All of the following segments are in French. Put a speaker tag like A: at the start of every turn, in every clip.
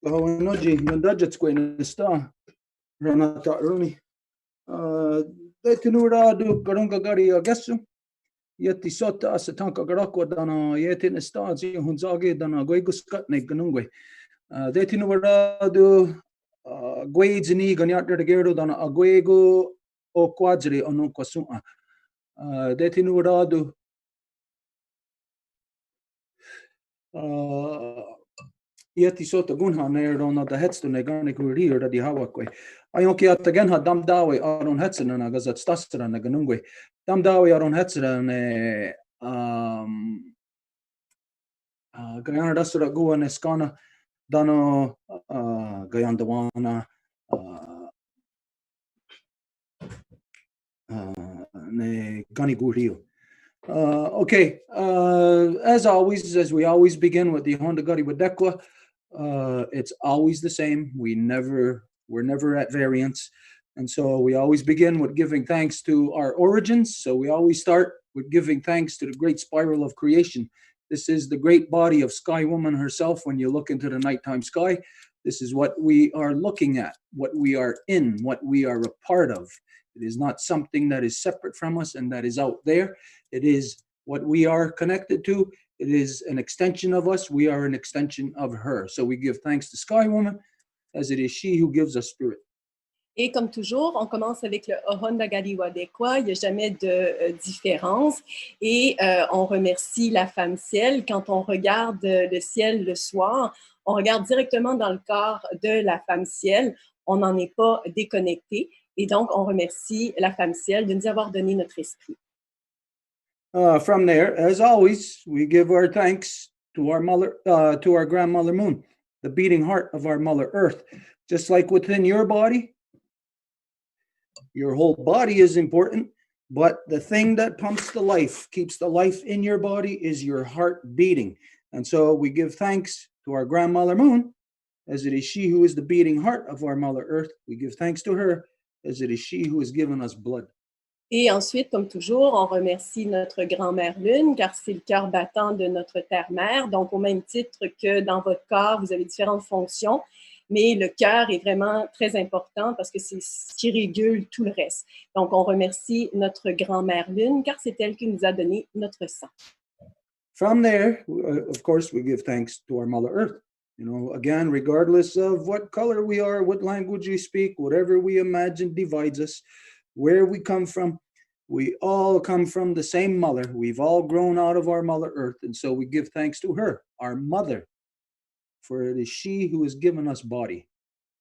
A: Oggi non da in sta Renata Rooney. Detinura du Garunga Gari Agessu. Yeti sota as a tanka garako dana yeti ne stazi hunzagi dana gueguskat ne ganungwe. Detinura du guaids ni ganyat de gerdo dana aguego o quadri onu kwasuma. Detinura du Yeti sota gunha neer on da hetstu ne garni kurir da di hawakwe. Ayonki at again ha dam dawe aron hetsen na gazat stastra na ganungwe. Dam dawe aron hetsen ne Guyana dasura gua ne skana dano Gayandawana ne gani gurio. Okay, as always, as we always begin with the Honda Gari Wadekwa, it's always the same. We're never at variance. And so we always begin with giving thanks to our origins. So we always start with giving thanks to the great spiral of creation. This is the great body of Sky Woman herself. When you look into the nighttime sky, this is what we are looking at, what we are in, what we are a part of. It is not something that is separate from us and that is out there. It is what we are connected to. It is an extension of us. We are an extension of her. So we give thanks to Sky Woman, as it is she who gives us spirit.
B: Et comme toujours, on commence avec le Ohon Gari Wadekwa. Il n'y a jamais de différence. Et on remercie la femme ciel. Quand on regarde le ciel le soir, on regarde directement dans le corps de la femme ciel. On n'en est pas déconnecté. Et donc, on remercie la femme ciel de nous avoir donné notre esprit.
A: From there, as always, we give our thanks to our grandmother moon, the beating heart of our mother earth. Just like within your body, your whole body is important, but the thing that pumps the life, keeps the life in your body, is your heart beating. And so we give thanks to our grandmother moon, as it is she who is the beating heart of our mother earth. We give thanks to her, as it is she who has given us blood.
B: Et ensuite, comme toujours, on remercie notre grand-mère Lune, car c'est le cœur battant de notre terre-mère. Donc, au même titre que dans votre corps, vous avez différentes fonctions, mais le cœur est vraiment très important parce que c'est ce qui régule tout le reste. Donc, on remercie notre grand-mère Lune, car c'est elle qui nous a donné notre sang.
A: From there, of course, we give thanks to our Mother Earth. You know, again, regardless of what color we are, what language we speak, whatever we imagine divides us, where we come from, we all come from the same mother. We've all grown out of our Mother Earth. And so we give thanks to her, our mother, for it is she who has given us body.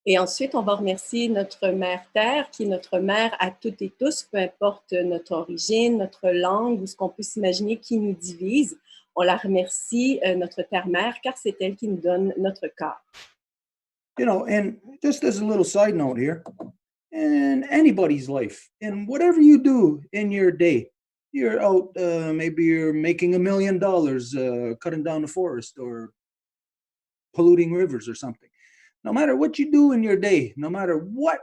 B: Et ensuite, on va remercier notre mère Terre, qui est notre mère à toutes et tous, peu importe notre origine, notre langue ou ce qu'on peut s'imaginer qui nous divise. On la remercie, notre terre-mère, car c'est elle qui nous donne notre corps.
A: You know, and just as a little side note here, in anybody's life, in whatever you do in your day, you're out, maybe you're making $1 million, cutting down the forest or polluting rivers or something. No matter what you do in your day, no matter what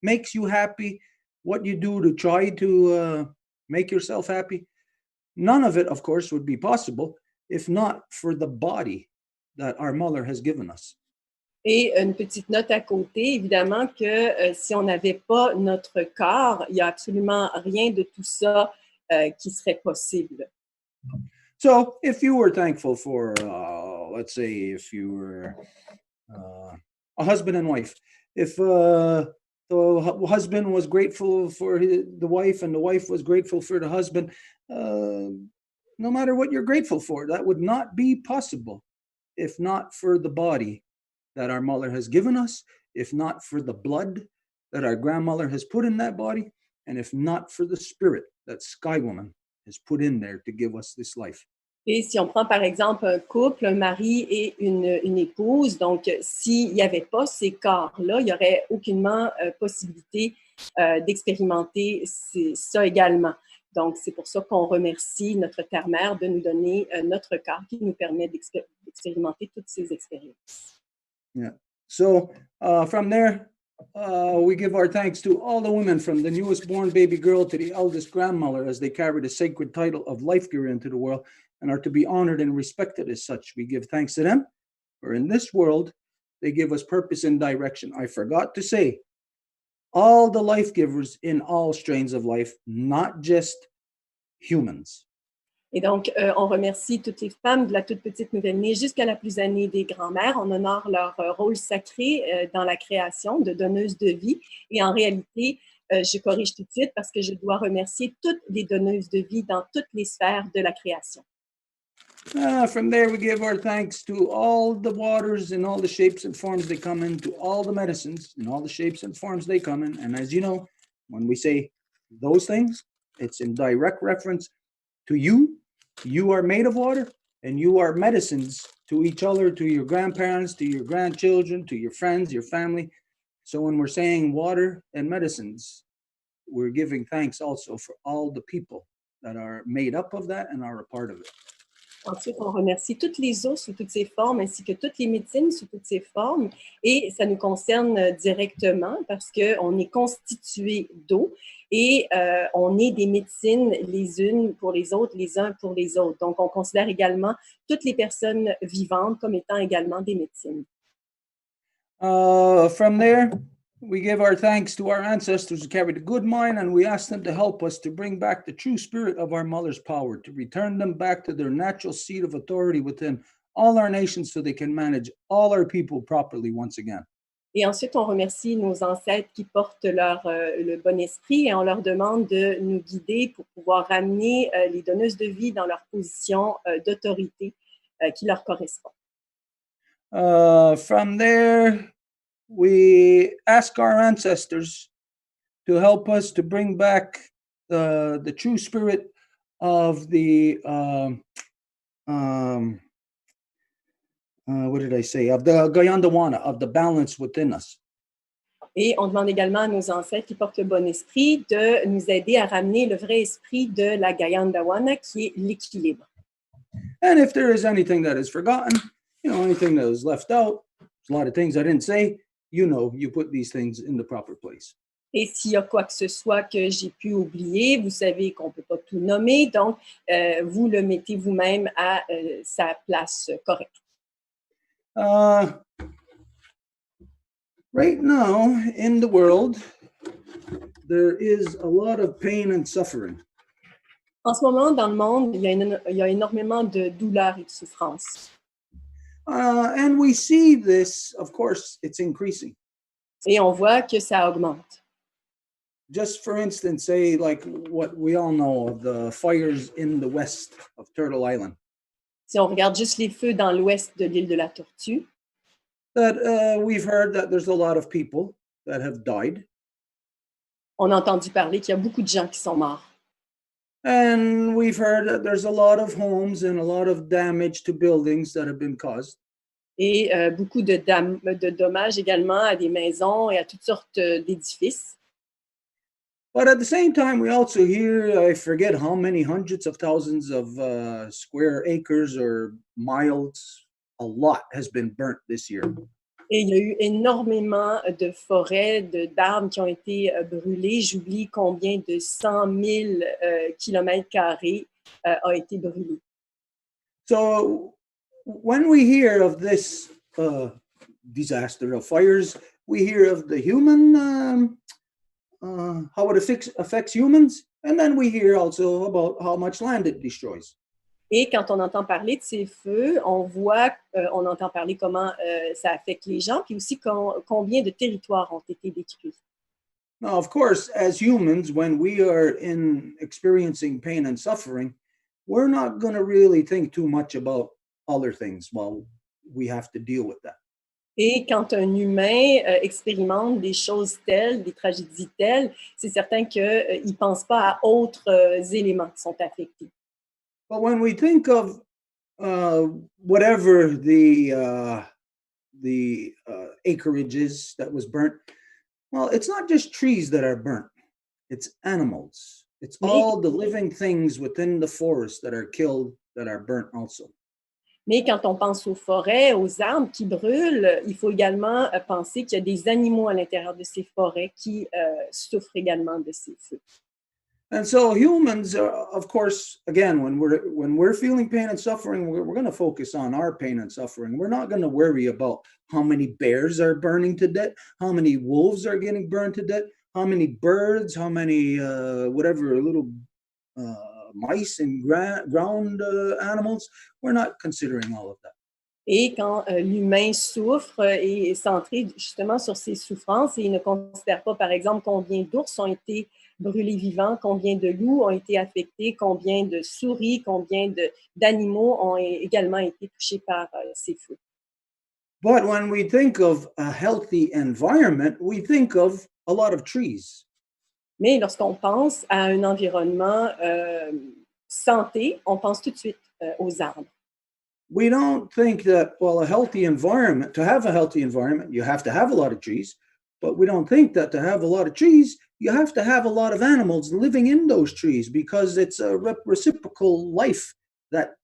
A: makes you happy, what you do to try to make yourself happy, none of it, of course, would be possible if not for the body that our mother has given us.
B: Et une petite note à côté, évidemment que si on n'avait pas notre corps, il n'y a absolument rien de tout ça qui serait possible.
A: So if you were thankful for, let's say, if you were a husband and wife, if the husband was grateful for the wife and the wife was grateful for the husband, no matter what you're grateful for, that would not be possible if not for the body that our mother has given us, if not for the blood that our grandmother has put in that body, and if not for the spirit that Sky Woman has put in there to give us this life.
B: Et si on prend par exemple un couple, un mari et une épouse, donc s'il n'y avait pas ces corps-là, il n'y aurait aucunement possibilité d'expérimenter ça également. Donc, c'est pour ça qu'on remercie notre terre-mère de nous donner notre corps qui nous permet d'expérimenter toutes ces expériences.
A: Yeah. So from there, we give our thanks to all the women, from the newest born baby girl to the eldest grandmother, as they carry the sacred title of life giver into the world and are to be honored and respected as such. We give thanks to them. or in this world, they give us purpose and direction. I forgot to say, all the life givers in all strains of life, not just humans.
B: Et donc, on remercie toutes les femmes de la toute petite nouvelle-née jusqu'à la plus âgée des grands-mères. On honore leur rôle sacré dans la création de donneuses de vie. Et en réalité, je corrige tout de suite parce que je dois remercier toutes les donneuses de vie dans toutes les sphères de la création.
A: From there, we give our thanks to all the waters in all the shapes and forms they come in, to all the medicines in all the shapes and forms they come in. And as you know, when we say those things, it's in direct reference to you. You are made of water, and you are medicines to each other, to your grandparents, to your grandchildren, to your friends, your family. So when we're saying water and medicines, we're giving thanks also for all the people that are made up of that and are a part of it.
B: Ensuite, on remercie toutes les eaux sous toutes ces formes, ainsi que toutes les médecines sous toutes ces formes. Et ça nous concerne directement parce qu'on est constitué d'eau et on est des médecines les unes pour les autres, les uns pour les autres. Donc, on considère également toutes les personnes vivantes comme étant également des médecines.
A: From there, we give our thanks to our ancestors who carried a good mind, and we ask them to help us to bring back the true spirit of our mother's power, to return them back to their natural seat of authority within all our nations so they can manage all our people properly once again.
B: Et ensuite, on remercie nos ancêtres qui portent le bon esprit et on leur demande de nous guider pour pouvoir ramener les donneuses de vie dans leur position d'autorité qui leur correspond.
A: From there, we ask our ancestors to help us to bring back the true spirit of the what did I say? Of the Gayandawana, of the balance within us.
B: Et on demande également à nos ancêtres qui portent le bon esprit de nous aider à ramener le vrai esprit de la Gayandawana, qui est l'équilibre.
A: And if there is anything that is forgotten, anything that was left out, there's a lot of things I didn't say, you put these things in the proper place.
B: Et s'il y a quoi que ce soit que j'ai pu oublier, vous savez qu'on ne peut pas tout nommer, donc vous le mettez vous-même à sa place correcte.
A: Right now, in the world, there is a lot of pain and suffering.
B: En ce moment, dans le monde, il y a énormément de douleurs et de souffrances.
A: And we see this, of course, it's increasing.
B: Et on voit que ça augmente.
A: Just for instance, say like what we all know of the fires in the west of Turtle Island.
B: Si on regarde juste les feux dans l'ouest de l'île de la Tortue,
A: that we've heard that there's a lot of people that have died.
B: On a entendu parler qu'il y a beaucoup de gens qui sont morts.
A: And we've heard that there's a lot of homes and a lot of damage to buildings that have been caused.
B: Et beaucoup de dommages également à des maisons et à toutes sortes d'édifices.
A: But at the same time, we also hear, I forget how many hundreds of thousands of square acres or miles, a lot has been burnt this year.
B: Et il y a eu énormément de forêts, d'arbres qui ont été brûlés. J'oublie combien de 100 000 kilomètres carrés a été brûlé.
A: So when we hear of this disaster of fires, we hear of the human, how it affects humans, and then we hear also about how much land it destroys.
B: Et quand on entend parler de ces feux, on entend parler comment ça affecte les gens, puis aussi combien de territoires ont été détruits.
A: Now, of course, as humans, when we are experiencing pain and suffering, we're not going to really think too much about other things while we have to deal with that.
B: Et quand un humain expérimente des choses telles, des tragédies telles, c'est certain qu'il ne pense pas à autres éléments qui sont affectés.
A: But when we think of whatever the acreage is that was burnt, well, it's not just trees that are burnt. It's animals. It's all the living things within the forest that are killed, that are burnt also.
B: Mais quand on pense aux forêts, aux arbres qui brûlent, il faut également penser qu'il y a des animaux à l'intérieur de ces forêts qui souffrent également de ces feux.
A: And so humans are, of course, again, when we're feeling pain and suffering, we're going to focus on our pain and suffering. We're not going to worry about how many bears are burning to death, how many wolves are getting burned to death, how many birds, how many whatever little mice and ground animals. We're not considering all of that.
B: Et quand l'humain souffre et est centré justement sur ses souffrances et il ne considère pas, par exemple, combien d'ours ont été brûlés vivants, combien de loups ont été affectés, combien de souris, combien d'animaux ont également été touchés par ces feux.
A: But when we think of a healthy environment, we think of a lot of trees.
B: Mais lorsqu'on pense à un environnement santé, on pense tout de suite aux arbres.
A: We don't think that, well, a healthy environment, to have a healthy environment, you have to have a lot of trees. But we don't think that to have a lot of trees, you have to have a lot of animals living in those trees because it's a reciprocal life that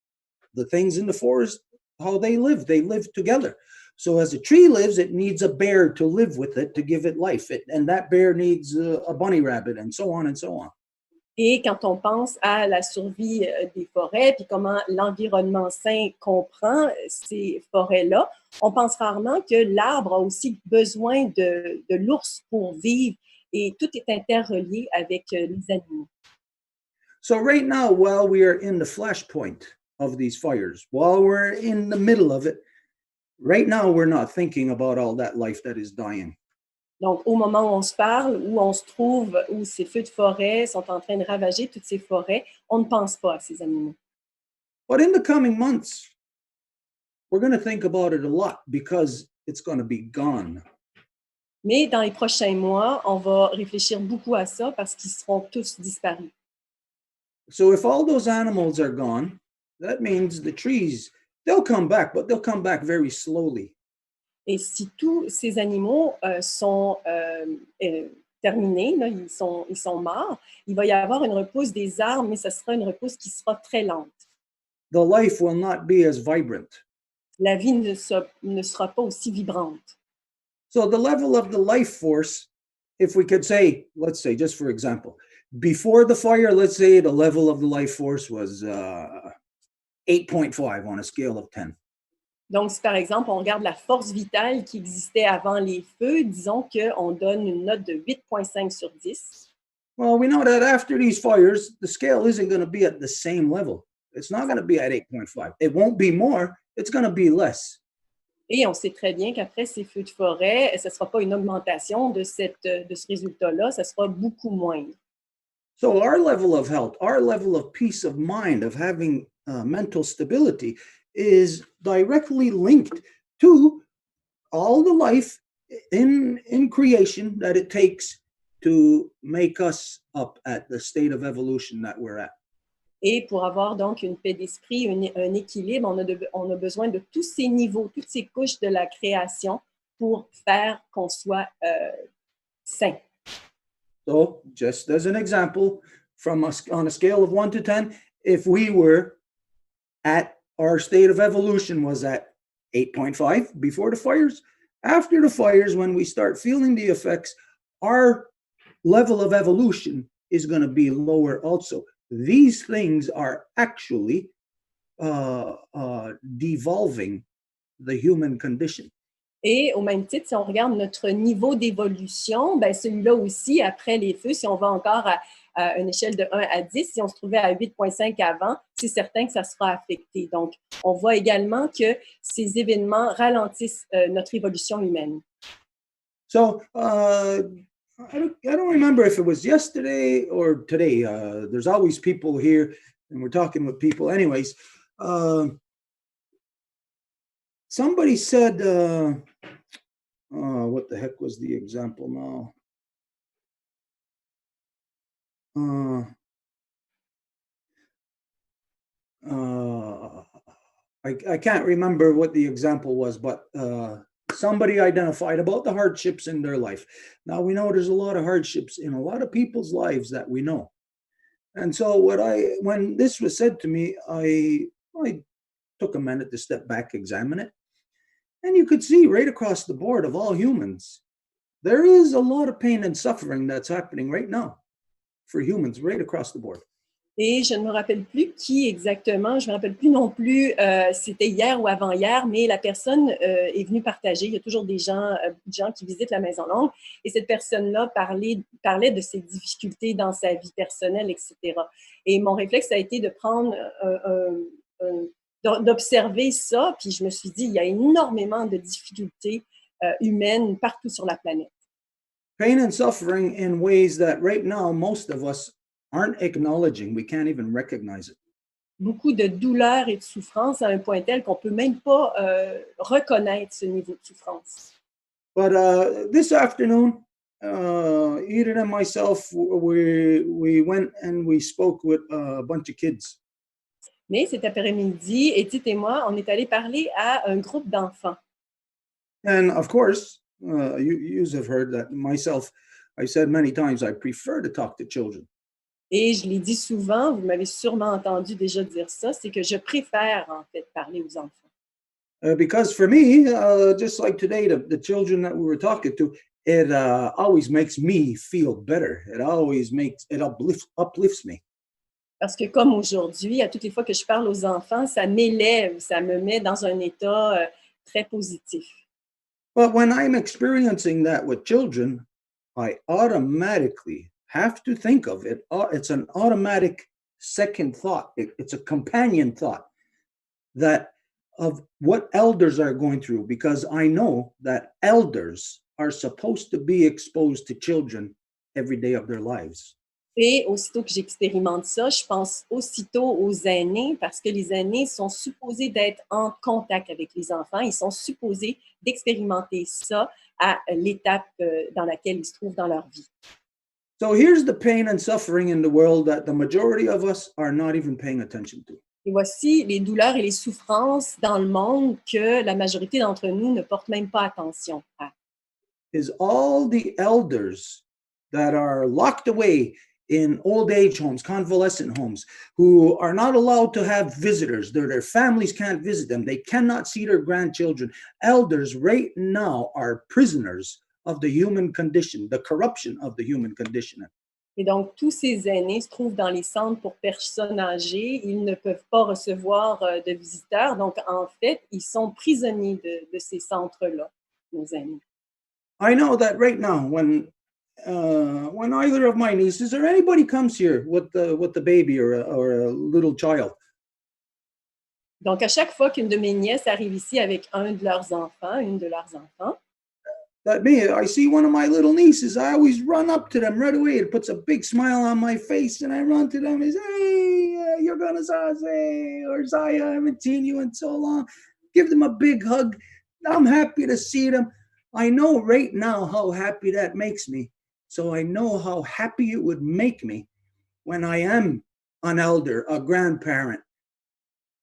A: the things in the forest, how they live together. So as a tree lives, it needs a bear to live with it to give it life. And that bear needs a bunny rabbit and so on and so on.
B: Et quand on pense à la survie des forêts, puis comment l'environnement sain comprend ces forêts-là, on pense rarement que l'arbre a aussi besoin de l'ours pour vivre et tout est interrelié avec les animaux.
A: So right now, while we are in the flashpoint of these fires, while we're in the middle of it, right now we're not thinking about all that life that is dying.
B: Donc, au moment où on se parle, où on se trouve, où ces feux de forêt sont en train de ravager toutes ces forêts, on ne pense pas à ces animaux.
A: But in the coming months, we're going to think about it a lot because it's going to be gone.
B: Mais dans les prochains mois, on va réfléchir beaucoup à ça parce qu'ils seront tous disparus.
A: So if all those animals are gone, that means the trees, they'll come back, but they'll come back very slowly.
B: Et si tous ces animaux sont terminés, là, ils sont morts, il va y avoir une repousse des arbres, mais ce sera une repousse qui sera très lente.
A: The life will not be as vibrant.
B: La vie ne sera pas aussi vibrante.
A: So the level of the life force, if we could say, let's say, just for example, before the fire, let's say the level of the life force was 8.5 on a scale of 10.
B: Donc, si par exemple, on regarde la force vitale qui existait avant les feux, disons qu'on donne une note de 8,5 sur 10.
A: Well, we know that after these fires, the scale isn't going to be at the same level. It's not going to be at 8.5. It won't be more, it's going to be less.
B: Et on sait très bien qu'après ces feux de forêt, ce ne sera pas une augmentation de ce résultat-là, ça sera beaucoup moindre.
A: So our level of health, our level of peace of mind, of having mental stability is directly linked to all the life in creation that it takes to make us up at the state of evolution that we're at.
B: Et pour avoir donc une paix d'esprit, un équilibre, on a besoin de tous ces niveaux, toutes ces couches de la création pour faire qu'on soit sain.
A: So just as an example, from us on a scale of 1 to 10, if we were at our state of evolution was at 8.5 before the fires, after the fires, when we start feeling the effects, our level of evolution is going to be lower also. These things are actually devolving the human condition.
B: Et au même titre, si on regarde notre niveau d'évolution, ben celui-là aussi, après les feux, si on va encore à une échelle de 1 à 10, si on se trouvait à 8,5 avant, c'est certain que ça sera affecté. Donc, on voit également que ces événements ralentissent notre évolution humaine.
A: So, I don't remember if it was yesterday or today. There's always people here, and we're talking with people. Anyways, somebody said, what the heck was the example now? I can't remember what the example was, but somebody identified about the hardships in their life. Now we know there's a lot of hardships in a lot of people's lives that we know. And so when this was said to me, I took a minute to step back, examine it. And you could see right across the board of all humans, there is a lot of pain and suffering that's happening right now. for humans right across the board.
B: Et je ne me rappelle plus qui exactement, je ne me rappelle plus non plus, c'était hier ou avant-hier, mais la personne est venue partager. Il y a toujours des gens qui visitent la Maison Longue, et cette personne-là parlait de ses difficultés dans sa vie personnelle, etc. Et mon réflexe a été de prendre, d'observer ça, puis je me suis dit, il y a énormément de difficultés humaines partout sur la planète.
A: Pain and suffering in ways that right now most of us aren't acknowledging. We can't even recognize it.
B: Beaucoup de douleur et de souffrance à un point tel qu'on ne peut même pas reconnaître ce niveau de souffrance.
A: But this afternoon, Edith and myself, we went and we spoke with a bunch of kids.
B: Mais cet après-midi, Edith et moi, on est allés parler à un groupe d'enfants.
A: And of course, you have heard that myself, I said many times, I prefer to talk to children.
B: Et je l'ai dit souvent, vous m'avez sûrement entendu déjà dire ça, c'est que je préfère en fait parler aux enfants.
A: Because for me, just like today, the children that we were talking to, it always makes me feel better. It uplifts me.
B: Parce que comme aujourd'hui, à toutes les fois que je parle aux enfants, ça m'élève, ça me met dans un état très positif.
A: But when I'm experiencing that with children, I automatically have to think of it. It's an automatic second thought. It's a companion thought that of what elders are going through, because I know that elders are supposed to be exposed to children every day of their lives.
B: Et aussitôt que j'expérimente ça, je pense aussitôt aux aînés, parce que les aînés sont supposés d'être en contact avec les enfants. Ils sont supposés d'expérimenter ça à l'étape dans laquelle ils se trouvent dans leur vie.
A: So here's the pain and suffering in the world that the majority of us are not even paying attention to.
B: Et voici les douleurs et les souffrances dans le monde que la majorité d'entre nous ne portent même pas attention à.
A: Is all the elders that are locked away in old age homes, convalescent homes, who are not allowed to have visitors. Their families can't visit them. They cannot see their grandchildren. Elders right now are prisoners of the human condition, the corruption of the human condition.
B: Et donc, tous ces aînés se trouvent dans les centres pour personnes âgées. Ils ne peuvent pas recevoir de visiteurs. Donc, en fait, ils sont prisonniers de ces centres-là, nos aînés.
A: I know that right now, when either of my nieces or anybody comes here with the baby or a little child,
B: donc, à chaque fois qu'une de mes nièces arrive ici avec une de leurs enfants,
A: I see one of my little nieces, I always run up to them right away. It puts a big smile on my face, and I run to them and say, hey, you're gonna say, or Zaya, I haven't seen you in so long. Give them a big hug. I'm happy to see them. I know right now how happy that makes me. So I know how happy it would make me when I am an elder, a grandparent.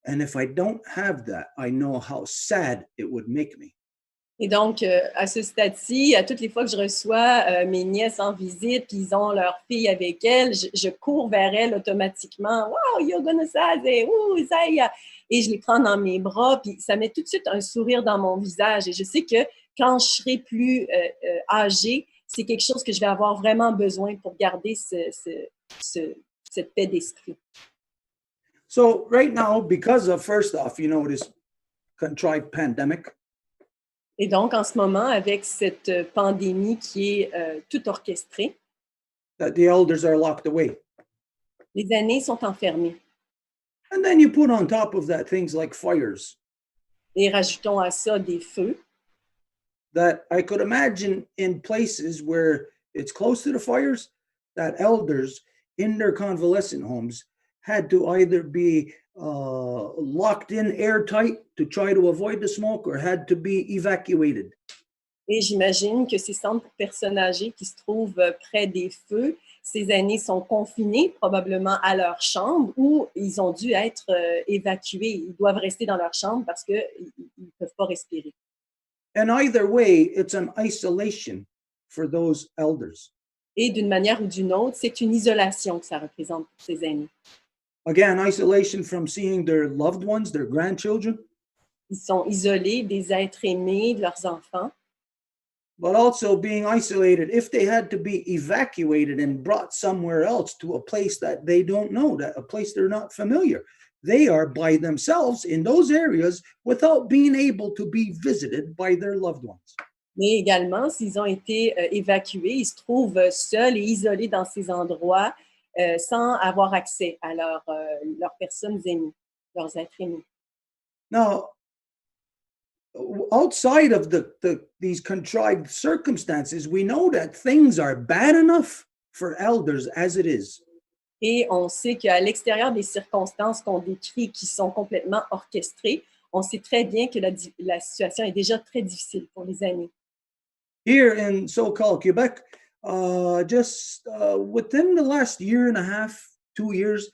A: And if I don't have that, I know how sad it would make me.
B: Et donc, à ce stade-ci, à toutes les fois que je reçois mes nièces en visite, puis ils ont leur fille avec elles, je cours vers elles automatiquement. Wow, you're gonna say, ouh, Zaya! Et je les prends dans mes bras, puis ça met tout de suite un sourire dans mon visage. Et je sais que quand je serai plus âgée, c'est quelque chose que je vais avoir vraiment besoin pour garder cette paix d'esprit.
A: So right now, because of, first off, this contrived pandemic,
B: et donc, en ce moment, avec cette pandémie qui est toute orchestrée,
A: that the elders are locked away.
B: Les aînés sont enfermés.
A: And then you put on top of that things like fires.
B: Et rajoutons à ça des feux.
A: That I could imagine in places where it's close to the fires, that elders in their convalescent homes had to either be locked in airtight to try to avoid the smoke or had to be evacuated.
B: Et j'imagine que ces centres pour personnes âgées qui se trouvent près des feux, ces aînés sont confinés probablement à leur chambre ou ils ont dû être évacués. Ils doivent rester dans leur chambre parce qu'ils ne peuvent pas respirer.
A: And either way, it's an isolation for those elders.
B: Et d'une manière ou d'une autre, c'est une isolation que ça représente pour ces aînés.
A: Again, isolation from seeing their loved ones, their grandchildren.
B: Ils sont isolés des êtres aimés, de leurs enfants.
A: but also being isolated. If they had to be evacuated and brought somewhere else to a place that they don't know, that a place they're not familiar, they are by themselves in those areas without being able to be visited by their loved ones.
B: Mais également, s'ils ont été évacués, ils se trouvent seuls et isolés dans ces endroits sans avoir accès à leurs personnes aimées, leurs êtres aimés.
A: Now, outside of these contrived circumstances, we know that things are bad enough for elders as it is.
B: Et on sait qu'à l'extérieur des circonstances qu'on décrit qui sont complètement orchestrées, on sait très bien que la situation est déjà très difficile pour les aînés.
A: Here in so-called Quebec, just within the last year and a half, 2 years,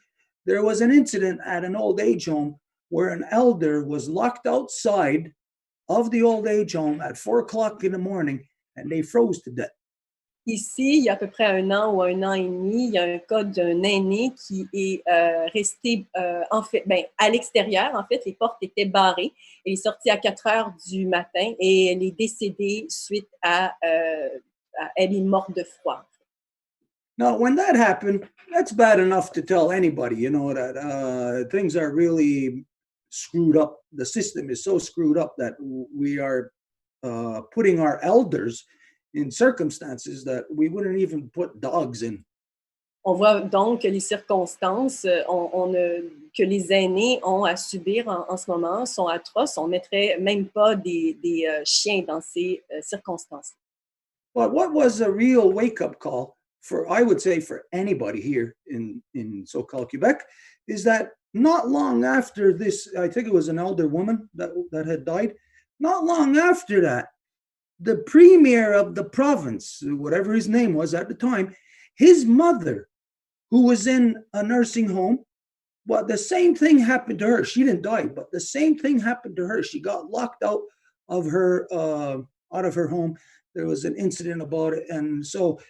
A: there was an incident at an old age home where an elder was locked outside of the old age home at 4 o'clock in the morning, and they froze to death.
B: Ici, il y a à peu près 1 an ou 1 an et demi, il y a un cas d'un aîné qui est resté en fait, à l'extérieur. En fait, les portes étaient barrées. Il est sorti à 4 heures du matin et elle est décédée suite elle est morte de froid.
A: Now, when that happened, that's bad enough to tell anybody, you know, that things are really screwed up. The system is so screwed up that we are putting our elders in circumstances that we wouldn't even put dogs in.
B: On voit donc que les circonstances que les aînés ont à subir en ce moment sont atroces. On ne mettrait même pas des chiens dans ces circonstances.
A: But what was a real wake-up call for, I would say, for anybody here in so-called Quebec, is that not long after this, I think it was an elder woman that had died, not long after that, the premier of the province, whatever his name was at the time, his mother, who was in a nursing home, well, the same thing happened to her. She didn't die, but the same thing happened to her. She got locked out of her home. There was an incident about it. And so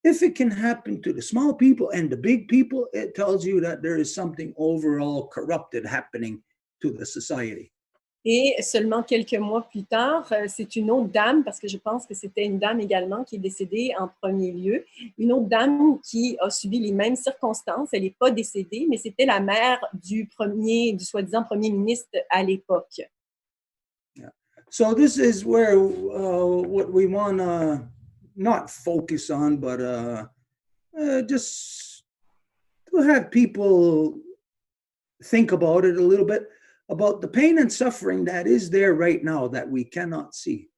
A: if it can happen to the small people and the big people, it tells you that there is something overall corrupted happening to the society.
B: Et seulement quelques mois plus tard, c'est une autre dame, parce que je pense que c'était une dame également qui est décédée en premier lieu, une autre dame qui a subi les mêmes circonstances. Elle n'est pas décédée, mais c'était la mère du soi-disant premier ministre à l'époque.
A: Yeah. So this is where what we want to not focus on, but just to have people think about it a little bit, about the pain and suffering that is there right now that we cannot see.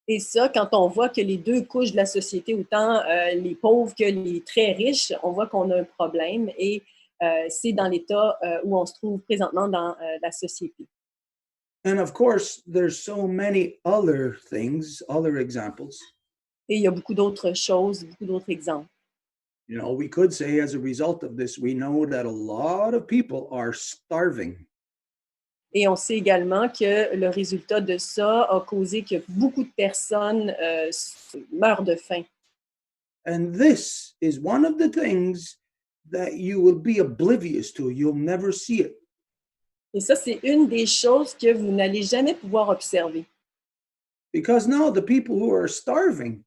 B: Et ça, quand on voit que les deux couches de la société, autant les pauvres que les très riches, on voit qu'on a un problème et c'est dans l'état où on se trouve présentement dans la société.
A: And of course, there's so many other things, other examples.
B: Et il y a beaucoup d'autres choses, beaucoup d'autres exemples.
A: You know, we could say as a result of this, we know that a lot of people are starving.
B: Et on sait également que le résultat de ça a causé que beaucoup de personnes meurent de faim.
A: And this is one of the things that you will be oblivious to. You'll never see it.
B: Et ça, c'est une des choses que vous n'allez jamais pouvoir observer.
A: Because now the people who are starving,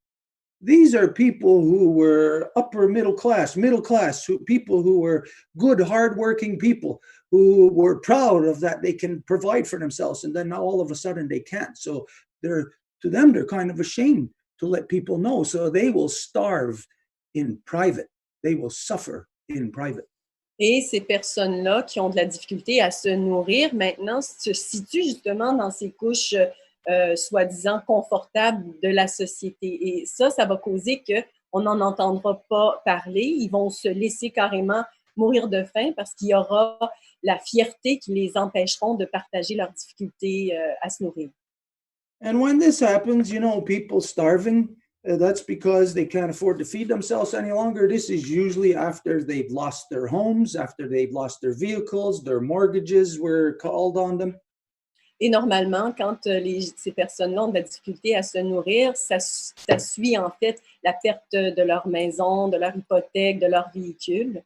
A: these are people who were upper middle class, people who were good, hardworking people who were proud of that they can provide for themselves. And then now all of a sudden they can't. So they're kind of ashamed to let people know. So they will starve in private. They will suffer in private.
B: Et ces personnes-là qui ont de la difficulté à se nourrir, maintenant, se situent justement dans ces couches soi-disant confortables de la société. Et ça va causer qu'on n'en entendra pas parler. Ils vont se laisser carrément mourir de faim parce qu'il y aura la fierté qui les empêcheront de partager leurs difficultés à se nourrir.
A: And when this happens, you know, people starving, that's because they can't afford to feed themselves any longer. This is usually after they've lost their homes, after they've lost their vehicles, their mortgages were called on them.
B: Et normalement, quand ces personnes-là ont de la difficulté à se nourrir, ça suit en fait la perte de leur maison, de leur hypothèque, de leur véhicule.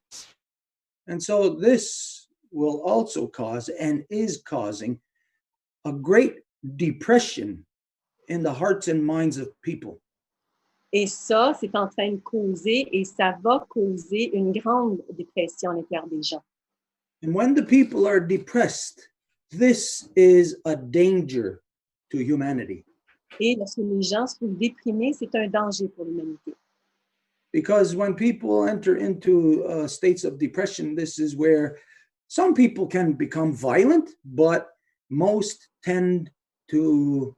A: And so this will also cause and is causing a great depression in the hearts and minds of people.
B: Et ça, c'est en train de causer et ça va causer une grande dépression à l'intérieur des gens.
A: And when the people are depressed, this is a danger to humanity.
B: Et lorsque les gens se trouvent déprimés, c'est un danger pour l'humanité.
A: Because when people enter into states of depression, this is where some people can become violent, but most tend to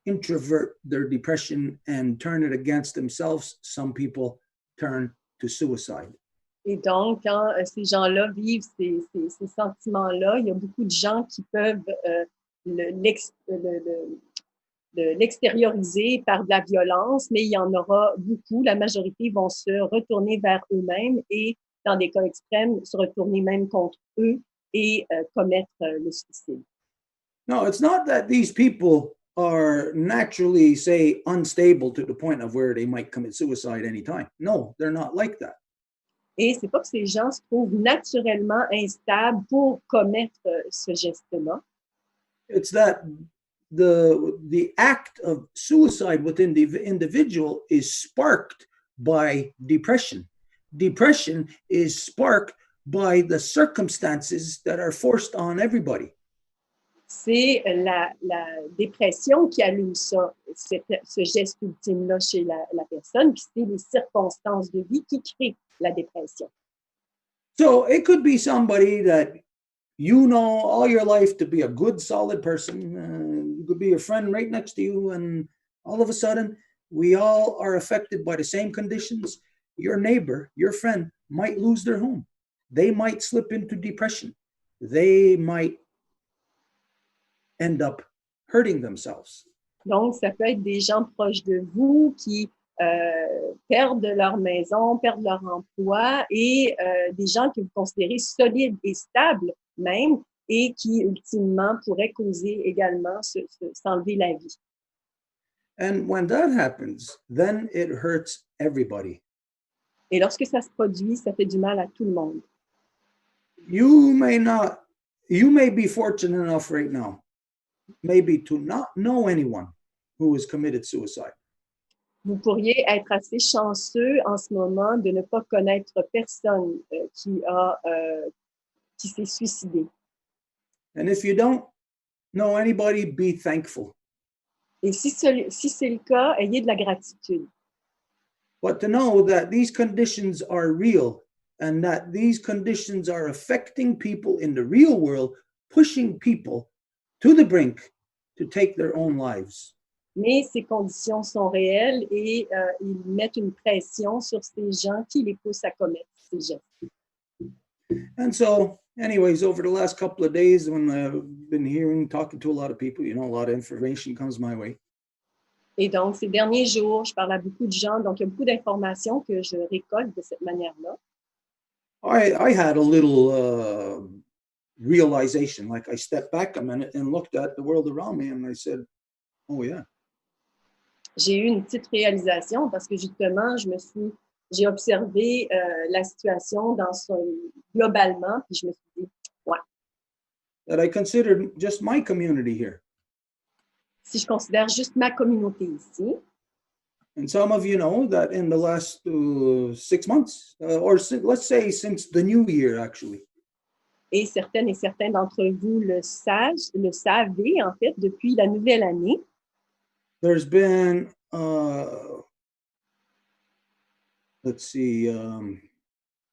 A: introvert their depression and turn it against themselves. Some people turn to suicide.
B: Et donc, quand ces gens-là vivent ces sentiments-là, il y a beaucoup de gens qui peuvent l'extérioriser par de la violence, mais il y en aura beaucoup. La majorité vont se retourner vers eux-mêmes et, dans des cas extrêmes, se retourner même contre eux et commettre le suicide.
A: No, it's not that these people are naturally, say, unstable to the point of where they might commit suicide anytime. No, they're not like that.
B: Et c'est pas que ces gens se trouvent naturellement instables pour commettre ce geste-là.
A: It's that the act of suicide within the individual is sparked by depression. Depression is sparked by the circumstances that are forced on everybody.
B: C'est la dépression qui allume ça, ce geste ultime-là chez la personne, puis c'est les circonstances de vie qui créent la dépression.
A: So it could be somebody that you know all your life to be a good, solid person. It could be a friend right next to you, and all of a sudden, we all are affected by the same conditions. Your neighbor, your friend might lose their home. They might slip into depression. They might end up hurting themselves.
B: Donc, ça peut être des gens proches de vous qui perdent leur maison, perdent leur emploi et des gens que vous considérez solides et stables même et qui, ultimement, pourraient causer également s'enlever la vie.
A: And when that happens, then it hurts everybody.
B: Et lorsque ça se produit, ça fait du mal à tout le monde.
A: You may be fortunate enough right now, maybe to not know anyone who has committed suicide.
B: Vous pourriez être assez chanceux en ce moment de ne pas connaître personne qui s'est suicidé.
A: And if you don't know anybody, be thankful.
B: Et si c'est le cas, ayez de la gratitude.
A: But to know that these conditions are real and that these conditions are affecting people in the real world, pushing people to the brink to take their own lives.
B: Mais ces conditions sont réelles et ils mettent une pression sur ces gens qui les poussent à commettre ces gestes.
A: And so, anyways, over the last couple of days, when I've been talking to a lot of people, a lot of information comes my way.
B: Et donc, ces derniers jours, je parle à beaucoup de gens, donc il y a beaucoup d'informations que je récolte de cette manière-là.
A: I had a little realization, like I stepped back a minute and looked at the world around me and I said, oh yeah.
B: J'ai eu une petite réalisation parce que justement, j'ai observé la situation globalement, puis je me suis dit, ouais.
A: That I considered just my community here.
B: Si je considère juste ma communauté ici,
A: and some of you know that in the last 6 months, or let's say since the new year, actually.
B: Et certaines et certains d'entre vous le savez, en fait, depuis la nouvelle année.
A: There's been, let's see,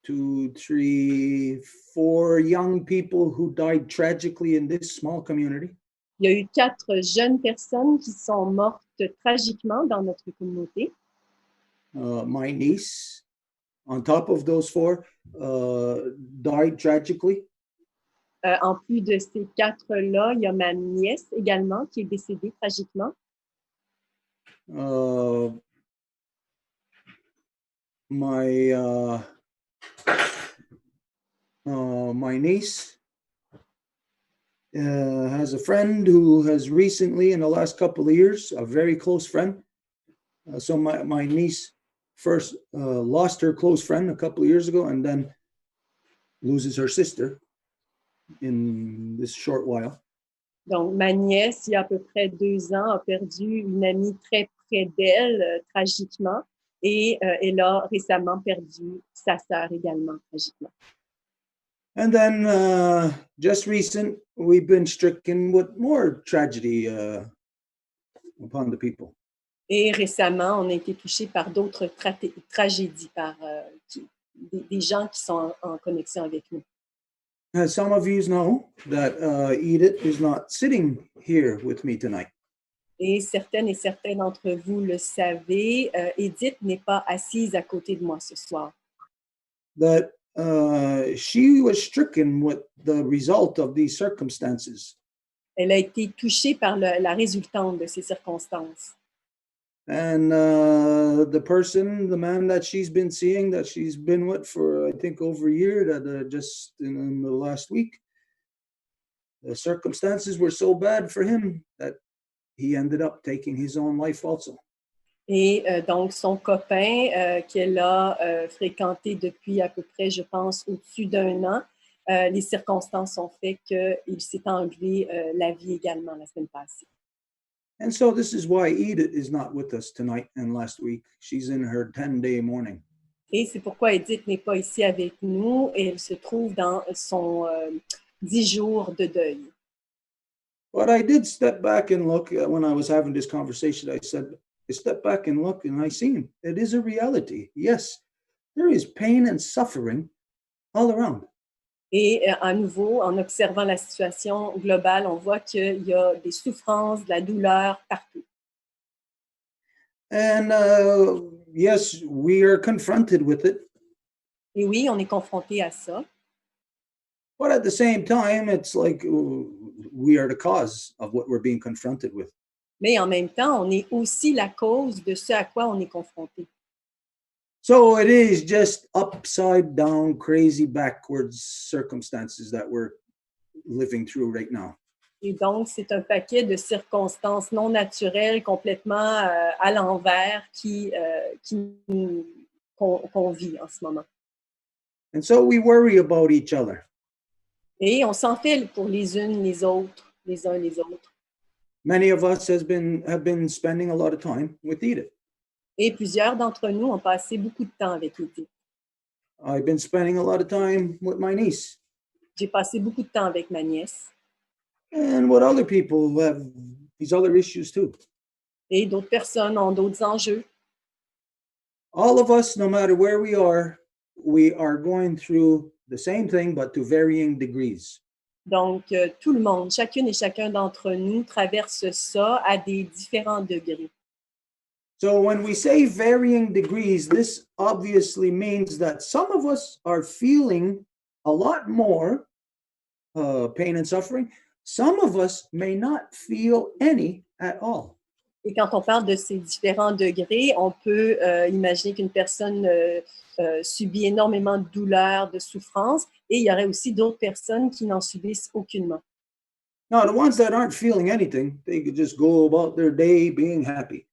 A: 2, 3, 4 young people who died tragically in this small community.
B: Il y a eu 4 jeunes personnes qui sont mortes tragiquement dans notre communauté.
A: My niece, on top of those 4, died tragically.
B: En plus de ces 4-là, il y a ma nièce également qui est décédée tragiquement.
A: My niece has a friend who has recently, in the last couple of years, a very close friend. So my niece first lost her close friend a couple of years ago and then loses her sister in this short while.
B: Donc, ma nièce, il y a à peu près 2 ans, a perdu une amie très près d'elle tragiquement et elle a récemment perdu sa sœur également tragiquement.
A: And then just recent, we've been stricken with more tragedy upon the people.
B: Et récemment, on a été touché par d'autres tragédies, par des gens qui sont en connexion avec nous.
A: As some of you know, that Edith is not sitting here with me tonight.
B: Et certaines et certains d'entre vous le savez, Edith n'est pas assise à côté de moi ce soir.
A: That she was stricken with the result of these circumstances.
B: Elle a été touchée par la résultante de ces circonstances.
A: And the man that she's been seeing, that she's been with for, I think, over a year, that just in the last week, the circumstances were so bad for him that he ended up taking his own life also.
B: Et donc, son copain qu'elle a fréquenté depuis à peu près, je pense, au-dessus d'un an, les circonstances ont fait qu'il s'est enlevé la vie également la semaine passée.
A: And so this is why Edith is not with us tonight and last week. She's in her 10-day mourning.
B: Et c'est pourquoi Edith n'est pas ici avec nous et elle se trouve dans son 10 jours de deuil.
A: But I did step back and look when I was having this conversation. I stepped back and look, and I seen it is a reality. Yes, there is pain and suffering all around.
B: Et à nouveau, en observant la situation globale, on voit qu'il y a des souffrances, de la douleur partout.
A: And yes, we are confronted with it.
B: Et oui, on est confronté à ça.
A: But at the same time, it's like we are the cause of what we're being confronted with.
B: Mais en même temps, on est aussi la cause de ce à quoi on est confronté.
A: So it is just upside down, crazy, backwards circumstances that we're living through right now.
B: Et donc, c'est un paquet de circonstances non naturelles, complètement à l'envers, qu'on vit en ce moment.
A: And so we worry about each other.
B: Et on s'en fait pour les unes, les autres, les uns les autres.
A: Many of us have been spending a lot of time with Edith.
B: Et plusieurs d'entre nous ont passé beaucoup de temps avec Edith.
A: I've been spending a lot of time with my niece.
B: J'ai passé beaucoup de temps avec ma nièce.
A: And what other people who have these other issues too.
B: Et d'autres personnes ont d'autres enjeux.
A: All of us, no matter where we are going through the same thing, but to varying degrees.
B: Donc, tout le monde, chacune et chacun d'entre nous traverse ça à des différents degrés.
A: So when we say varying degrees, this obviously means that some of us are feeling a lot more pain and suffering. Some of us may not feel any at all.
B: Et quand on parle de ces différents degrés, on peut imaginer qu'une personne subit énormément de douleur, de souffrance, et il y aurait aussi d'autres personnes qui n'en subissent aucunement.
A: Now, the ones that aren't feeling anything, they could just go about their day being happy.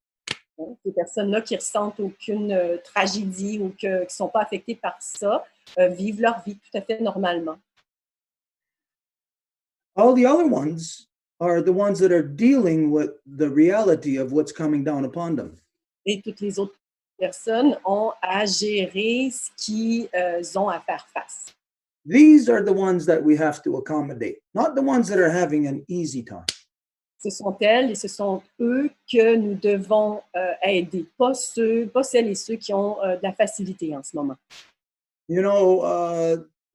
B: Ces personnes-là qui ressentent aucune tragédie ou qui ne sont pas affectées par ça, vivent leur vie tout à fait normalement.
A: All the other ones are the ones that are dealing with the reality of what's coming down upon them.
B: Et toutes les autres personnes ont à gérer ce qu'ils ont à faire face.
A: These are the ones that we have to accommodate, not the ones that are having an easy time.
B: Ce sont elles et ce sont eux que nous devons aider, pas celles et ceux qui ont de la facilité en ce moment.
A: You know,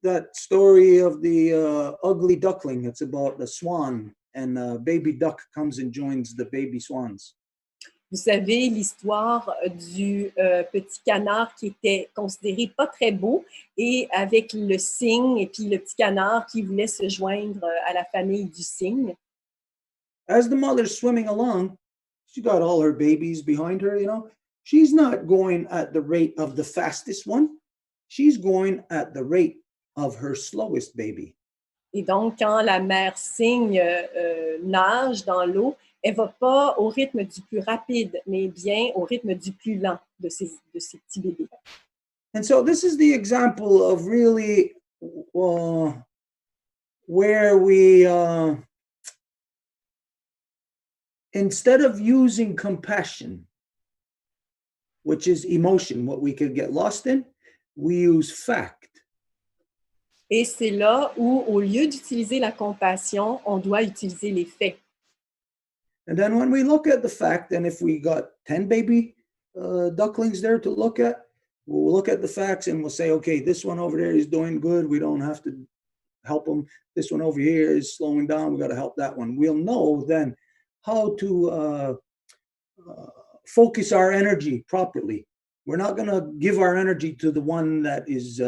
A: that story of the ugly duckling, it's about the swan, and a baby duck comes and joins the baby swans.
B: Vous savez l'histoire du petit canard qui était considéré pas très beau et avec le cygne et puis le petit canard qui voulait se joindre à la famille du cygne.
A: As the mother's swimming along, she got all her babies behind her, you know. She's not going at the rate of the fastest one. She's going at the rate of her slowest baby.
B: Et donc, quand la mère cygne nage dans l'eau, elle ne va pas au rythme du plus rapide, mais bien au rythme du plus lent de ces petits bébés.
A: And so this is the example of really where we, instead of using compassion, which is emotion, what we could get lost in, we use fact.
B: Et c'est là où, au lieu d'utiliser la compassion, on doit utiliser les faits.
A: And then when we look at the fact, and if we got 10 baby ducklings there to look at, we'll look at the facts and we'll say, okay, this one over there is doing good. We don't have to help them. This one over here is slowing down. We got to help that one. We'll know then how to focus our energy properly. We're not going to give our energy to the one that has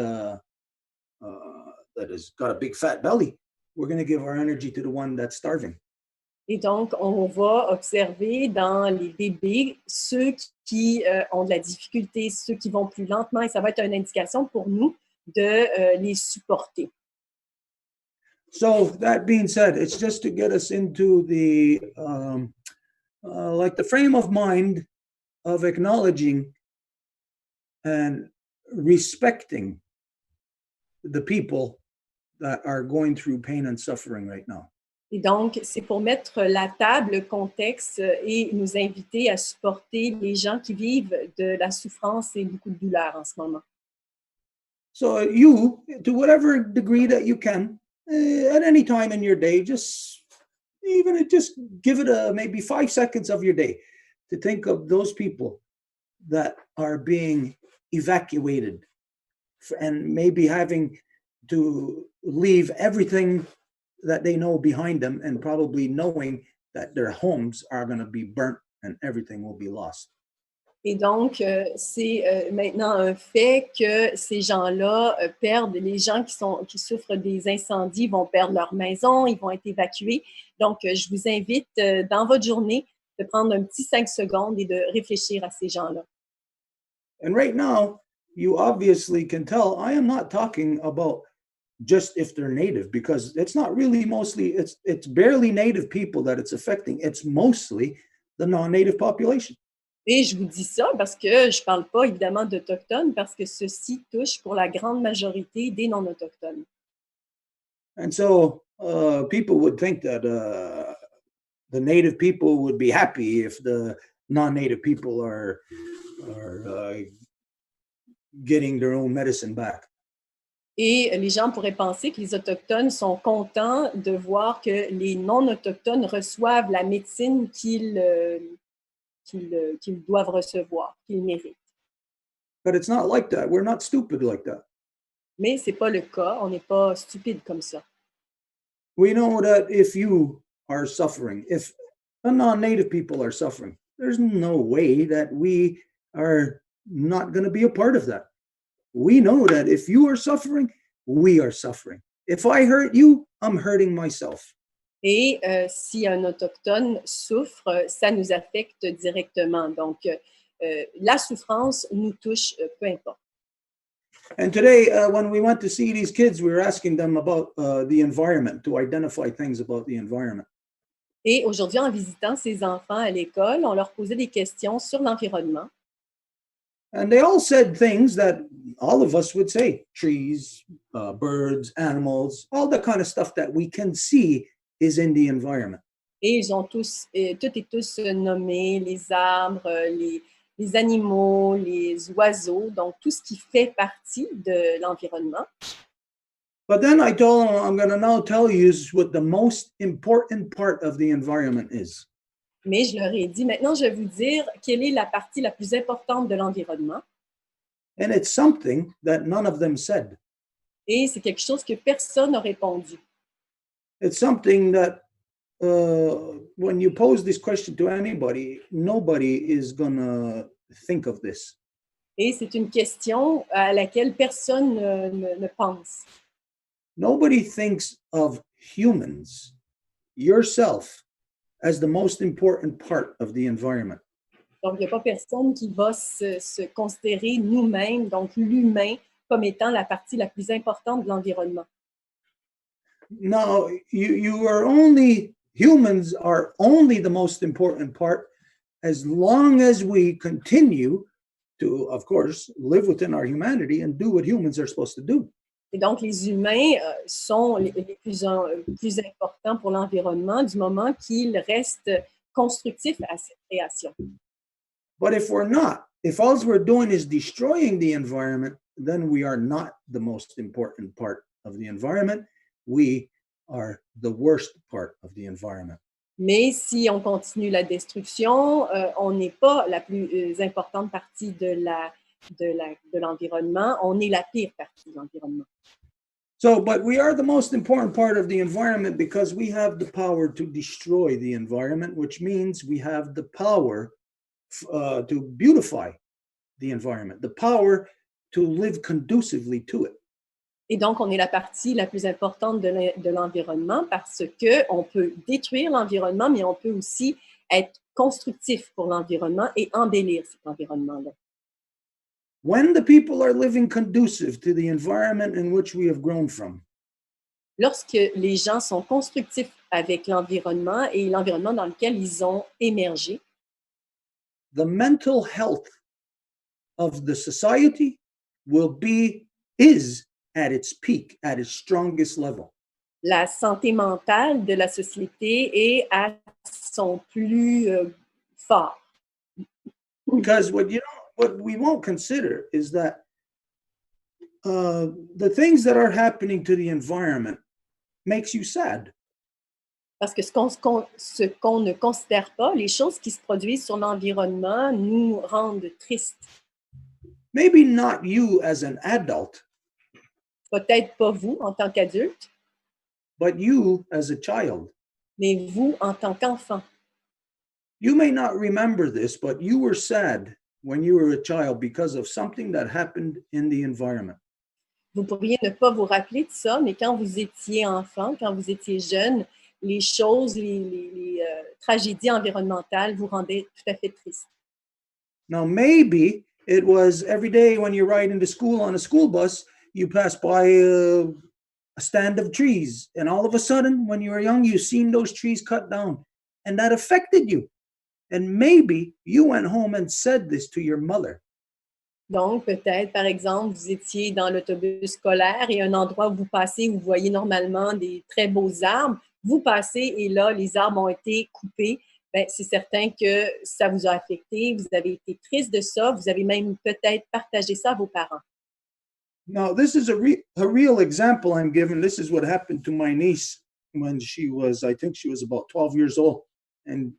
A: got a big fat belly. We're going to give our energy to the one that's starving.
B: Et donc, on va observer dans les bébés ceux qui ont de la difficulté, ceux qui vont plus lentement, et ça va être une indication pour nous de les supporter.
A: So that being said, it's just to get us into the like the frame of mind of acknowledging and respecting the people that are going through pain and suffering right now.
B: Et donc, c'est pour mettre la table, le contexte et nous inviter à supporter les gens qui vivent de la souffrance et beaucoup de douleur en ce moment.
A: So you, to whatever degree that you can, at any time in your day, just give it maybe 5 seconds of your day to think of those people that are being evacuated and maybe having to leave everything that they know behind them, and probably knowing that their homes are going to be burnt and everything will be lost.
B: Et donc, c'est maintenant un fait que ces gens-là perdent, les gens qui souffrent des incendies vont perdre leur maison, ils vont être évacués. Donc, je vous invite dans votre journée de prendre un petit 5 secondes et de réfléchir à ces gens-là.
A: And right now, you obviously can tell I am not talking about just if they're native, because it's not really it's barely native people that it's affecting. It's mostly the non-native population.
B: Et je vous dis ça parce que je ne parle pas évidemment d'Autochtones, parce que ceci touche pour la grande majorité des non-autochtones.
A: And so people would think that the native people would be happy if the non-native people are getting their own medicine back.
B: Et les gens pourraient penser que les Autochtones sont contents de voir que les non-autochtones reçoivent la médecine qu'ils doivent recevoir, qu'ils méritent.
A: But it's not like that. We're not stupid like that.
B: Mais ce n'est pas le cas. On n'est pas stupide comme ça.
A: We know that if you are suffering, if the non-native people are suffering, there's no way that we are not going to be a part of that. We know that if you are suffering, we are suffering. If I hurt you, I'm hurting myself.
B: Et si un autochtone souffre, ça nous affecte directement. Donc, la souffrance nous touche, peu importe.
A: And today, when we went to see these kids, we were asking them about the environment, to identify things about the environment.
B: Et aujourd'hui, en visitant ces enfants à l'école, on leur posait des questions sur l'environnement.
A: And they all said things that all of us would say: trees, birds, animals, all the kind of stuff that we can see is in the environment.
B: Et ils ont tous nommé les arbres, les animaux, les oiseaux, donc tout ce qui fait partie de l'environnement.
A: But then I told them, I'm going to now tell you what the most important part of the environment is.
B: Mais je leur ai dit, maintenant je vais vous dire quelle est la partie la plus importante de l'environnement.
A: And it's something that none of them said.
B: Et c'est quelque chose que personne n'a répondu.
A: It's something that when you pose this question to anybody, nobody is going to think of this.
B: Et c'est une question à laquelle personne ne pense.
A: Nobody thinks of humans, yourself, as the most important part of the environment.
B: Donc, il n'y a pas personne qui va se considérer nous-mêmes, donc l'humain, comme étant la partie la plus importante de l'environnement.
A: No, humans are only the most important part as long as we continue to, of course, live within our humanity and do what humans are supposed to do.
B: Et donc, les humains sont les plus importants pour l'environnement du moment qu'ils restent constructifs à cette création.
A: But if we're not, if all we're doing is destroying the environment, then we are not the most important part of the environment. We are the worst part of the environment.
B: Mais si on continue la destruction, on n'est pas la plus importante partie de l'environnement, on est la pire partie de l'environnement.
A: So, but we are the most important part of the environment because we have the power to destroy the environment, which means we have the power to beautify the environment, the power to live conducively to it.
B: Et donc, on est la partie la plus importante de l'environnement parce qu'on peut détruire l'environnement, mais on peut aussi être constructif pour l'environnement et embellir cet environnement-là.
A: When the people are living conducive to the environment in which we have grown from,
B: Lorsque les gens sont constructifs avec l'environnement et l'environnement dans lequel ils ont émergé,
A: the mental health of the society is at its peak, at its strongest level.
B: la santé mentale de la société est à son plus fort.
A: Because what we won't consider is that the things that are happening to the environment makes you sad.
B: Parce que ce qu'on ne considère pas, les choses qui se produisent sur l'environnement nous rendent tristes.
A: Maybe not you as an adult,
B: Peut-être pas vous en tant qu'adulte,
A: but you as a child.
B: mais vous en tant qu'enfant.
A: You may not remember this, but you were sad when you were a child because of something that happened in the environment.
B: Vous pourriez ne pas vous rappeler de ça, mais quand vous étiez enfant, quand vous étiez jeune, les choses, les tragédies environnementales vous rendaient tout à fait triste.
A: Now, maybe it was every day when you're riding to school on a school bus, you pass by a stand of trees, and all of a sudden, when you were young, you seen those trees cut down, and that affected you. And maybe you went home and said this to your mother.
B: Donc, peut-être, par exemple, vous étiez dans l'autobus scolaire et un endroit où vous passez, où vous voyez normalement des très beaux arbres, vous passez et là, les arbres ont été coupés. Bien, c'est certain que ça vous a affecté, vous avez été triste de ça, vous avez même peut-être partagé ça à vos parents.
A: Now, this is a real example I'm giving. This is what happened to my niece when I think she was about 12 years old. And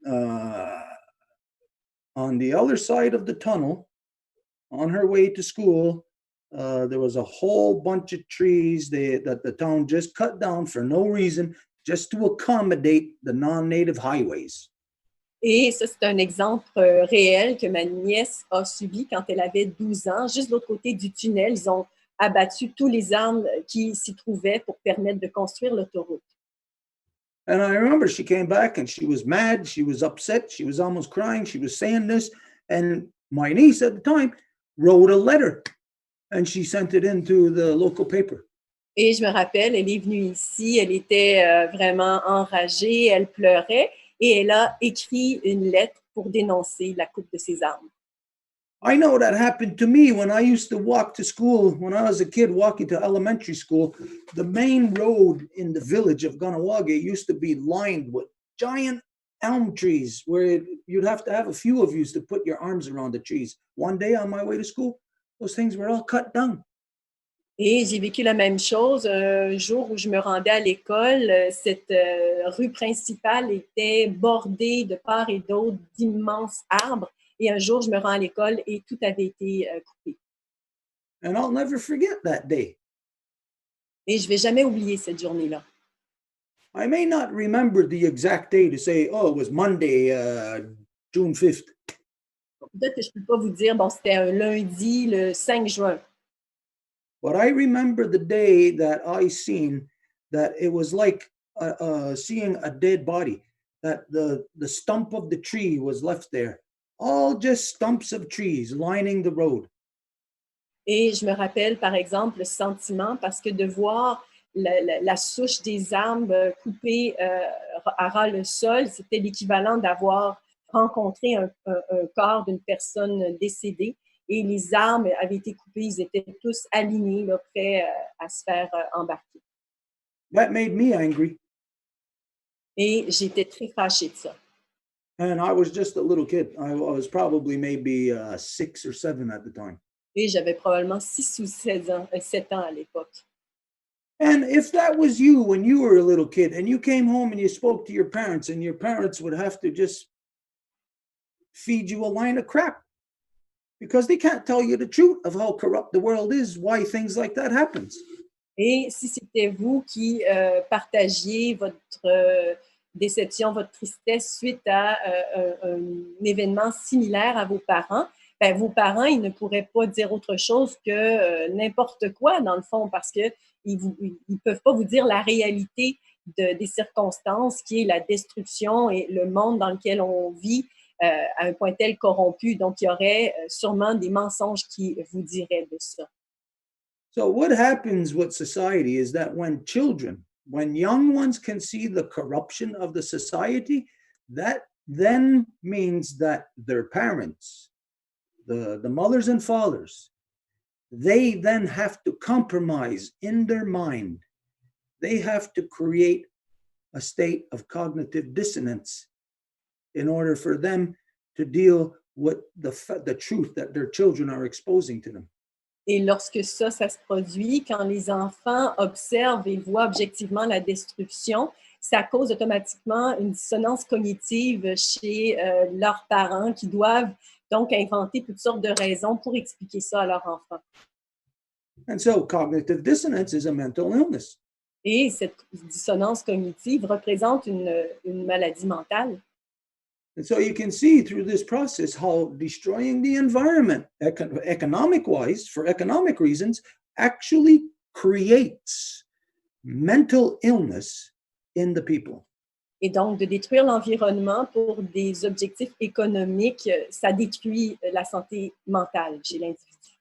A: on the other side of the tunnel, on her way to school, there was a whole bunch of trees that the town just cut down for no reason, just to accommodate the non-native highways.
B: Et ça, c'est un exemple réel que ma nièce a subi quand elle avait 12 ans. Juste de l'autre côté du tunnel, ils ont abattu tous les arbres qui s'y trouvaient pour permettre de construire l'autoroute.
A: And I remember she came back and she was mad, she was upset, she was almost crying, she was saying this. And my niece at the time wrote a letter and she sent it into the local paper.
B: Et je me rappelle, elle est venue ici, elle était vraiment enragée, elle pleurait et elle a écrit une lettre pour dénoncer la coupe de ses arbres.
A: I know that happened to me when I used to walk to school. When I was a kid walking to elementary school, the main road in the village of Ganawage used to be lined with giant elm trees where you'd have to have a few of you to put your arms around the trees. One day on my way to school, those things were all cut down.
B: Et j'ai vécu la même chose un jour où je me rendais à l'école. Cette rue principale était bordée de part et d'autre d'immenses arbres. Et un jour, je me rends à l'école et tout avait été coupé.
A: And I'll never forget that day.
B: Et je ne vais jamais oublier cette journée-là.
A: I may not remember the exact day to say, oh, it was Monday, June 5th.
B: Peut-être que je ne peux pas vous dire, bon, c'était un lundi, le 5 juin.
A: But I remember the day that I seen that it was like seeing a dead body, that the stump of the tree was left there. All just stumps of trees lining the road.
B: Et je me rappelle, par exemple, le sentiment, parce que de voir la souche des arbres coupée à ras le sol, c'était l'équivalent d'avoir rencontré un corps d'une personne décédée. Et les arbres avaient été coupés, ils étaient tous alignés, là, prêts à se faire embarquer.
A: That made me angry.
B: Et j'étais très fâchée de ça.
A: And I was just a little kid. I was probably maybe 6 or 7 at the time.
B: Et j'avais probablement 6 ou 16 ans, 7 ans à l'époque.
A: And if that was you when you were a little kid and you came home and you spoke to your parents and your parents would have to just feed you a line of crap because they can't tell you the truth of how corrupt the world is, why things like that happens.
B: Et si c'était vous qui partagiez votre déception, votre tristesse suite à un événement similaire à vos parents, ben, vos parents, ils ne pourraient pas dire autre chose que n'importe quoi, dans le fond, parce qu'ils ne peuvent pas vous dire la réalité des circonstances, qui est la destruction et le monde dans lequel on vit à un point tel corrompu. Donc, il y aurait sûrement des mensonges qui vous diraient de ça.
A: So what happens with society is that when young ones can see the corruption of the society, that then means that their parents, the mothers and fathers, they then have to compromise in their mind. They have to create a state of cognitive dissonance in order for them to deal with the truth that their children are exposing to them.
B: Et lorsque ça se produit, quand les enfants observent et voient objectivement la destruction, ça cause automatiquement une dissonance cognitive chez leurs parents qui doivent donc inventer toutes sortes de raisons pour expliquer ça à leurs enfants.
A: And so cognitive dissonance is a mental illness.
B: Et cette dissonance cognitive représente une maladie mentale.
A: And so you can see through this process how destroying the environment, economic-wise, for economic reasons, actually creates mental illness in the people.
B: Et donc, de détruire l'environnement pour des objectifs économiques, ça détruit la santé mentale chez l'individu.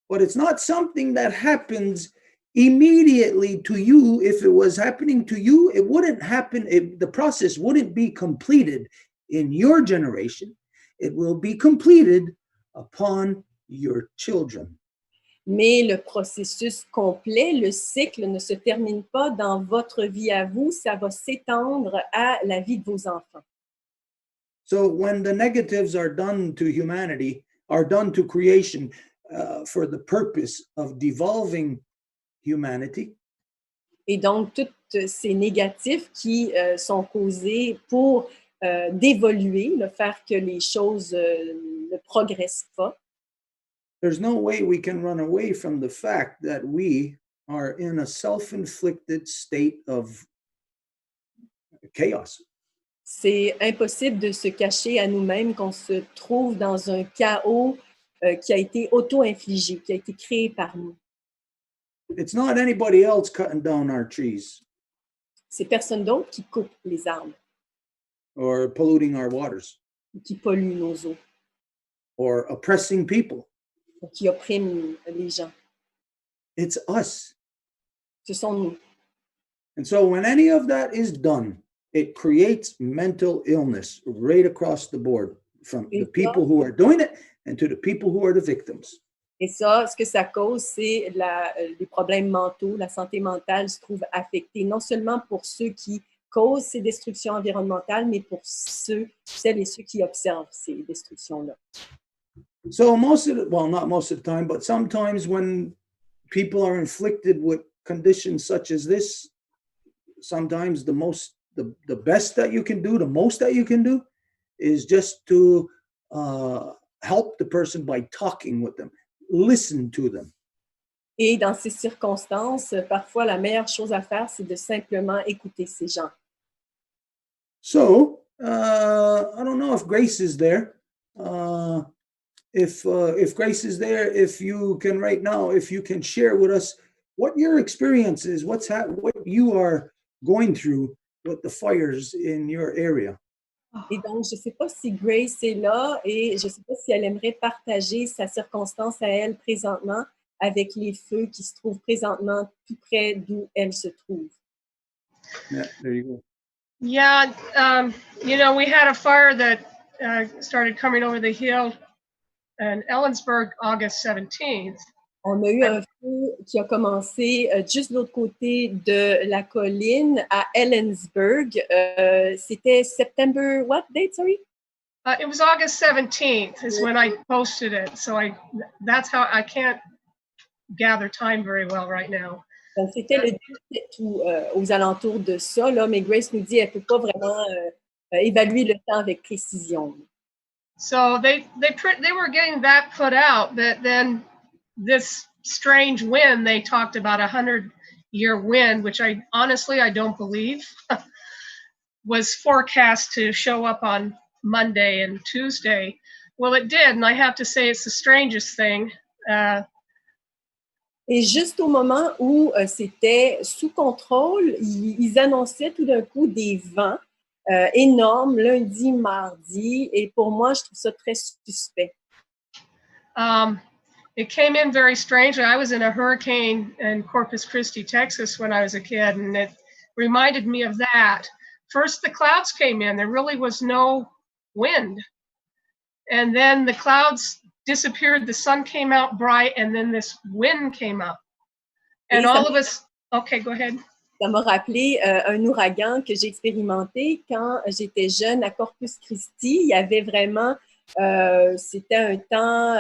A: But it's not something that happens immediately to you. If it was happening to you, it wouldn't happen. The process wouldn't be completed in your generation. It will be completed upon your children.
B: Mais le processus complet, le cycle ne se termine pas dans votre vie à vous, ça va s'étendre à la vie de vos enfants.
A: So when the negatives are done to humanity, are done to creation for the purpose of devolving humanity.
B: Et donc, tous ces négatifs qui sont causés pour d'évoluer, de faire que les choses ne progressent pas.
A: There's no way we can run away from the fact that we are in a self-inflicted state of chaos.
B: C'est impossible de se cacher à nous-mêmes qu'on se trouve dans un chaos qui a été auto-infligé, qui a été créé par nous.
A: It's not anybody else cutting down our trees.
B: C'est personne d'autre qui coupe les arbres.
A: Or polluting our waters.
B: Qui pollue nos eaux.
A: Or oppressing people.
B: Ou qui opprime les gens.
A: It's us.
B: Ce sont nous.
A: And so when any of that is done, it creates mental illness right across the board, from the people who are doing it and to the people who are the victims.
B: Et ça, ce que ça cause, c'est les problèmes mentaux. La santé mentale se trouve affectée, non seulement pour ceux qui causent ces destructions environnementales, mais pour celles et ceux qui observent ces destructions-là.
A: So not most of the time, but sometimes when people are inflicted with conditions such as this, sometimes the best that you can do, the most that you can do, is just to help the person by talking with them, listen to them.
B: Et dans ces circonstances, parfois la meilleure chose à faire, c'est de simplement écouter ces gens.
A: So I don't know if Grace is there. If Grace is there, if you can right now, if you can share with us what your experience is, what you are going through with the fires in your area.
B: Et donc, je ne sais pas si Grace est là et je ne sais pas si elle aimerait partager sa circonstance à elle présentement avec les feux qui se trouvent présentement tout près d'où elle se trouve.
A: Yeah, there you go.
C: Yeah, we had a fire that started coming over the hill in Ellensburg August 17th,
B: On a eu un feu qui a commencé juste de l'autre côté de la colline à Ellensburg. C'était September, what date, sorry?
C: It was August 17th is when I posted it. So that's how I can't gather time very well right now.
B: Donc, c'était le 17 août, aux alentours de ça, là, mais Grace nous dit qu'elle ne peut pas vraiment évaluer le temps avec précision.
C: So they were getting that put out, but then this strange wind, they talked about 100-year wind, which I honestly don't believe, was forecast to show up on Monday and Tuesday. Well, it did, and I have to say it's the strangest thing.
B: Et juste au moment où c'était sous contrôle, ils annonçaient tout d'un coup des vents énormes lundi, mardi, et pour moi, je trouve ça très suspect.
C: It came in very strangely. I was in a hurricane in Corpus Christi, Texas when I was a kid, and it reminded me of that. First, the clouds came in. There really was no wind. And then the clouds disappeared. The sun came out bright, and then this wind came up. And all of us, okay, go ahead.
B: Ça m'a rappelé un ouragan que j'ai expérimenté quand j'étais jeune à Corpus Christi. Il y avait vraiment, c'était un temps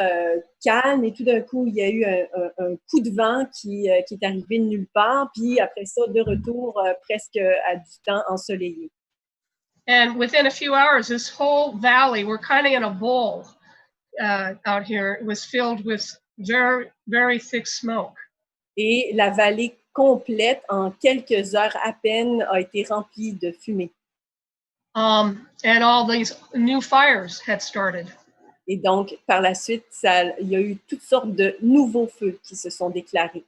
B: calme et tout d'un coup, il y a eu un coup de vent qui est arrivé de nulle part. Puis après ça, de retour presque à du temps ensoleillé.
C: And within a few hours, this whole valley, we're kind of in a bowl out here. It was filled with very, very thick smoke.
B: Et la vallée complète, en quelques heures à peine, a été remplie de fumée.
C: And all these new fires had started.
B: Et donc, par la suite, il y a eu toutes sortes de nouveaux feux qui se sont déclarés.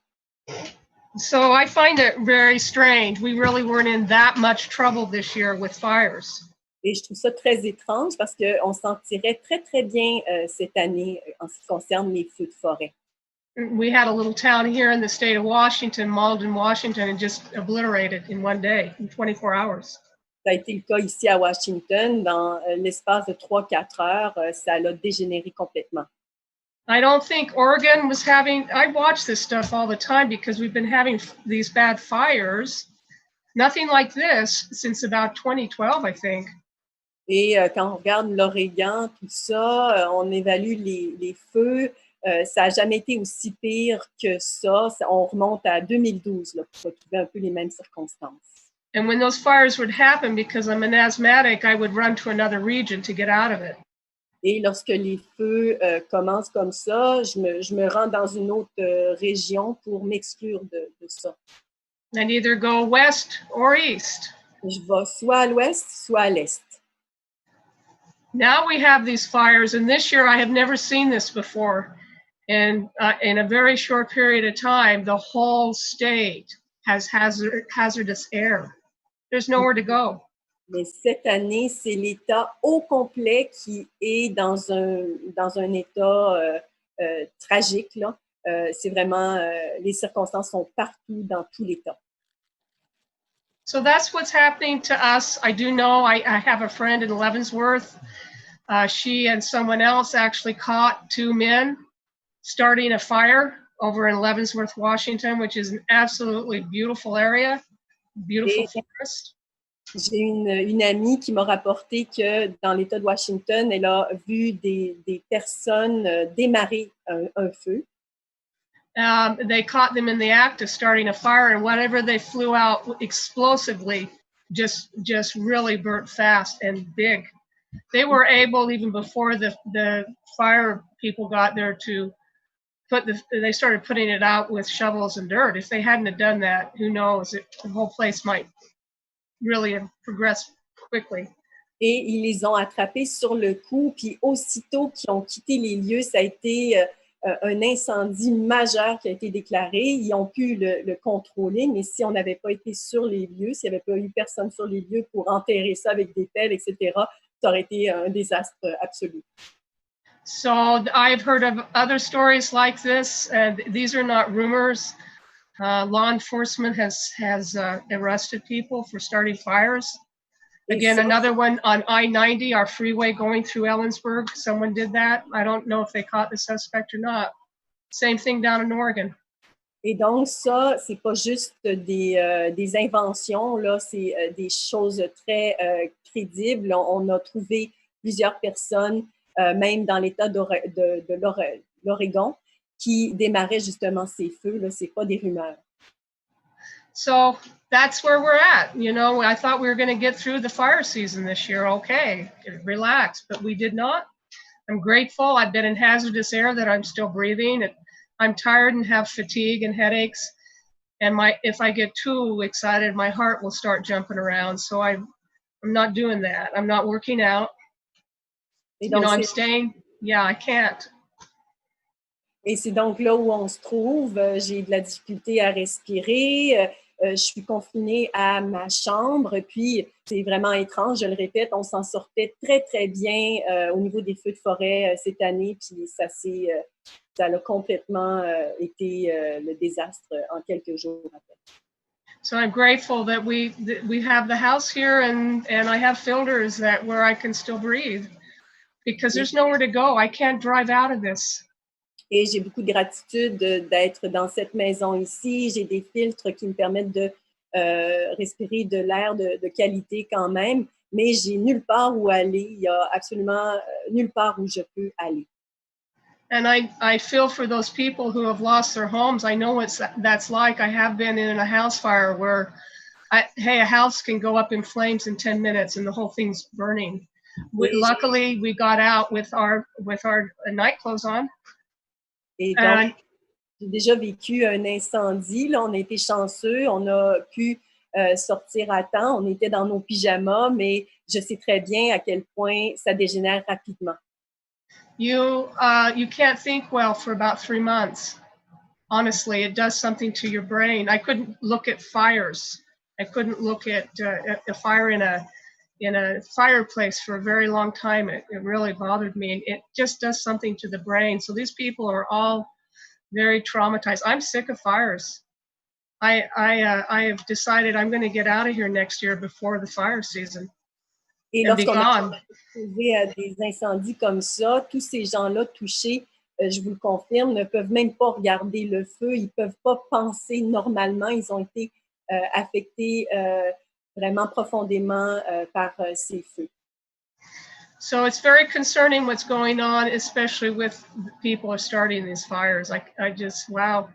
C: So I find it very strange. We really weren't in that much trouble this year with fires.
B: Et je trouve ça très étrange parce qu'on s'en tirait très, très bien cette année en ce qui concerne les feux de forêt.
C: We had a little town here in the state of Washington, Malden, Washington, and just obliterated in one day, in 24 hours.
B: Ça a été le cas ici à Washington. Dans l'espace de 3-4 heures, ça l'a dégénéré complètement.
C: I don't think Oregon was having, I watch this stuff all the time because we've been having these bad fires. Nothing like this since about 2012, I think.
B: Et quand on regarde l'Oregon, tout ça, on évalue les feux. Ça n'a jamais été aussi pire que ça. On remonte à 2012 là, pour retrouver un peu les mêmes circonstances.
C: And when those fires would happen, because I'm an asthmatic, I would run to another region to get out of it.
B: Et lorsque les feux commencent comme ça, je me rends dans une autre région pour m'exclure de ça.
C: And either go west or east.
B: Je vais soit à l'ouest, soit à l'est.
C: Now we have these fires, and this year I have never seen this before. And in a very short period of time, the whole state has hazardous air. There's nowhere to go.
B: Mais cette année, c'est l'État au complet qui est dans un état tragique, là. C'est vraiment, les circonstances sont partout dans tout l'État.
C: So that's what's happening to us. I do know I have a friend in Leavenworth. She and someone else actually caught 2 men starting a fire over in Leavenworth, Washington, which is an absolutely beautiful area, beautiful forest.
B: J'ai une amie qui m'a rapporté que dans l'État de Washington, elle a vu des personnes démarrer un feu.
C: They caught them in the act of starting a fire, and whatever they flew out explosively just really burnt fast and big. They were able, even before the fire people got there, to they started putting it out with shovels and dirt. If they hadn't have done that, who knows, the whole place might really have progressed quickly.
B: Et ils les ont attrapés sur le coup, puis aussitôt qu'ils ont quitté les lieux, ça a été un incendie majeur qui a été déclaré. Ils ont pu le contrôler, mais si on n'avait pas été sur les lieux, s'il n'y avait pas eu personne sur les lieux pour enterrer ça avec des pelles, etc., ça aurait été un désastre absolu.
C: So I've heard of other stories like this. These are not rumors. Law enforcement has arrested people for starting fires. Again, another one on I-90, our freeway going through Ellensburg. Someone did that. I don't know if they caught the suspect or not. Same thing down in Oregon.
B: Et donc, ça, c'est pas juste des inventions, là, c'est des choses très crédibles. On a trouvé plusieurs personnes, même dans l'État de l'Oregon, qui démarraient justement ces feux. Là, c'est pas des rumeurs.
C: So that's where we're at. You know, I thought we were going to get through the fire season this year. Okay, relax, but we did not. I'm grateful. I've been in hazardous air that I'm still breathing. I'm tired and have fatigue and headaches. And if I get too excited, my heart will start jumping around. So I'm not doing that. I'm not working out. You know, I'm staying. Yeah, I can't.
B: Et c'est donc là où on se trouve. J'ai de la difficulté à respirer. Je suis confinée à ma chambre. Puis, c'est vraiment étrange, je le répète, on s'en sortait très, très bien au niveau des feux de forêt cette année. Puis, ça a complètement été le désastre en quelques jours après.
C: So I'm grateful that we have the house here and I have filters where I can still breathe because there's nowhere to go. I can't drive out of this.
B: Et j'ai beaucoup de gratitude d'être dans cette maison ici. J'ai des filtres qui me permettent de respirer de l'air de qualité quand même, mais j'ai nulle part où aller. Il y a absolument nulle part où je peux aller.
C: And I feel for those people who have lost their homes. I know what that's like. I have been in a house fire where, a house can go up in flames in 10 minutes and the whole thing's burning. Luckily, we got out with our night clothes on.
B: Et donc, j'ai déjà vécu un incendie. Là, on a été chanceux. On a pu sortir à temps. On était dans nos pyjamas, mais je sais très bien à quel point ça dégénère rapidement.
C: You can't think well for about 3 months. Honestly, it does something to your brain. I couldn't look at fires. I couldn't look at a fire in a fireplace for a very long time. It really bothered me. And it just does something to the brain. So these people are all very traumatized. I'm sick of fires. I have decided I'm going to get out of here next year before the fire season.
B: Et lorsqu'on a trouvé à des incendies comme ça, tous ces gens-là touchés, je vous le confirme, ne peuvent même pas regarder le feu. Ils ne peuvent pas penser normalement. Ils ont été affectés vraiment profondément par ces feux.
C: So it's very concerning what's going on, especially with people are starting these fires. I just, wow.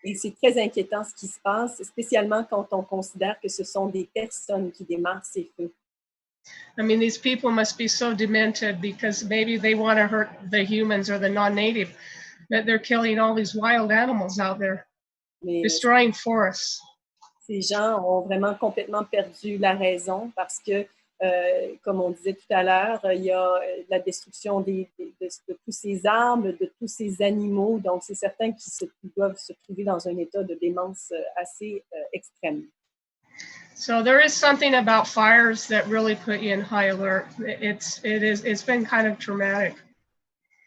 B: Et c'est très inquiétant ce qui se passe, spécialement quand on considère que ce sont des personnes qui démarrent ces feux.
C: I mean, these people must be so demented because maybe they want to hurt the humans or the non-native, that they're killing all these wild animals out there, destroying forests.
B: Ces gens ont vraiment complètement perdu la raison parce que, comme on disait tout à l'heure, il y a la destruction de tous ces arbres, de tous ces animaux. Donc, c'est certain qu'ils doivent se trouver dans un état de démence assez extrême.
C: So there is something about fires that really put you in high alert. It's been kind of traumatic.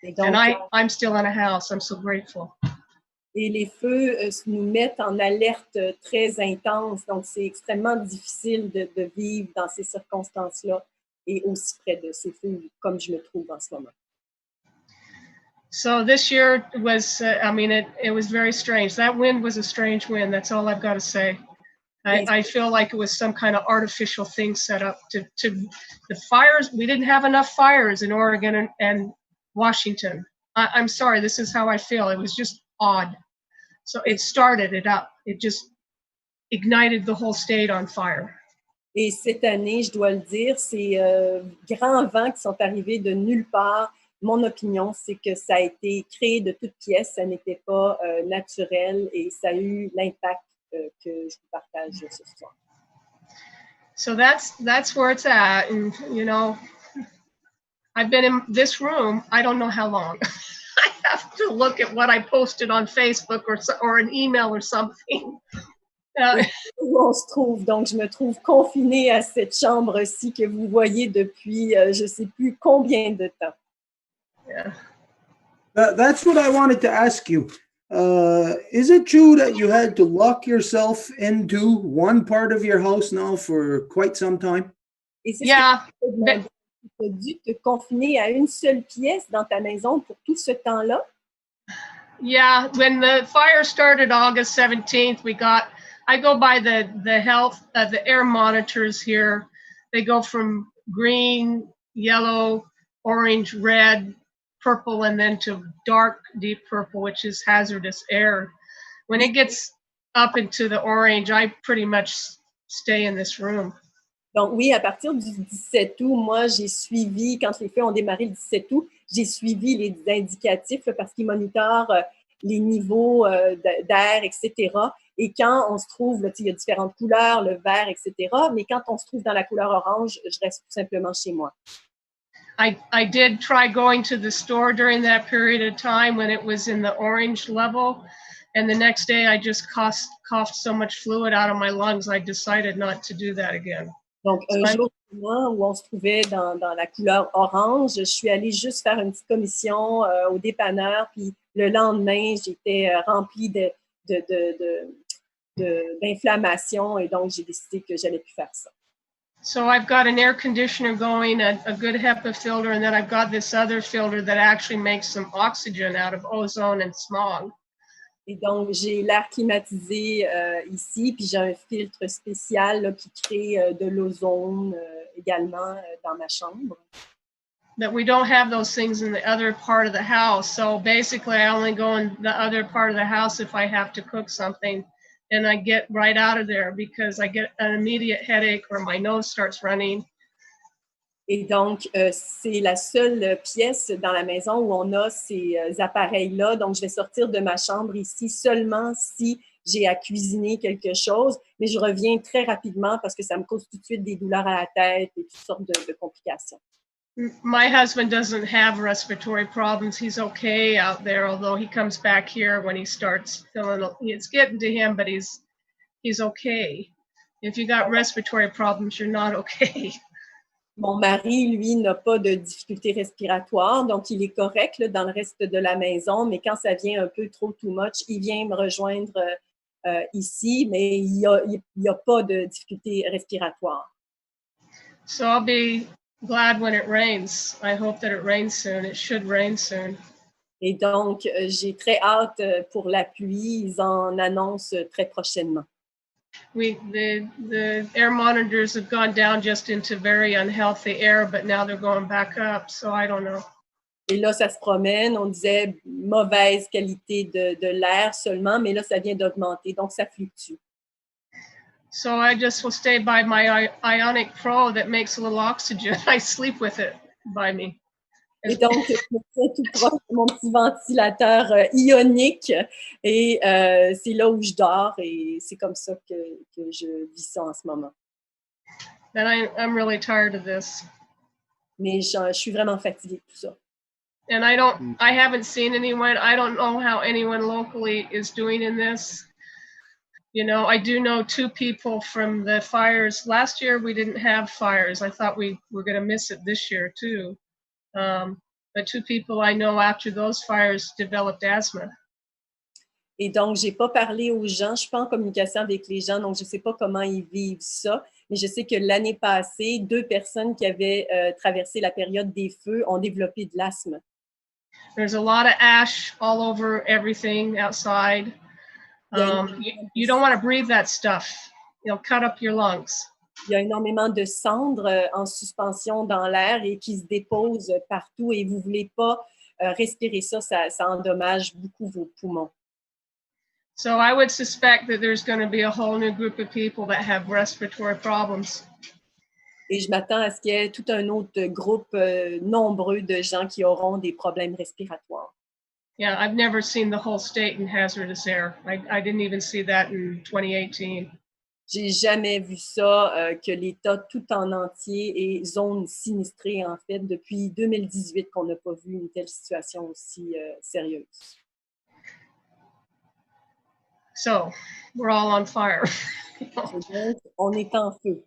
C: Donc, and I'm still in a house. I'm so grateful.
B: Et les feux nous mettent en alerte très intense. Donc, c'est extrêmement difficile de vivre dans ces circonstances-là et aussi près de ces feux comme je me trouve en ce moment.
C: So this year was, it was very strange. That wind was a strange wind. That's all I've got to say. I feel like it was some kind of artificial thing set up to the fires. We didn't have enough fires in Oregon and Washington. I'm sorry, this is how I feel. It was just odd. So it started it up. It just ignited the whole state on fire.
B: Et cette année, je dois le dire, ces grands vents qui sont arrivés de nulle part. Mon opinion, c'est que ça a été créé de toutes pièces. Ça n'était pas naturel et ça a eu l'impact que je vous partage ce soir.
C: So that's where it's at. And, you know, I've been in this room, I don't know how long. I have to look at what I posted on Facebook or an email or something.
B: Où on se trouve. Donc, je me trouve confinée à cette chambre-ci que vous voyez depuis je ne sais plus combien de temps.
C: Yeah.
A: That's what I wanted to ask you. Is it true that you had to lock yourself into one part of your house now for quite some time?
C: Yeah.
B: Tu as dû te confiner à une seule pièce dans ta maison pour tout ce temps-là?
C: Yeah, when the fire started August 17th, I go by the health, the air monitors here. They go from green, yellow, orange, red, purple, and then to dark, deep purple, which is hazardous air. When it gets up into the orange, I pretty much stay in this room.
B: Donc oui, à partir du 17 août, moi, j'ai suivi, quand les feux ont démarré le 17 août, j'ai suivi les indicatifs là, parce qu'ils monitorent les niveaux d'air, etc. Et quand on se trouve, là, il y a différentes couleurs, le vert, etc. Mais quand on se trouve dans la couleur orange, je reste tout simplement chez moi.
C: I did try going to the store during that period of time when it was in the orange level. And the next day, I just coughed so much fluid out of my lungs, I decided not to do that again.
B: Donc, un jour où on se trouvait dans la couleur orange, je suis allée juste faire une petite commission au dépanneur, puis le lendemain, j'étais remplie d'inflammation et donc j'ai décidé que j'allais plus faire ça.
C: So I've got an air conditioner going, a good HEPA filter, and then I've got this other filter that actually makes some oxygen out of ozone and smog.
B: Et donc, j'ai l'air climatisé ici, puis j'ai un filtre spécial là, qui crée de l'ozone également dans ma chambre.
C: But we don't have those things in the other part of the house. So basically, I only go in the other part of the house if I have to cook something. And I get right out of there because I get an immediate headache or my nose starts running.
B: Et donc, c'est la seule pièce dans la maison où on a ces appareils-là. Donc, je vais sortir de ma chambre ici seulement si j'ai à cuisiner quelque chose. Mais je reviens très rapidement parce que ça me cause tout de suite des douleurs à la tête et toutes sortes de complications.
C: My husband doesn't have respiratory problems. He's okay out there, although he comes back here when he starts feeling, it's getting to him, but he's okay. If you got respiratory problems, you're not okay.
B: Mon mari, lui, n'a pas de difficultés respiratoires, donc il est correct là, dans le reste de la maison, mais quand ça vient un peu trop too much, il vient me rejoindre ici, mais il y a pas de difficultés respiratoires.
C: So I'll be glad when it rains. I hope that it rains soon. It should rain soon.
B: Et donc, j'ai très hâte pour la pluie. Ils en annoncent très prochainement.
C: The air monitors have gone down just into very unhealthy air, but now they're going back up, so I don't know.
B: Et là, ça se promène. On disait mauvaise qualité de l'air seulement, mais là, ça vient d'augmenter, donc ça fluctue.
C: So I just will stay by my Ionic Pro that makes a little oxygen. I sleep with it by me.
B: Et donc, je me tiens tout proche de mon petit ventilateur ionique et c'est là où je dors et c'est comme ça que je vis ça en ce moment.
C: And I'm really tired of this.
B: Mais je suis vraiment fatiguée de tout ça.
C: And I haven't seen anyone, I don't know how anyone locally is doing in this. You know, I do know two people from the fires. Last year, we didn't have fires. I thought we were going to miss it this year, too. But two people I know after those fires developed asthma.
B: Et donc, je n'ai pas parlé aux gens. Je ne suis pas en communication avec les gens, donc je ne sais pas comment ils vivent ça. Mais je sais que l'année passée, 2 personnes qui avaient traversé la période des feux ont développé de l'asthme.
C: There's a lot of ash all over everything outside. You don't want to breathe that stuff. It'll cut up your lungs.
B: Il y a énormément de cendres en suspension dans l'air et qui se déposent partout et vous ne voulez pas respirer ça, ça endommage beaucoup vos poumons.
C: So I would suspect that there's going to be a whole new group of people that have respiratory problems.
B: Et je m'attends à ce qu'il y ait tout un autre groupe nombreux de gens qui auront des problèmes respiratoires.
C: Yeah, I've never seen the whole state in hazardous air. I didn't even see that in 2018.
B: J'ai jamais vu ça, que l'État tout en entier est zone sinistrée, en fait, depuis 2018 qu'on n'a pas vu une telle situation aussi sérieuse.
C: So, we're all on fire.
B: Donc, on est en feu.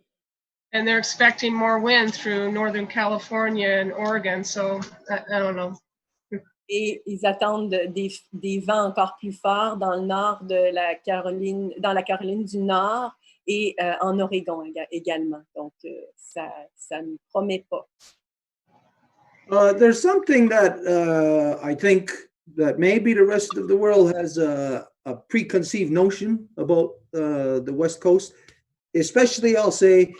C: And they're expecting more wind through Northern California and Oregon, so I don't know.
B: Et ils attendent des vents encore plus forts dans le nord de la Caroline, dans la Caroline du Nord et en Oregon également. Donc, ça ne promet pas.
A: There's something that I think that maybe the rest of the world has a preconceived notion about the West Coast, especially I'll say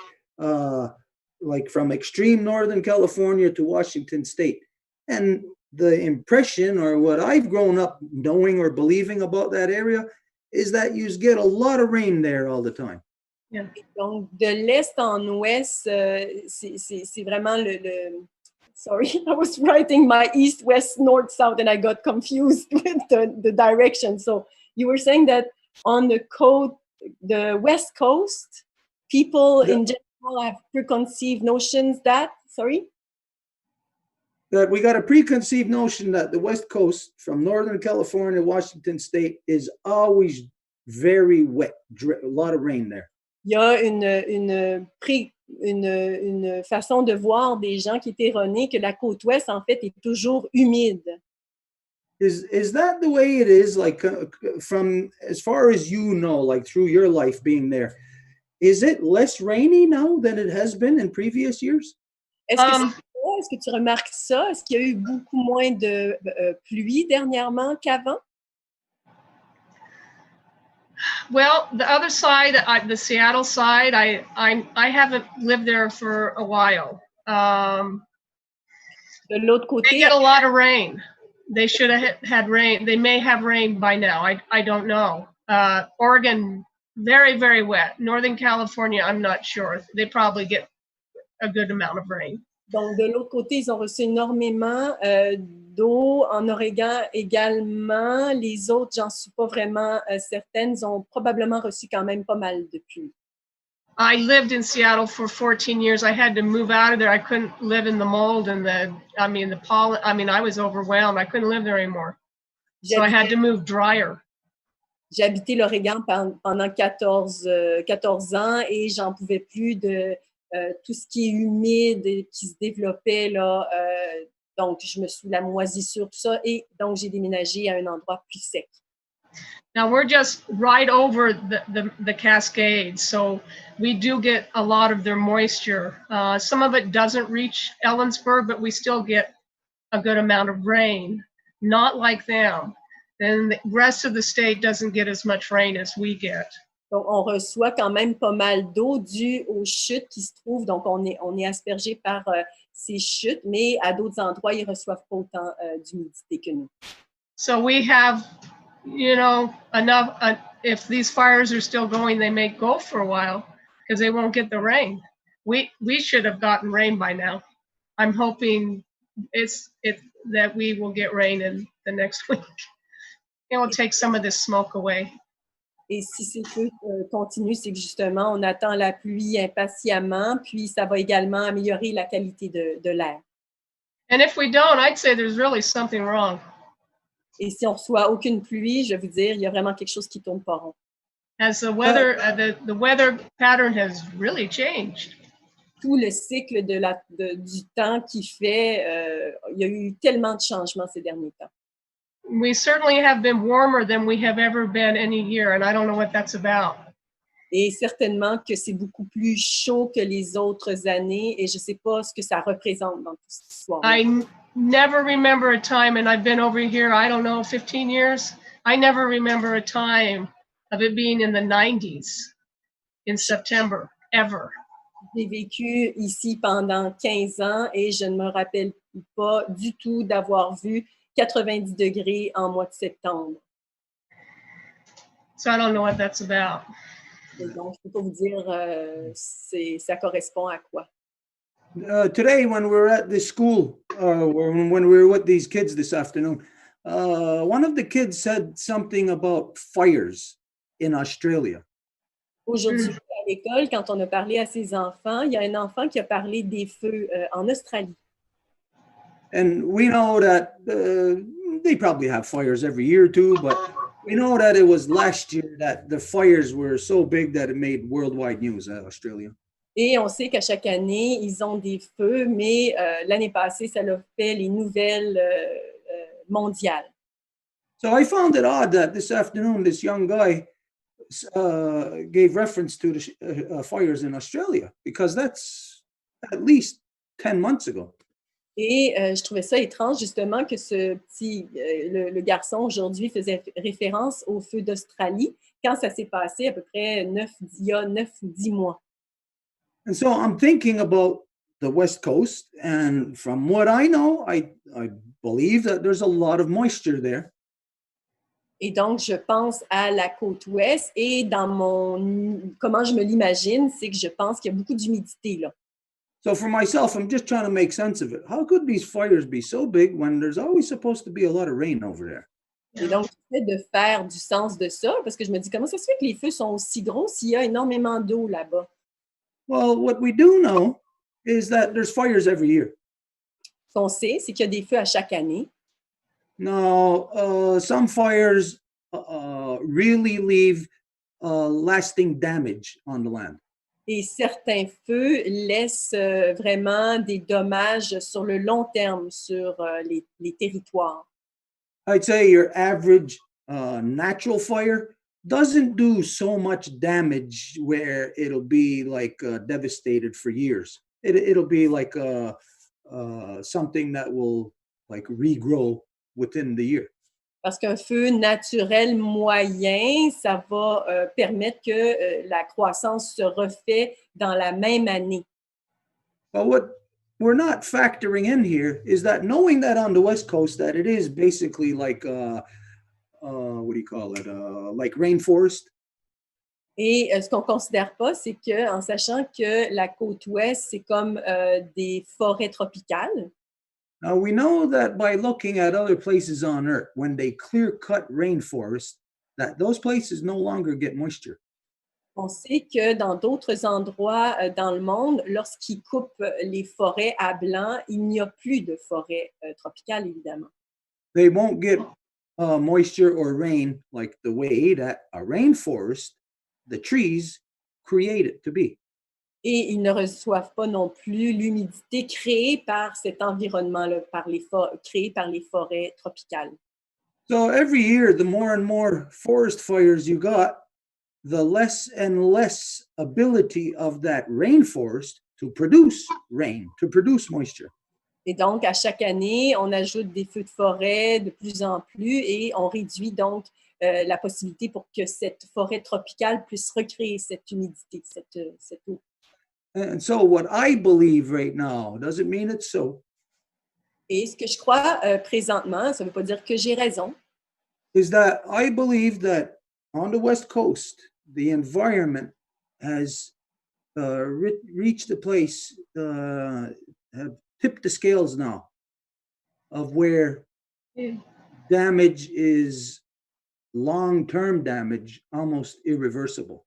A: like from extreme Northern California to Washington State. And the impression, or what I've grown up knowing or believing about that area, is that you get a lot of rain there all the time.
B: Yeah. Donc, de l'est en ouest, c'est vraiment Sorry, I was writing my east, west, north, south, and I got confused with the direction. So you were saying that on the West Coast, people in general have preconceived notions that, sorry?
A: That we got a preconceived notion that the West Coast, from Northern California, Washington State, is always very wet, a lot of rain there.
B: Il y a une façon de voir des gens qui est erronée que la côte ouest, en fait, est toujours humide.
A: Is that the way it is, like from as far as you know, like through your life being there, is it less rainy now than it has been in previous years?
B: Est-ce que tu remarques ça? Est-ce qu'il y a eu beaucoup moins de pluie dernièrement qu'avant?
C: Well, the other side, the Seattle side, I haven't lived there for a while.
B: De l'autre côté,
C: they get a lot of rain. They should have had rain. They may have rain by now. I don't know. Oregon, very, very wet. Northern California, I'm not sure. They probably get a good amount of rain.
B: Donc, de l'autre côté, ils ont reçu énormément d'eau. En Oregon également. Les autres, j'en suis pas vraiment certaine. Ils ont probablement reçu quand même pas mal de pluie.
C: I lived in Seattle for 14 years. I had to move out of there. I couldn't live in the mold and the pollen. I was overwhelmed. I couldn't live there anymore. So I had to move drier.
B: J'ai habité l'Oregon pendant 14 ans et j'en pouvais plus de tout ce qui est humide et qui se développait là. Donc, je me suis la moisissure, tout ça. Et donc, j'ai déménagé à un endroit plus sec.
C: Now, we're just right over the Cascades, so we do get a lot of their moisture. Some of it doesn't reach Ellensburg, but we still get a good amount of rain. Not like them. Then the rest of the state doesn't get as much rain as we get.
B: Donc, on reçoit quand même pas mal d'eau due aux chutes qui se trouvent. Donc, on est aspergé par ces chutes, mais à d'autres endroits, ils ne reçoivent pas autant d'humidité que nous.
C: So we have, enough. If these fires are still going, they may go for a while because they won't get the rain. We should have gotten rain by now. I'm hoping that we will get rain in the next week. It will take some of this smoke away.
B: Et si ces feux continuent, c'est que justement, on attend la pluie impatiemment, puis ça va également améliorer la qualité de l'air.
C: And if we don't, I'd say there's really something wrong.
B: Et si on ne reçoit aucune pluie, je vais vous dire, il y a vraiment quelque chose qui ne tourne pas rond.
C: As the weather, the weather pattern has really changed.
B: Tout le cycle du temps qui fait, il y a eu tellement de changements ces derniers temps.
C: We certainly have been warmer than we have ever been any year, and I don't know what that's about.
B: Et certainement que c'est beaucoup plus chaud que les autres années, et je ne sais pas ce que ça représente dans toute cette histoire.
C: I never remember a time, and I've been over here, I don't know, 15 years. I never remember a time of it being in the 90s in September, ever.
B: J'ai vécu ici pendant 15 ans et je ne me rappelle pas du tout d'avoir vu 90 degrés en mois de septembre.
C: So I don't know what that's about.
B: Et donc, je ne peux pas vous dire ça correspond à quoi.
A: Today, when we were at this school, when we were with these kids this afternoon, one of the kids said something about fires in Australia.
B: Aujourd'hui, à l'école, quand on a parlé à ses enfants, il y a un enfant qui a parlé des feux en Australie.
A: And we know that they probably have fires every year too, but we know that it was last year that the fires were so big that it made worldwide news in Australia.
B: Et on sait qu'à chaque année, ils ont des feux, mais l'année passée, ça a fait les nouvelles mondiales.
A: So I found it odd that this afternoon, this young guy gave reference to the fires in Australia, because that's at least 10 months ago.
B: Et je trouvais ça étrange, justement, que ce petit, le garçon aujourd'hui faisait référence au feu d'Australie quand ça s'est passé à peu près il y a 9 ou 10 mois.
A: And so I'm thinking about the West Coast, and from what I know, I believe that there's a lot of moisture there.
B: Et donc, je pense à la côte ouest et comment je me l'imagine, c'est que je pense qu'il y a beaucoup d'humidité là.
A: So for myself, I'm just trying to make sense of it. How could these fires be so big when there's always supposed to be a lot of rain over there?
B: Et donc, j'essaie de faire du sens de ça parce que je me dis, comment ça se fait que les feux sont aussi gros s'il y a énormément d'eau là-bas?
A: Well, what we do know is that there's fires every year.
B: Ce qu'on sait, c'est qu'il y a des feux à chaque année.
A: Now, some fires really leave lasting damage on the land.
B: Et certains feux laissent vraiment des dommages sur le long terme sur les territoires.
A: I'd say your average natural fire doesn't do so much damage where it'll be like devastated for years. It'll be like something that will like regrow within the year.
B: Parce qu'un feu naturel moyen, ça va permettre que la croissance se refait dans la même année.
A: But what we're not factoring in here is that knowing that on the West Coast that it is basically like what do you call it? Like rainforest.
B: Et ce qu'on ne considère pas, c'est qu'en sachant que la côte ouest, c'est comme des forêts tropicales.
A: Now we know that by looking at other places on Earth, when they clear cut rainforest, that those places no longer get moisture.
B: On sait que dans d'autres endroits dans le monde, lorsqu'ils coupent les forêts à blanc, il n'y a plus de forêts tropicales, évidemment.
A: They won't get moisture or rain like the way that a rainforest, the trees, create it to be.
B: Et ils ne reçoivent pas non plus l'humidité créée par cet environnement-là, créée par les forêts tropicales.
A: So every year, the more and more forest fires you got, the less and less ability of that rainforest to produce rain, to produce moisture.
B: Et donc, à chaque année, on ajoute des feux de forêt de plus en plus et on réduit donc la possibilité pour que cette forêt tropicale puisse recréer cette humidité, cette eau.
A: And so what I believe right now, doesn't mean it's so,
B: Et ce que je crois présentement, ça ne veut pas dire que j'ai raison,
A: is that I believe that on the West Coast, the environment has reached a place, have tipped the scales now of where damage is long-term damage, almost irreversible.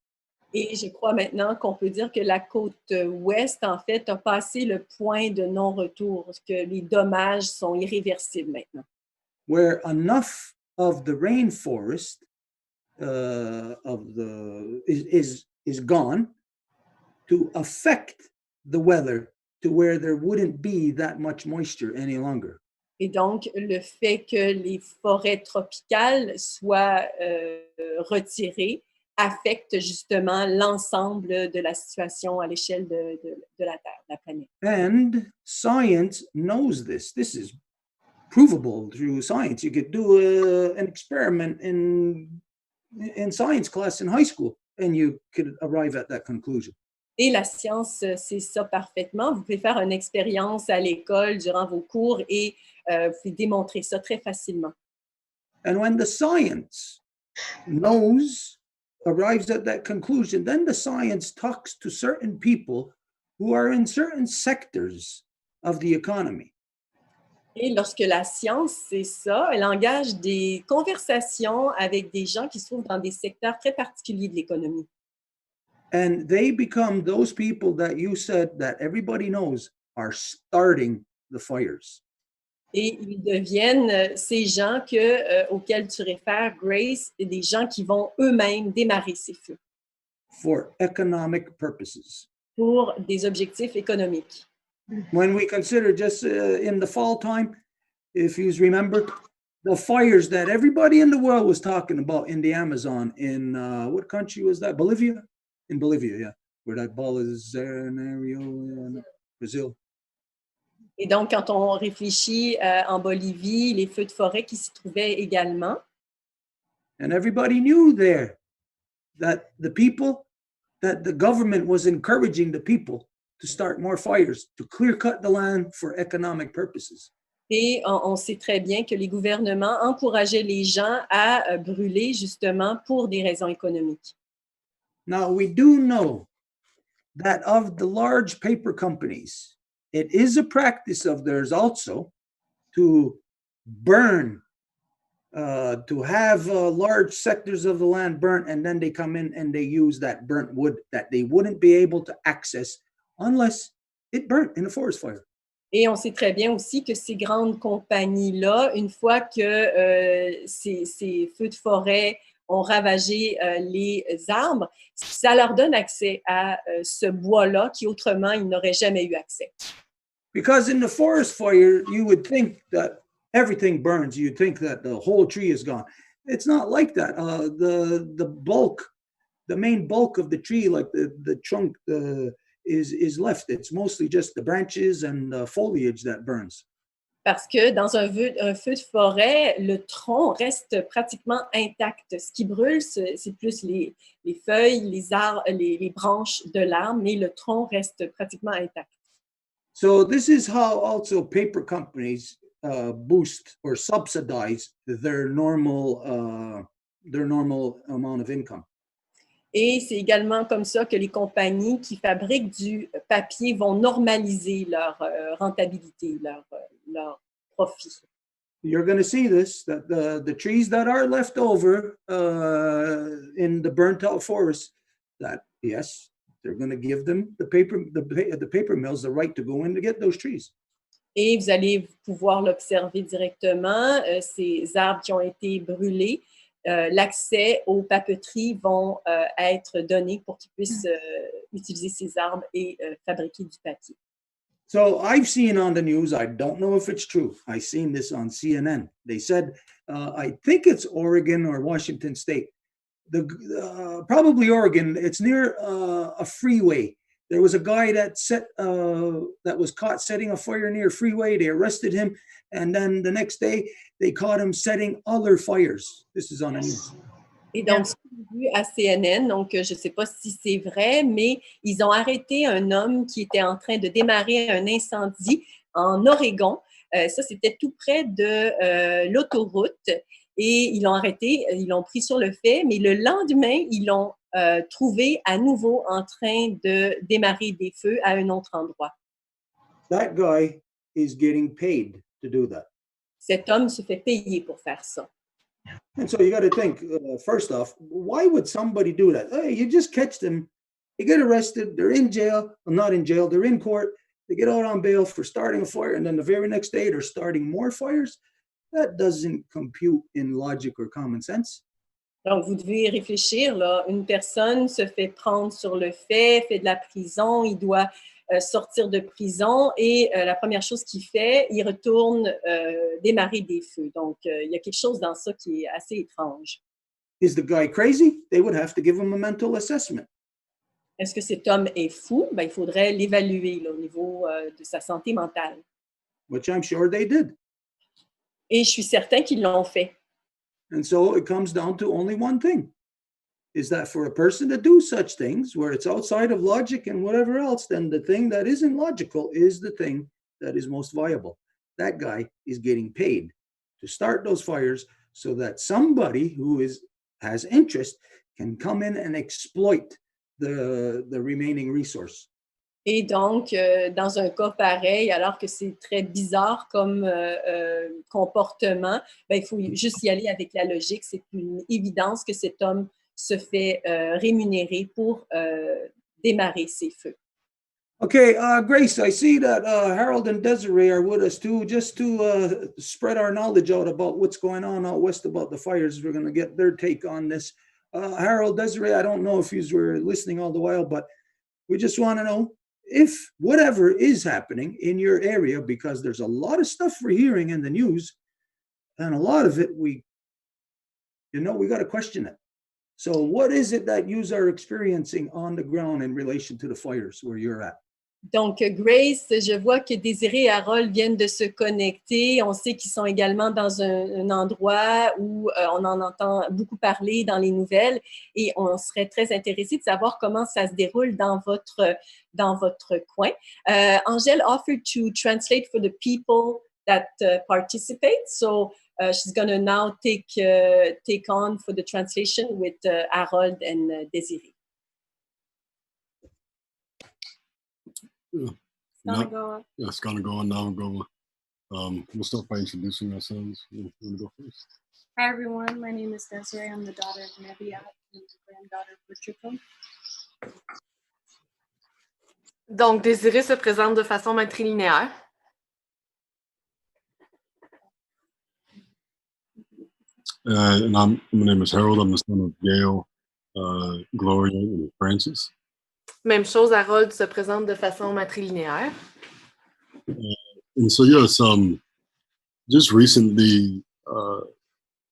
B: et je crois maintenant qu'on peut dire que la côte ouest, en fait, a passé le point de non-retour, que les dommages sont irréversibles maintenant.
A: Where enough of the rainforest is gone to affect the weather to where there wouldn't be that much moisture any longer.
B: Et donc, le fait que les forêts tropicales soient retirées affecte justement l'ensemble de la situation à l'échelle de la Terre, de la planète.
A: And science knows this. This is provable through science. You could do an experiment in science class in high school, and you could arrive at that conclusion.
B: Et la science, c'est ça parfaitement. Vous pouvez faire une expérience à l'école durant vos cours et vous pouvez démontrer ça très facilement.
A: And when the science arrives at that conclusion, then the science talks to certain people who are in certain sectors of the economy.
B: Et lorsque la science, c'est ça, elle engage des conversations avec des gens qui se trouvent dans des secteurs très particuliers de l'économie.
A: And they become those people that you said that everybody knows are starting the fires.
B: Et ils deviennent ces gens auxquels tu réfères, Grace, des gens qui vont eux-mêmes démarrer ces feux.
A: For economic purposes.
B: Pour des objectifs économiques.
A: When we consider just in the fall time, if you remember, the fires that everybody in the world was talking about in the Amazon, in what country was that? Bolivia? In Bolivia, yeah. Where that Bolsonaro, Brazil.
B: Et donc, quand on réfléchit en Bolivie, les feux de forêt qui s'y trouvaient également.
A: And everybody knew there that the government was encouraging the people to start more fires, to clear cut the land for economic purposes.
B: Et on sait très bien que les gouvernements encourageaient les gens à brûler justement pour des raisons économiques.
A: Now, we do know that of the large paper companies, it is a practice of theirs also to burn, to have large sectors of the land burnt, and then they come in and they use that burnt wood that they wouldn't be able to access unless it burnt in a forest fire.
B: Et on sait très bien aussi que ces grandes compagnies-là, une fois que ces feux de forêt ont ravagé les arbres, ça leur donne accès à ce bois-là qui autrement ils n'auraient jamais eu accès.
A: Because in the forest fire, you would think that everything burns. You'd think that the whole tree is gone. It's not like that. The bulk, the main bulk of the tree, like the trunk, is left. It's mostly just the branches and the foliage that burns.
B: Parce que dans un feu de forêt, le tronc reste pratiquement intact. Ce qui brûle, c'est plus les feuilles, les branches de l'arbre, mais le tronc reste pratiquement intact.
A: So this is how also paper companies boost or subsidize their normal amount of income.
B: Et c'est également comme ça que les compagnies qui fabriquent du papier vont normaliser leur rentabilité, leur profit.
A: You're going to see this, that the trees that are left over in the burnt out forest, that yes, they're going to give them the paper mills the right to go in to get those trees.
B: Et vous allez pouvoir l'observer directement, ces arbres qui ont été brûlés. L'accès aux papeteries vont être donné pour qu'ils puissent utiliser ces arbres et fabriquer du papier.
A: So I've seen on the news, I don't know if it's true. I've seen this on CNN. They said, I think it's Oregon or Washington State. Probably Oregon. It's near a freeway. There was a guy that was caught setting a fire near a freeway. They arrested him. And then the next day, they caught him setting other fires. This is on the news.
B: Et donc, j'ai vu à CNN, donc je ne sais pas si c'est vrai, mais ils ont arrêté un homme qui était en train de démarrer un incendie en Oregon. Ça, c'était tout près de l'autoroute. Et ils l'ont arrêté, ils l'ont pris sur le fait, mais le lendemain, ils l'ont trouvé à nouveau en train de démarrer des feux à un autre endroit.
A: That guy is getting paid to do that.
B: Cet homme se fait payer pour faire ça.
A: And so you got to think, first off, why would somebody do that? Hey, you just catch them, they get arrested, they're in jail, well, not in jail, they're in court, they get out on bail for starting a fire, and then the very next day they're starting more fires. That doesn't compute in logic or common sense.
B: Donc, vous devez réfléchir, là. Une personne se fait prendre sur le fait de la prison, il doit sortir de prison et la première chose qu'il fait, il retourne démarrer des feux. Donc, il y a quelque chose dans ça qui est assez étrange.
A: Is the guy crazy? They would have to give him a mental assessment.
B: Est-ce que cet homme est fou? Ben, il faudrait l'évaluer là, au niveau de sa santé mentale.
A: Which I'm sure they did.
B: Et je suis certain qu'ils l'ont fait.
A: And so it comes down to only one thing, is that for a person to do such things where it's outside of logic and whatever else, then the thing that isn't logical is the thing that is most viable. That guy is getting paid to start those fires so that somebody who has interest can come in and exploit the remaining resource.
B: Et donc, dans un cas pareil, alors que c'est très bizarre comme comportement, ben, il faut juste y aller avec la logique. C'est une évidence que cet homme se fait rémunérer pour démarrer ses feux.
A: Okay, Grace, I see that Harold and Desiree are with us too, just to spread our knowledge out about what's going on out west about the fires. We're going to get their take on this. Harold, Desiree, I don't know if you were listening all the while, but we just want to know if whatever is happening in your area, because there's a lot of stuff we're hearing in the news, and a lot of it we got to question it. So what is it that you are experiencing on the ground in relation to the fires where you're at?
B: Donc, Grace, je vois que Désiré et Harold viennent de se connecter. On sait qu'ils sont également dans un endroit où on en entend beaucoup parler dans les nouvelles et on serait très intéressé de savoir comment ça se déroule dans votre coin. Angèle offered to translate for the people that participate. So, she's going to now take on for the translation with Harold and Désiré.
D: Yeah. It's gonna go on now. We'll start by introducing ourselves. You want to go first?
E: Hi everyone, my name is Desiree. I'm the daughter of Nebiat and the granddaughter of Richard.
F: Donc, Désiré se présente de façon matrilinéaire.
D: And my name is Harold. I'm the son of Gail, Gloria, and Francis.
F: Même chose, Harold se présente de façon matrilinéaire.
D: And so yes, just recently,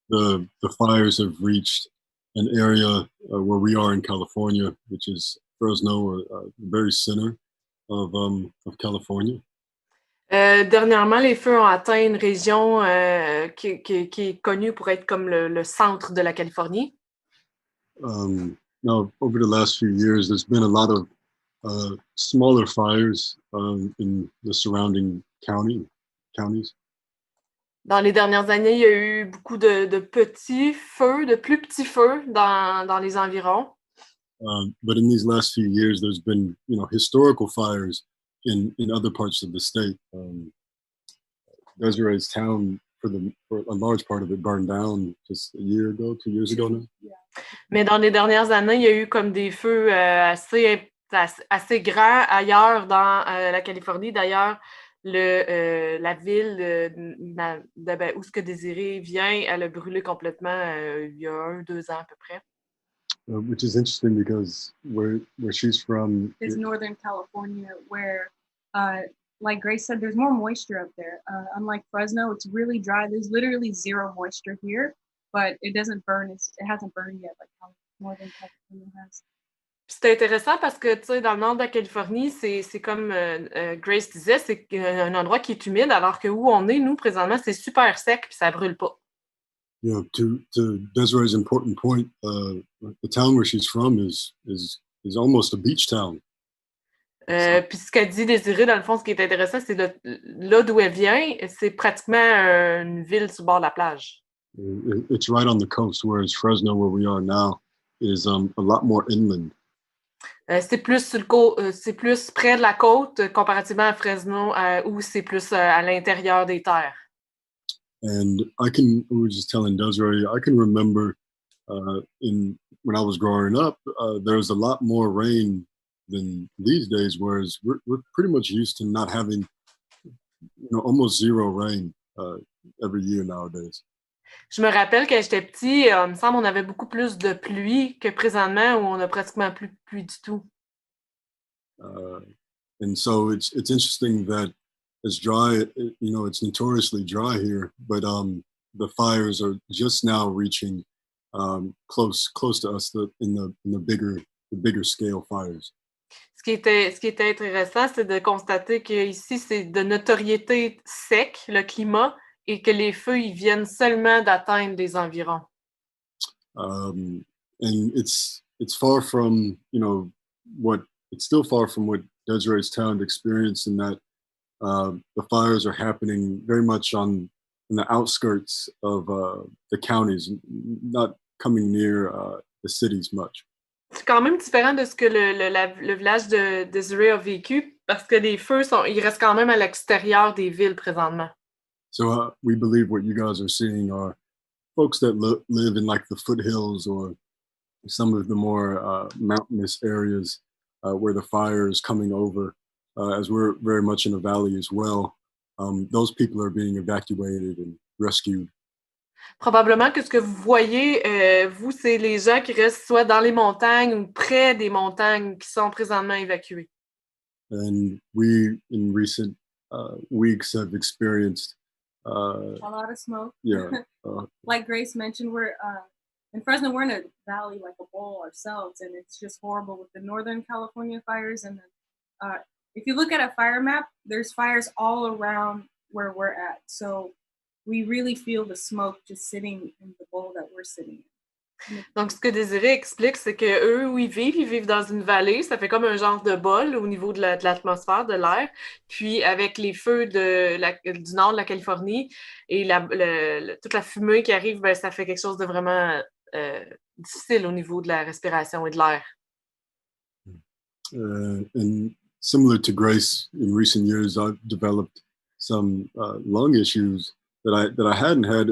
D: the fires have reached an area where we are in California, which is Fresno, the very center of California.
F: Dernièrement, les feux ont atteint une région qui est connue pour être comme le centre de la Californie.
D: Now, over the last few years, there's been a lot of smaller fires in the surrounding counties.
F: Dans les dernières années, il y a eu beaucoup de petits feux, de plus petits feux dans les environs.
D: But in these last few years, there's been, historical fires in other parts of the state. Desiree's town, for a large part of it, burned down just a year ago, 2 years ago now.
F: Mais dans les dernières années, il y a eu comme des feux assez grands ailleurs dans la Californie. D'ailleurs, la ville où ce que Désiré vient, elle a brûlé complètement il y a 1-2 ans à peu près.
D: Which is interesting because where she's from
E: is Northern California, where, like Grace said, there's more moisture up there. Unlike Fresno, it's really dry. There's literally zero moisture here, but it doesn't burn. It hasn't burned yet like how Northern California has.
F: C'est intéressant parce que, tu sais, dans le nord de la Californie, c'est comme Grace disait, c'est un endroit qui est humide, alors que où on est, nous, présentement, c'est super sec puis ça brûle pas.
D: Yeah, to Desiree's important point, the town where she's from is almost a beach town.
F: Puis ce qu'a dit Désiré, dans le fond, ce qui est intéressant, c'est là d'où elle vient, c'est pratiquement une ville sur le bord de la plage.
D: It's right on the coast, whereas Fresno, where we are now, is a lot more inland.
F: C'est plus près de la côte comparativement à Fresno, où c'est plus à l'intérieur des terres.
D: And we were just telling Desiree, I can remember when I was growing up, there was a lot more rain than these days, whereas we're pretty much used to not having, almost zero rain every year nowadays.
F: Je me rappelle quand j'étais petit, il me semble qu'on avait beaucoup plus de pluie que présentement où on a pratiquement plus de pluie du tout.
D: And so it's interesting that it's dry, it's notoriously dry here, but the fires are just now reaching close to us in the bigger scale fires.
F: Ce qui était intéressant, c'est de constater qu'ici, c'est de notoriété sec, le climat, et que les feux, ils viennent seulement d'atteindre les environs.
D: And it's far from, it's still far from what Desiree's town experienced in that the fires are happening very much in the outskirts of the counties, not coming near the cities much.
F: C'est quand même différent de ce que le village de Désiré a vécu, parce que les feux, ils restent quand même à l'extérieur des villes présentement.
D: So we believe what you guys are seeing are folks that live in like the foothills or some of the more mountainous areas where the fire is coming over, as we're very much in a valley as well. Those people are being evacuated and rescued.
F: Probablement que ce que vous voyez, vous, c'est les gens qui restent soit dans les montagnes ou près des montagnes qui sont présentement évacués.
D: And we, in recent weeks, have experienced
E: a lot of smoke.
D: Yeah.
E: Like Grace mentioned, we're in Fresno, we're in a valley like a bowl ourselves, and it's just horrible with the Northern California fires and if you look at a fire map, there's fires all around where we're at. So we really feel the smoke just sitting in the bowl that we're sitting in.
F: Donc, ce que Désiré explique, c'est qu'eux, où ils vivent dans une vallée, ça fait comme un genre de bol au niveau de l'atmosphère, de l'air. Puis, avec les feux du nord de la Californie et toute la fumée qui arrive, ben, ça fait quelque chose de vraiment difficile au niveau de la respiration et de l'air.
D: And similar to Grace, in recent years, I've developed some lung issues that I hadn't had,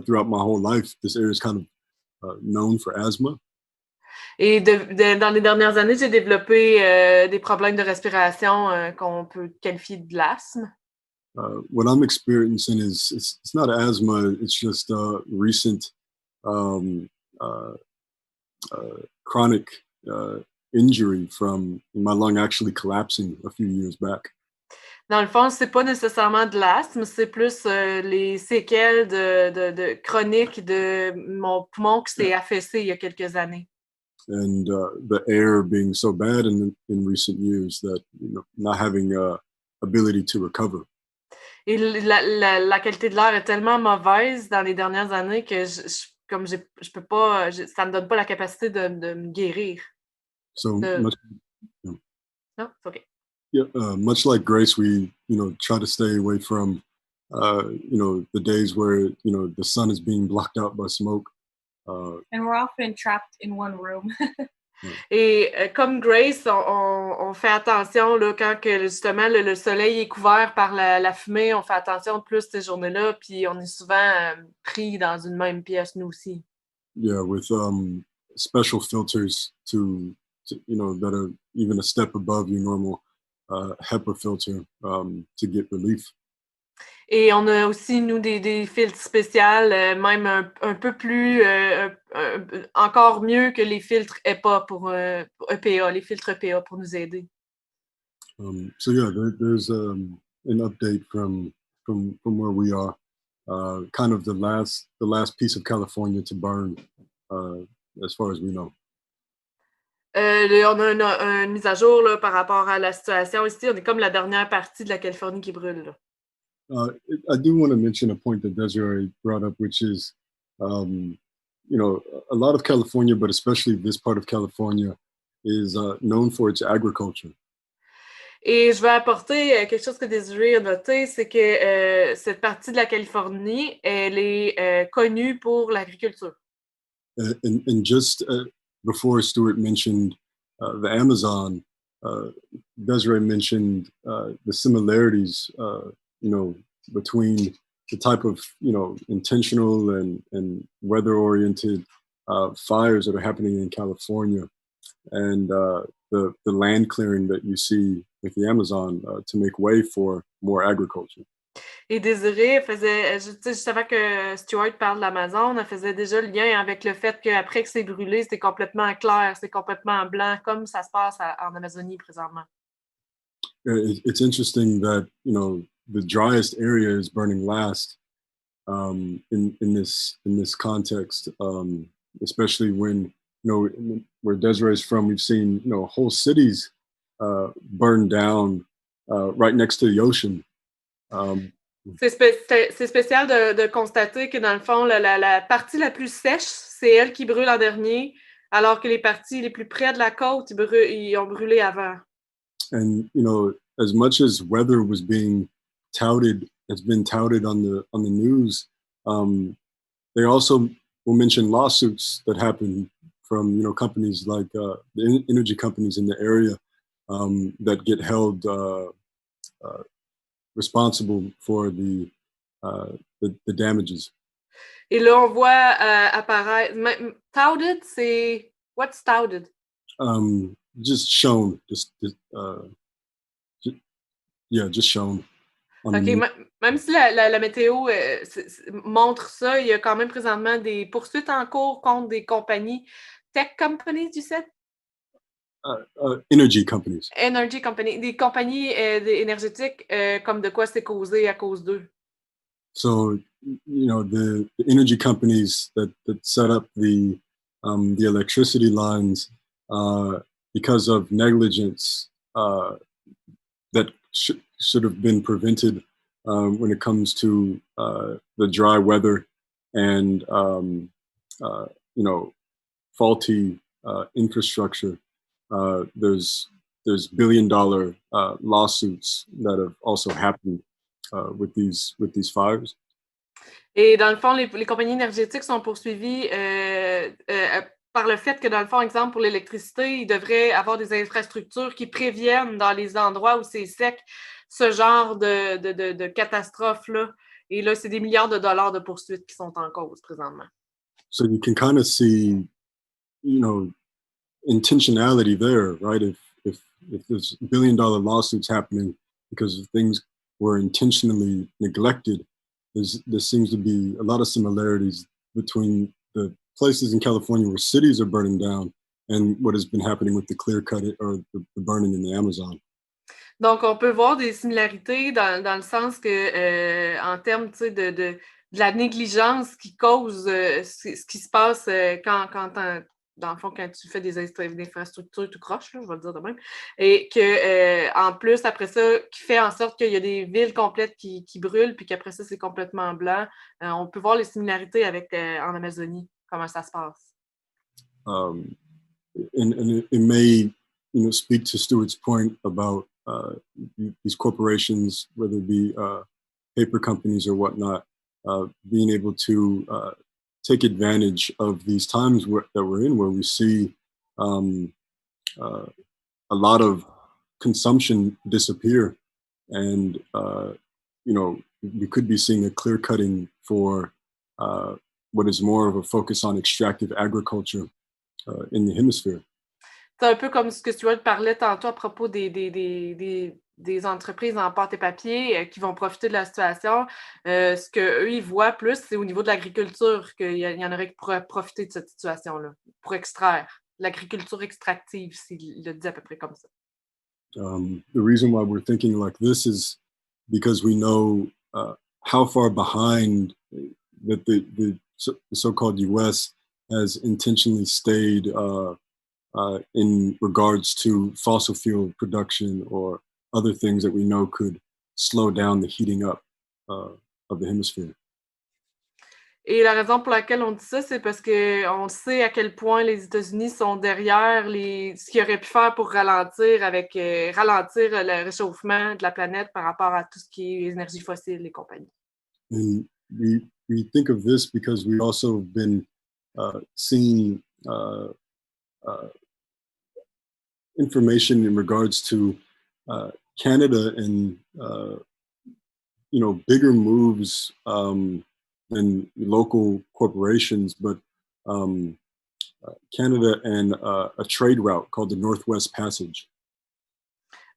D: throughout my whole life. This area is kind of known for asthma.
F: Et dans les dernières années, j'ai développé des problèmes de respiration qu'on peut qualifier de l'asthme.
D: What I'm experiencing is it's not asthma. It's just recent chronic injury from my lung actually collapsing a few years back.
F: Dans le fond, c'est pas nécessairement de l'asthme, c'est plus les séquelles de chroniques de mon poumon qui s'est affaissé il y a quelques années.
D: And the air being so bad in recent years that not having ability to recover.
F: Et la qualité de l'air est tellement mauvaise dans les dernières années que je peux pas, ça me donne pas la capacité de me guérir.
D: So
F: No, it's okay.
D: Yeah, much like Grace, we try to stay away from the days where the sun is being blocked out by smoke.
E: And we're often trapped in one room.
F: Et comme Grace, on fait attention là, quand que, justement le soleil est couvert par la fumée, on fait attention de plus ces journées-là, puis on est souvent pris dans une même pièce, nous aussi.
D: Yeah, with special filters to that are even a step above your normal HEPA filter to get relief.
F: Et on a aussi, nous, des filtres spéciaux, même un peu plus, encore mieux que les filtres EPA pour EPA, les filtres EPA pour nous aider.
D: So yeah, there's an update from where we are, kind of the last piece of California to burn, as far as we know.
F: On a une mise à jour là, par rapport à la situation ici. On est comme la dernière partie de la Californie qui brûle. Là.
D: I do want to mention a point that Desiree brought up, which is, a lot of California, but especially this part of California, is known for its agriculture.
F: Et je vais apporter quelque chose que Désiré a noté, c'est que cette partie de la Californie, elle est connue pour l'agriculture.
D: And just before Stuart mentioned the Amazon, Desiree mentioned the similarities, between the type of, intentional and weather-oriented fires that are happening in California and the land clearing that you see with the Amazon to make way for more agriculture.
F: Et Désiré faisait, juste avant que Stuart parle de l'Amazon, elle faisait déjà le lien avec le fait qu'après que c'est brûlé, c'est complètement clair, c'est complètement blanc, comme ça se passe en Amazonie présentement.
D: It's interesting that, the driest area is burning last in this context, especially when, where Desiree is from, we've seen, whole cities burn down right next to the ocean.
F: C'est spécial de constater que dans le fond, la partie la plus sèche, c'est elle qui brûle en dernier, alors que les parties les plus près de la côte, ils ont brûlé avant.
D: And, as much as weather has been touted on the news, they also will mention lawsuits that happen from, companies like the energy companies in the area that get held responsible for the damages.
F: Et là, on voit apparaître. Touted, c'est. What's touted?
D: Just shown. Just shown.
F: OK, même si la météo montre ça, il y a quand même présentement des poursuites en cours contre des compagnies. Tech companies, tu sais?
D: Energy companies.
F: Energy companies. Des compagnies énergétiques, comme de quoi c'est causé à cause d'eux.
D: So, the energy companies that set up the electricity lines, because of negligence uh, that should have been prevented when it comes to the dry weather and faulty infrastructure. There's billion-dollar lawsuits that have also happened with these fires.
F: Et dans le fond, les compagnies énergétiques sont poursuivies par le fait que, dans le fond, exemple, pour l'électricité, ils devraient avoir des infrastructures qui préviennent dans les endroits où c'est sec ce genre de catastrophe-là. Et là, c'est des milliards de dollars de poursuites qui sont en cause présentement.
D: So you can kind of see, intentionality there, right? If there's billion-dollar lawsuits happening because things were intentionally neglected, there seems to be a lot of similarities between the places in California where cities are burning down and what has been happening with the clear cut or the burning in the Amazon.
F: Donc, on peut voir des similarités dans le sens que, en termes de la négligence qui cause ce qui se passe dans le fond, quand tu fais des infrastructures tout croche, là, je vais le dire de même, et que en plus, après ça, qui fait en sorte qu'il y a des villes complètes qui brûlent, puis qu'après ça, c'est complètement blanc. On peut voir les similarités avec en Amazonie, comment ça se passe.
D: And it may, speak to Stuart's point about these corporations, whether it be paper companies or whatnot, being able to take advantage of these times that we're in, where we see a lot of consumption disappear, and we could be seeing a clear cutting for what is more of a focus on extractive agriculture in the hemisphere.
F: C'est un peu comme ce que Stuart parlait tantôt à propos des entreprises en pâte et papier qui vont profiter de la situation. Ce qu'eux, ils voient plus, c'est au niveau de l'agriculture qu'il y en aurait qui pourraient profiter de cette situation-là, pour extraire. L'agriculture extractive, il le dit à peu près comme ça.
D: The reason why we're thinking like this is because we know how far behind that the so-called US has intentionally stayed in regards to fossil fuel production or other things that we know could slow down the heating up of the hemisphere.
F: Et la raison pour laquelle on dit ça, c'est parce qu'on sait à quel point les États-Unis sont derrière ce qu'ils auraient pu faire pour ralentir le réchauffement de la planète par rapport à tout ce qui est énergie fossile et compagnie.
D: And we think of this because we also have been seeing information in regards to Canada and bigger moves than local corporations, but Canada and a trade route called the Northwest Passage.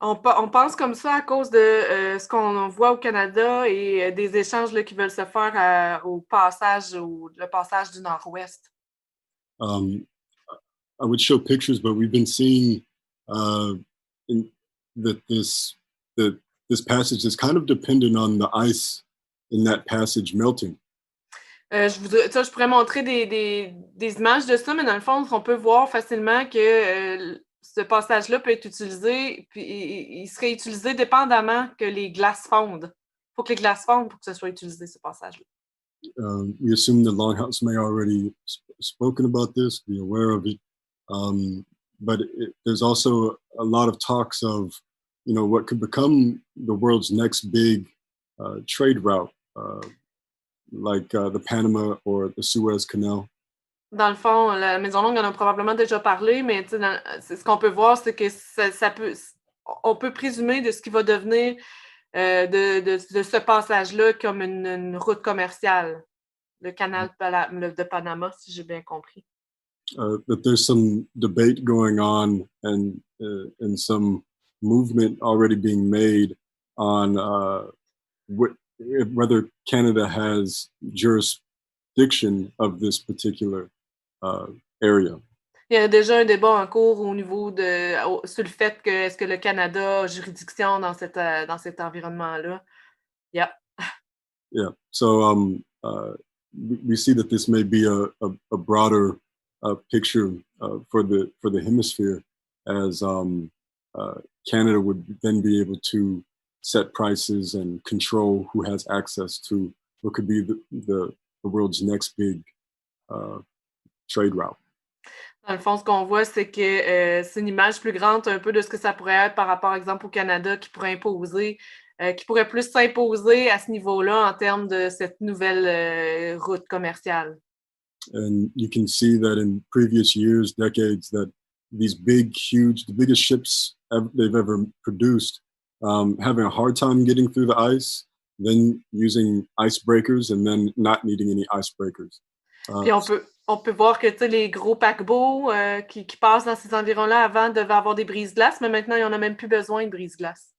F: On pense comme ça à cause de ce qu'on voit au Canada et des échanges là, qui veulent se faire le passage du Nord-Ouest.
D: I would show pictures, but we've been seeing that this passage is kind of dependent on the ice in that passage melting.
F: Je pourrais montrer des images de ça, mais dans le fond, on peut voir facilement que ce passage-là peut être utilisé, puis il serait utilisé dépendamment que les glaces fondent. Il faut que les glaces fondent pour que ce soit utilisé, ce passage-là.
D: We assume the Longhouse may already spoken about this, be aware of it. But there's also a lot of talks of, what could become the world's next big trade route, like the Panama or the Suez Canal.
F: Dans le fond, la Maison Longue en a probablement déjà parlé, mais ce qu'on peut voir, c'est que on peut présumer de ce qui va devenir de ce passage-là comme une route commerciale, le canal de Panama, si j'ai bien compris.
D: That there's some debate going on and some movement already being made on whether Canada has jurisdiction of this particular area.
F: Il y a déjà un débat en cours sur le fait que est-ce que le Canada a juridiction dans cet environnement-là. Yeah.
D: Yeah. So we see that this may be a broader picture for the hemisphere as Canada would then be able to set prices and control who has access to what could be the world's next big trade route.
F: Dans le fond, ce qu'on voit, c'est que c'est une image plus grande un peu de ce que ça pourrait être par rapport, exemple, au Canada, qui pourrait plus s'imposer à ce niveau-là en termes de cette nouvelle route commerciale.
D: And you can see that in previous years, decades, that these big, huge, the biggest ships they've ever produced, having a hard time getting through the ice, then using icebreakers, and then not needing any icebreakers.
F: Puis on peut voir que les gros paquebots qui passent dans ces environs-là avant devaient avoir des brise-glaces, mais maintenant, il n'y en a même plus besoin de brise-glaces.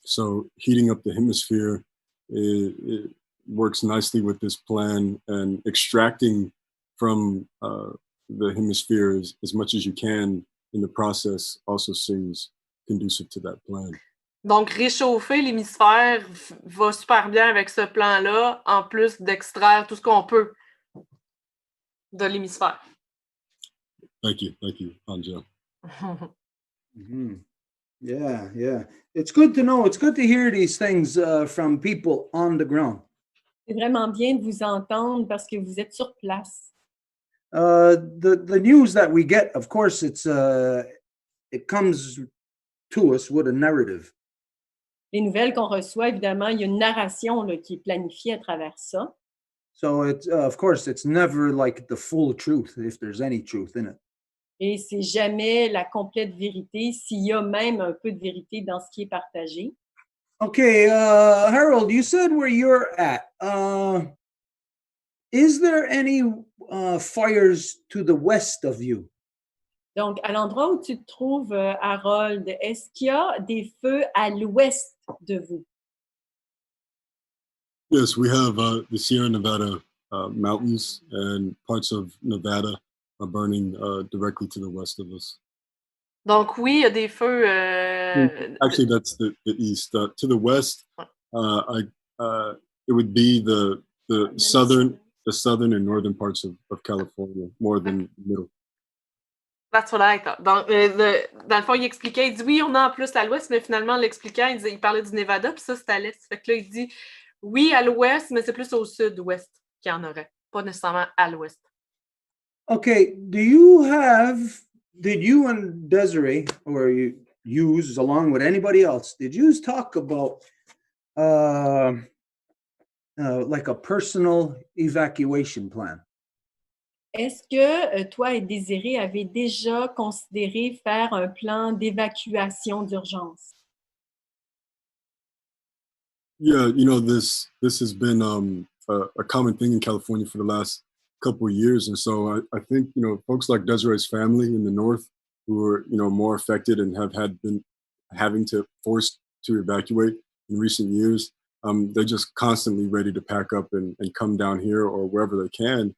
D: So heating up the hemisphere it works nicely with this plan, and extracting from the hemisphere as much as you can in the process also seems conducive to that plan.
F: Donc, réchauffer l'hémisphère va super bien avec ce plan-là, en plus d'extraire tout ce qu'on peut de l'hémisphère.
D: Thank you, Anja.
A: Mm-hmm. Yeah. It's good to know. It's good to hear these things from people on the ground.
B: C'est vraiment bien de vous entendre parce que vous êtes sur place.
A: The news that we get, of course, it comes to us with a narrative.
B: Les nouvelles qu'on reçoit, évidemment, il y a une narration là, qui est planifiée à travers ça.
A: So of course, it's never like the full truth, if there's any truth in it.
B: Et c'est jamais la complète vérité, s'il y a même un peu de vérité dans ce qui est partagé.
A: Okay, Harold, you said where you're at. Is there any fires to the west of you?
B: Donc, à l'endroit où tu te trouves, Harold, est-ce qu'il y a des feux à l'ouest de vous?
D: Yes, we have the Sierra Nevada mountains, and parts of Nevada are burning directly to the west of us.
F: Donc oui, il y a des feux.
D: Actually, that's the east. To the west, it would be the southern and northern parts of California, more than the middle.
F: That's what I thought. Donc, dans le fond, il expliquait, il dit oui, on a en plus à l'ouest, mais finalement, en l'expliquant, il parlait du Nevada, puis ça, c'est à l'est. Fait que là, il dit oui, à l'ouest, mais c'est plus au sud-ouest qu'il y en aurait, pas nécessairement à l'ouest.
A: Okay, did you and Desiree, or you use along with anybody else, did you talk about like a personal evacuation plan?
B: Est-ce que toi et Désiré avez déjà considéré faire un plan d'évacuation d'urgence?
D: Yeah, this has been a common thing in California for the last couple of years, and so I think folks like Desiree's family in the north, who are more affected and have been having to forced to evacuate in recent years, they're just constantly ready to pack up and come down here or wherever they can,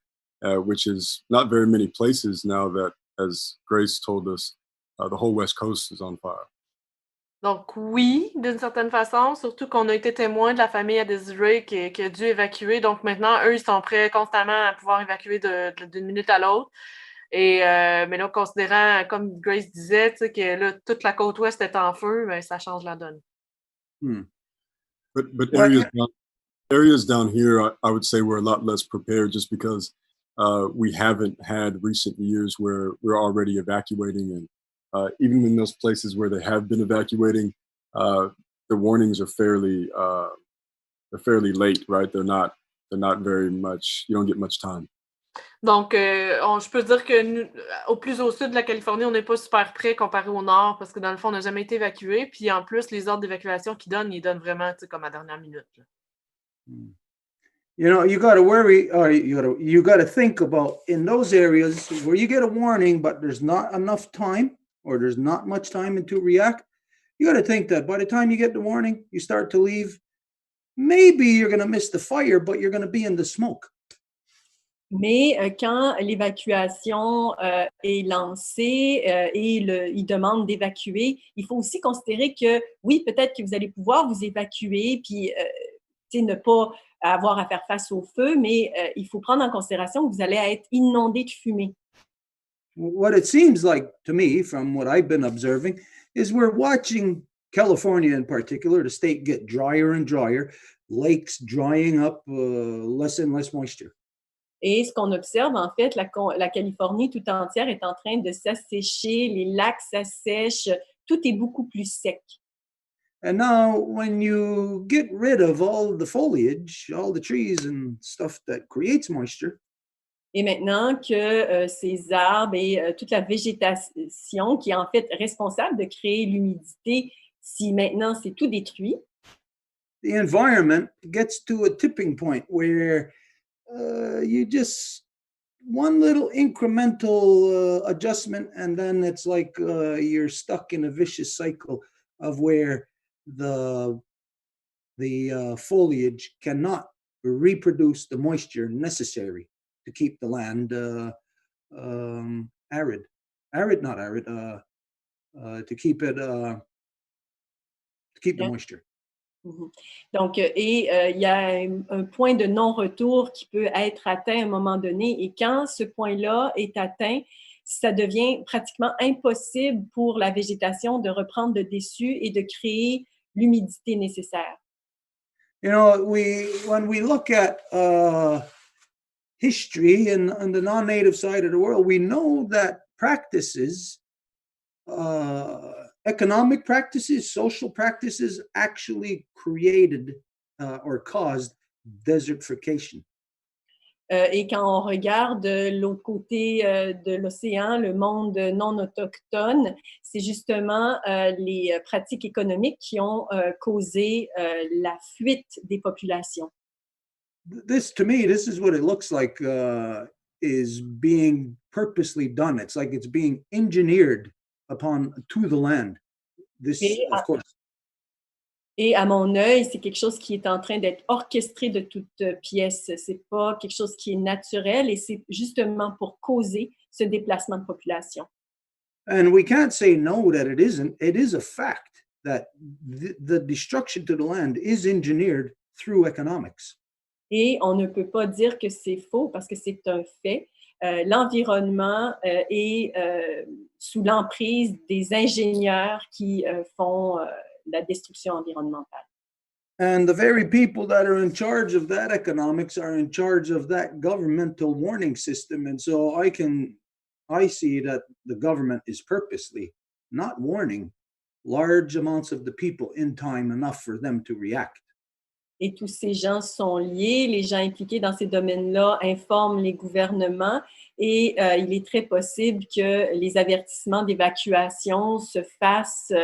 D: which is not very many places now that, as Grace told us, the whole West Coast is on fire.
F: Donc oui, d'une certaine façon, surtout qu'on a été témoin de la famille à Desiree qui a dû évacuer. Donc maintenant, eux, ils sont prêts constamment à pouvoir évacuer d'une minute à l'autre. Et mais là, considérant, comme Grace disait, que là, toute la côte ouest est en feu, ben, ça change la donne.
D: But areas down here, I would say we're a lot less prepared, just because we haven't had recent years where we're already evacuating, and even in those places where they have been evacuating, the warnings are fairly late, right? They're not very much. You don't get much time.
F: Donc, je peux dire que au plus au sud de la Californie, on n'est pas super près comparé au nord, parce que dans le fond, on n'a jamais été évacué. Puis en plus, les ordres d'évacuation qu'ils donnent, ils donnent vraiment comme à la dernière minute. Là.
A: You got to worry, or you got to think about in those areas where you get a warning, but there's not enough time, or there's not much time to react. You got to think that by the time you get the warning, you start to leave. Maybe you're going to miss the fire, but you're going to be in the smoke.
B: Mais quand l'évacuation est lancée et il demande d'évacuer, il faut aussi considérer que, oui, peut-être que vous allez pouvoir vous évacuer, puis ne pas avoir à faire face au feu, mais il faut prendre en considération que vous allez être inondé de fumée.
A: What it seems like to me, from what I've been observing, is we're watching California in particular, the state, get drier and drier, lakes drying up, less and less moisture.
B: Et ce qu'on observe, en fait, la Californie tout entière est en train de s'assécher, les lacs s'assèchent, tout est beaucoup plus sec.
A: And now, when you get rid of all the foliage, all the trees and stuff that creates moisture,
B: Et maintenant que ces arbres et toute la végétation qui est en fait responsable de créer l'humidité, si maintenant c'est tout détruit,
A: the environment gets to a tipping point where you just one little incremental adjustment, and then it's like you're stuck in a vicious cycle of where the foliage cannot reproduce the moisture necessary to keep the land to keep the moisture.
B: Mhm. Donc, il y a un point de non-retour qui peut être atteint à un moment donné. Et quand ce point-là est atteint, ça devient pratiquement impossible pour la végétation de reprendre le dessus et de créer l'humidité nécessaire.
A: You know, when we look at history and the non-native side of the world, we know that practices, economic practices, social practices actually created or caused desertification.
B: Et quand on regarde l'autre côté de l'océan, le monde non autochtone, c'est justement les pratiques économiques qui ont causé la fuite des populations.
A: To me, this is what it looks like is being purposely done. It's like it's being engineered to the land. This, of course.
B: Et à mon œil, c'est quelque chose qui est en train d'être orchestré de toutes pièces. C'est pas quelque chose qui est naturel et c'est justement pour causer ce déplacement de population.
A: And we can't say no that it isn't. It is a fact that the destruction to the land is engineered through economics.
B: Et on ne peut pas dire que c'est faux parce que c'est un fait. L'environnement est sous l'emprise des ingénieurs qui font la destruction environnementale.
A: And the very people that are in charge of that economics are in charge of that governmental warning system. And so I see that the government is purposely not warning large amounts of the people in time enough for them to react.
B: Et tous ces gens sont liés, les gens impliqués dans ces domaines-là informent les gouvernements et il est très possible que les avertissements d'évacuation se fassent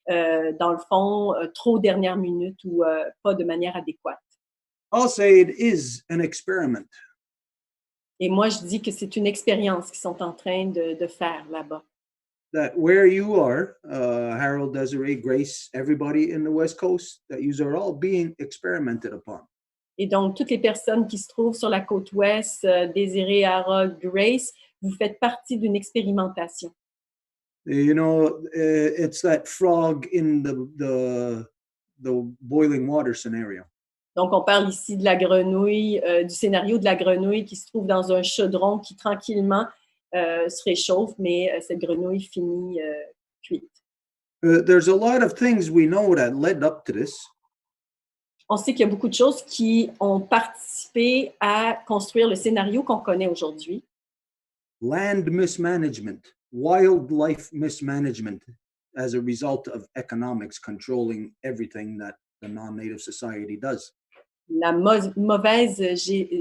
B: dans le fond, trop dernière minute ou pas de manière adéquate.
A: I'll say it is an experiment.
B: Et moi, je dis que c'est une expérience qu'ils sont en train de faire là-bas.
A: That where you are, Harold, Desiree, Grace, everybody in the West Coast, that you are all being experimented upon.
B: Et donc, toutes les personnes qui se trouvent sur la côte ouest, Désiré, Harold, Grace, vous faites partie d'une expérimentation.
A: You know, it's that frog in the boiling water scenario.
B: Donc, on parle ici de la grenouille, du scénario de la grenouille qui se trouve dans un chaudron qui tranquillement se réchauffe, mais cette grenouille finit cuite.
A: There's a lot of things we know that led up to this.
B: On sait qu'il y a beaucoup de choses qui ont participé à construire le scénario qu'on connaît aujourd'hui.
A: Land mismanagement, wildlife mismanagement as a result of economics controlling everything that the non-native society does.
B: La mauvaise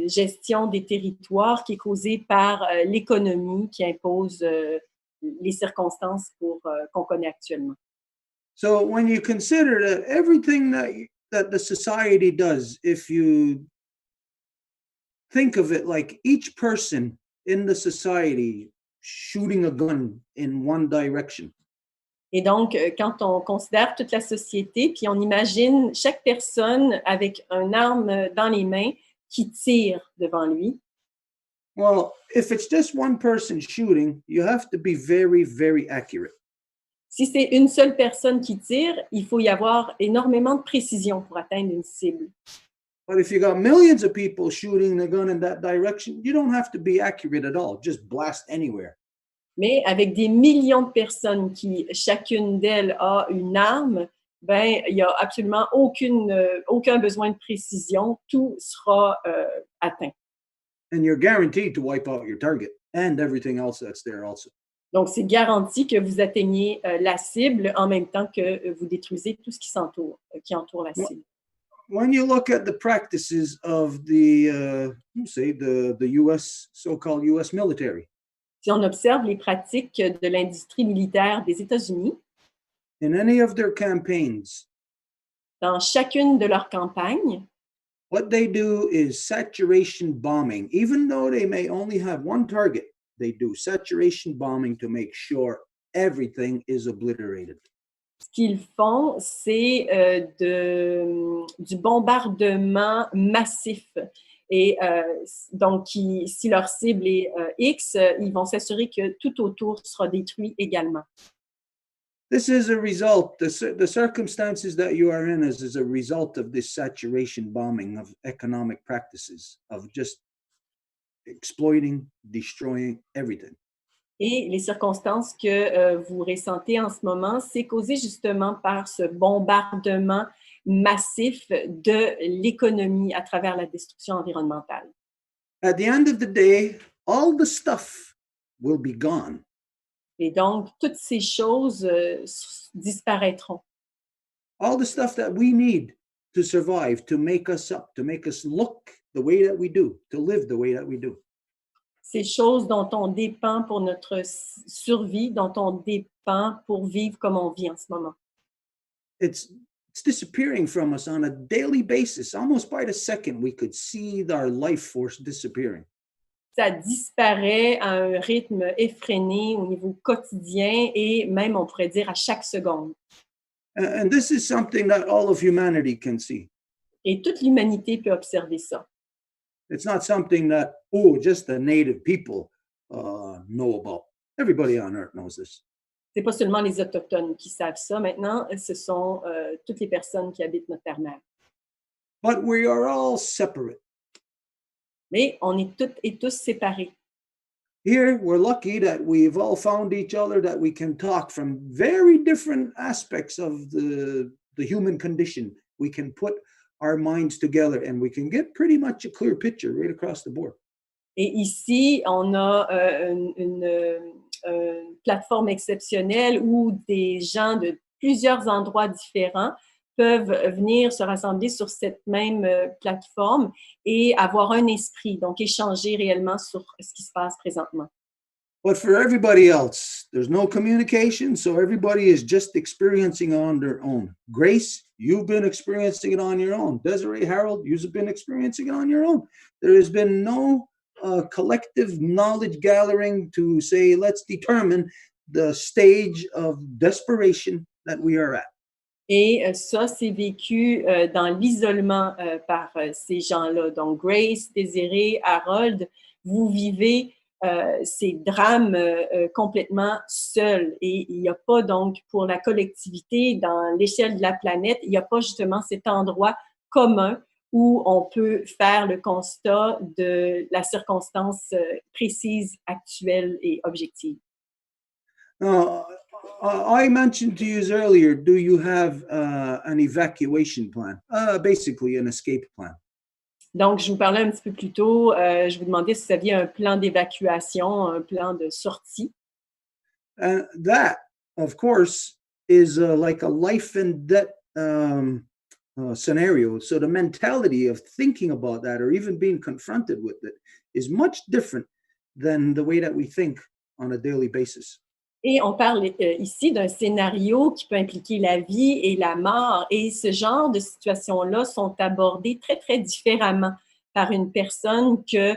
B: gestion des territoires qui est causée par l'économie qui impose les circonstances qu'on connaît actuellement.
A: So when you consider that everything that the society does, if you think of it like each person in the society shooting a gun in one direction.
B: Et donc, quand on considère toute la société, puis on imagine chaque personne avec une arme dans les mains qui tire devant lui.
A: Well, if it's just one person shooting, you have to be very, very accurate.
B: Si c'est une seule personne qui tire, il faut y avoir énormément de précision pour atteindre une cible.
A: But if you got millions of people shooting the gun in that direction, you don't have to be accurate at all. Just blast anywhere.
B: Mais avec des millions de personnes qui, chacune d'elles a une arme, ben, il n'y a absolument aucun besoin de précision. Tout sera atteint.
A: And you're guaranteed to wipe out your target and everything else that's there also.
B: Donc, c'est garanti que vous atteignez la cible en même temps que vous détruisez tout ce qui entoure la cible.
A: When you look at the practices of the U.S. so-called U.S. military,
B: Si on observe les pratiques de l'industrie militaire des États-Unis,
A: in any of their campaigns,
B: dans chacune de leurs campagnes,
A: what they do is saturation bombing. Even though they may only have one target, they do saturation bombing to make sure everything is obliterated.
B: ce qu'ils font, c'est du bombardement massif. Et donc, si leur cible est X, ils vont s'assurer que tout autour sera détruit également.
A: This is a result, the circumstances that you are in is a result of this saturation bombing of economic practices, of just exploiting, destroying everything.
B: Et les circonstances que vous ressentez en ce moment, c'est causé justement par ce bombardement massif de l'économie à travers la destruction environnementale.
A: At the end of the day, all the stuff will be gone.
B: Et donc, toutes ces choses disparaîtront.
A: All the stuff that we need to survive, to make us up, to make us look the way that we do, to live the way that we do.
B: Ces choses dont on dépend pour notre survie, dont on dépend pour vivre comme on vit en ce moment.
A: It's disappearing from us on a daily basis. Almost by the second, we could see our life force disappearing.
B: Ça disparaît à un rythme effréné au niveau quotidien et même, on pourrait dire, à chaque seconde.
A: And this is something that all of humanity can see.
B: Et toute l'humanité peut observer ça.
A: It's not something that, just the native people know about. Everybody on earth knows this.
B: C'est pas seulement les Autochtones qui savent ça. Maintenant, ce sont toutes les personnes qui habitent notre terre-mère.
A: But we are all separate.
B: Mais on est toutes et tous séparés.
A: Here, we're lucky that we've all found each other, that we can talk from very different aspects of the human condition. We can put our minds together and we can get pretty much a clear picture right across the board.
B: Et ici, on a une plateforme exceptionnelle où des gens de plusieurs endroits différents peuvent venir se rassembler sur cette même plateforme et avoir un esprit, donc échanger réellement sur ce qui se passe présentement.
A: But for everybody else, there's no communication, so everybody is just experiencing on their own. Grace, you've been experiencing it on your own. Desiree, Harold, you've been experiencing it on your own. There has been no collective knowledge gathering to say, let's determine the stage of desperation that we are at.
B: Et ça, c'est vécu dans l'isolement par ces gens-là. Donc, Grace, Désirée, Harold, vous vivez ces drames complètement seuls. Et il n'y a pas donc, pour la collectivité, dans l'échelle de la planète, il n'y a pas justement cet endroit commun où on peut faire le constat de la circonstance précise, actuelle et objective.
A: I mentioned to you earlier, do you have an evacuation plan? Basically, an escape plan.
B: Donc, je vous parlais un petit peu plus tôt, je vous demandais si vous aviez un plan d'évacuation, un plan de sortie.
A: That, of course, is like a life and death scenario. So the mentality of thinking about that or even being confronted with it is much different than the way that we think on a daily basis.
B: Et on parle ici d'un scénario qui peut impliquer la vie et la mort. Et ce genre de situations-là sont abordées très, très différemment par une personne que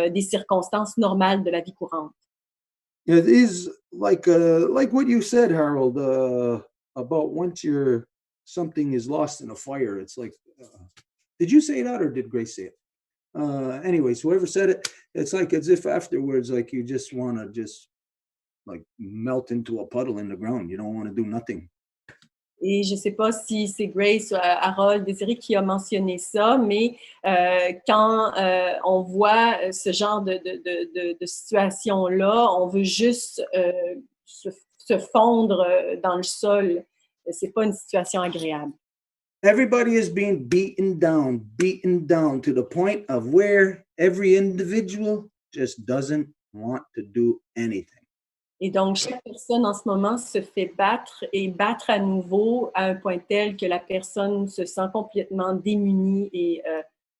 B: des circonstances normales de la vie courante.
A: It is like what you said, Harold, about once something is lost in a fire. It's like, did you say that or did Grace say it? Anyways, whoever said it, it's like as if afterwards, like you just want to just like melt into a puddle in the ground. You don't want to do nothing.
B: Et je ne sais pas si c'est Grace, Harold, Désiré qui a mentionné ça, mais quand on voit ce genre de situation-là, on veut juste se fondre dans le sol. Ce n'est pas une situation agréable.
A: Everybody is being beaten down to the point of where every individual just doesn't want to do anything.
B: Et donc, chaque personne en ce moment se fait battre et battre à nouveau à un point tel que la personne se sent complètement démunie et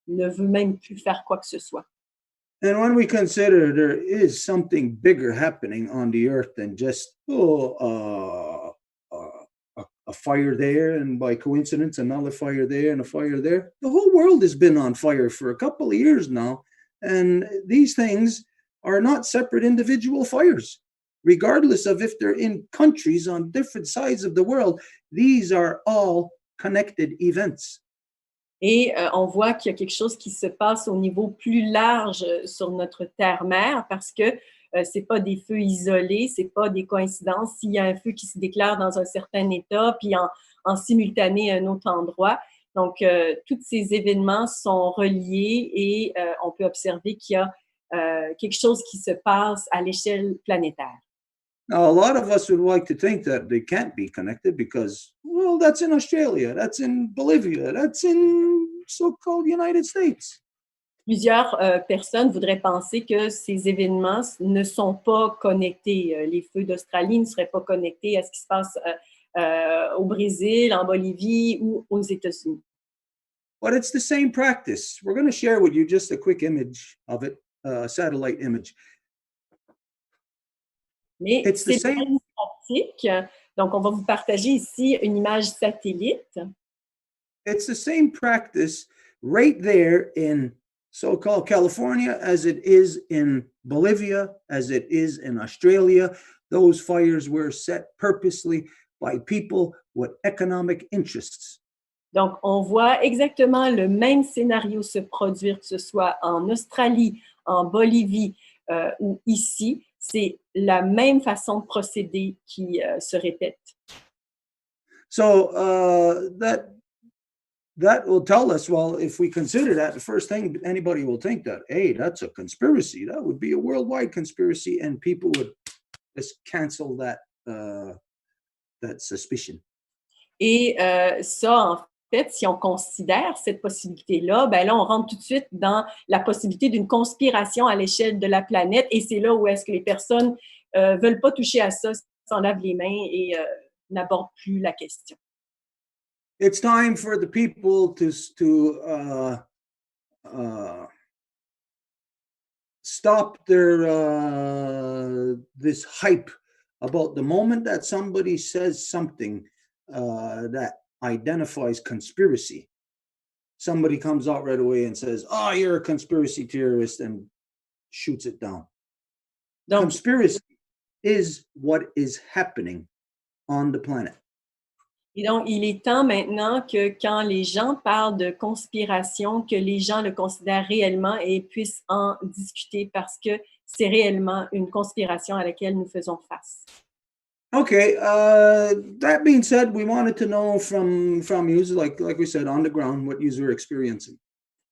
B: ne veut même plus faire quoi que ce soit.
A: And when we consider there is something bigger happening on the earth than just a fire there, and by coincidence another fire there and a fire there, the whole world has been on fire for a couple of years now, and these things are not separate individual fires. Regardless of if they're in countries on different sides of the world, these are all connected events.
B: Et on voit qu'il y a quelque chose qui se passe au niveau plus large sur notre terre-mère parce que c'est pas des feux isolés, c'est pas des coïncidences. S'il y a un feu qui se déclare dans un certain état, puis en simultané à un autre endroit. Donc, tous ces événements sont reliés et on peut observer qu'il y a quelque chose qui se passe à l'échelle planétaire.
A: Now, a lot of us would like to think that they can't be connected because, well, that's in Australia, that's in Bolivia, that's in so-called United States.
B: Plusieurs personnes voudraient penser que ces événements ne sont pas connectés. Les feux d'Australie ne seraient pas connectés à ce qui se passe au Brésil, en Bolivie ou aux États-Unis.
A: But it's the same practice. We're going to share with you just a quick image of it, satellite image.
B: Mais
A: It's the
B: c'est la
A: same.
B: même pratique. Donc, on va vous partager ici une image satellite.
A: It's the same practice right there in so-called California as it is in Bolivia, as it is in Australia. Those fires were set purposely by people with economic interests.
B: Donc, on voit exactement le même scénario se produire, que ce soit en Australie, en Bolivie ou ici. C'est la même façon de procéder qui se répète.
A: So that will tell us, well, if we consider that, the first thing anybody will think that, hey, that's a conspiracy. That would be a worldwide conspiracy, and people would just cancel that suspicion.
B: Et ça, en fait, si on considère cette possibilité-là, ben là, on rentre tout de suite dans la possibilité d'une conspiration à l'échelle de la planète. Et c'est là où est-ce que les personnes veulent pas toucher à ça, s'en lavent les mains et n'abordent plus la question.
A: It's time for the people to stop their this hype about the moment that somebody says something that identifies conspiracy. Somebody comes out right away and says, "Oh, you're a conspiracy theorist," and shoots it down.
B: Donc,
A: Conspiracy is what is happening on the planet.
B: et donc, il est temps maintenant que quand les gens parlent de conspiration, que les gens le considèrent réellement et puissent en discuter parce que c'est réellement une conspiration à laquelle nous faisons face.
A: Okay, that being said, we wanted to know from you, like we said, on the ground, what you were experiencing.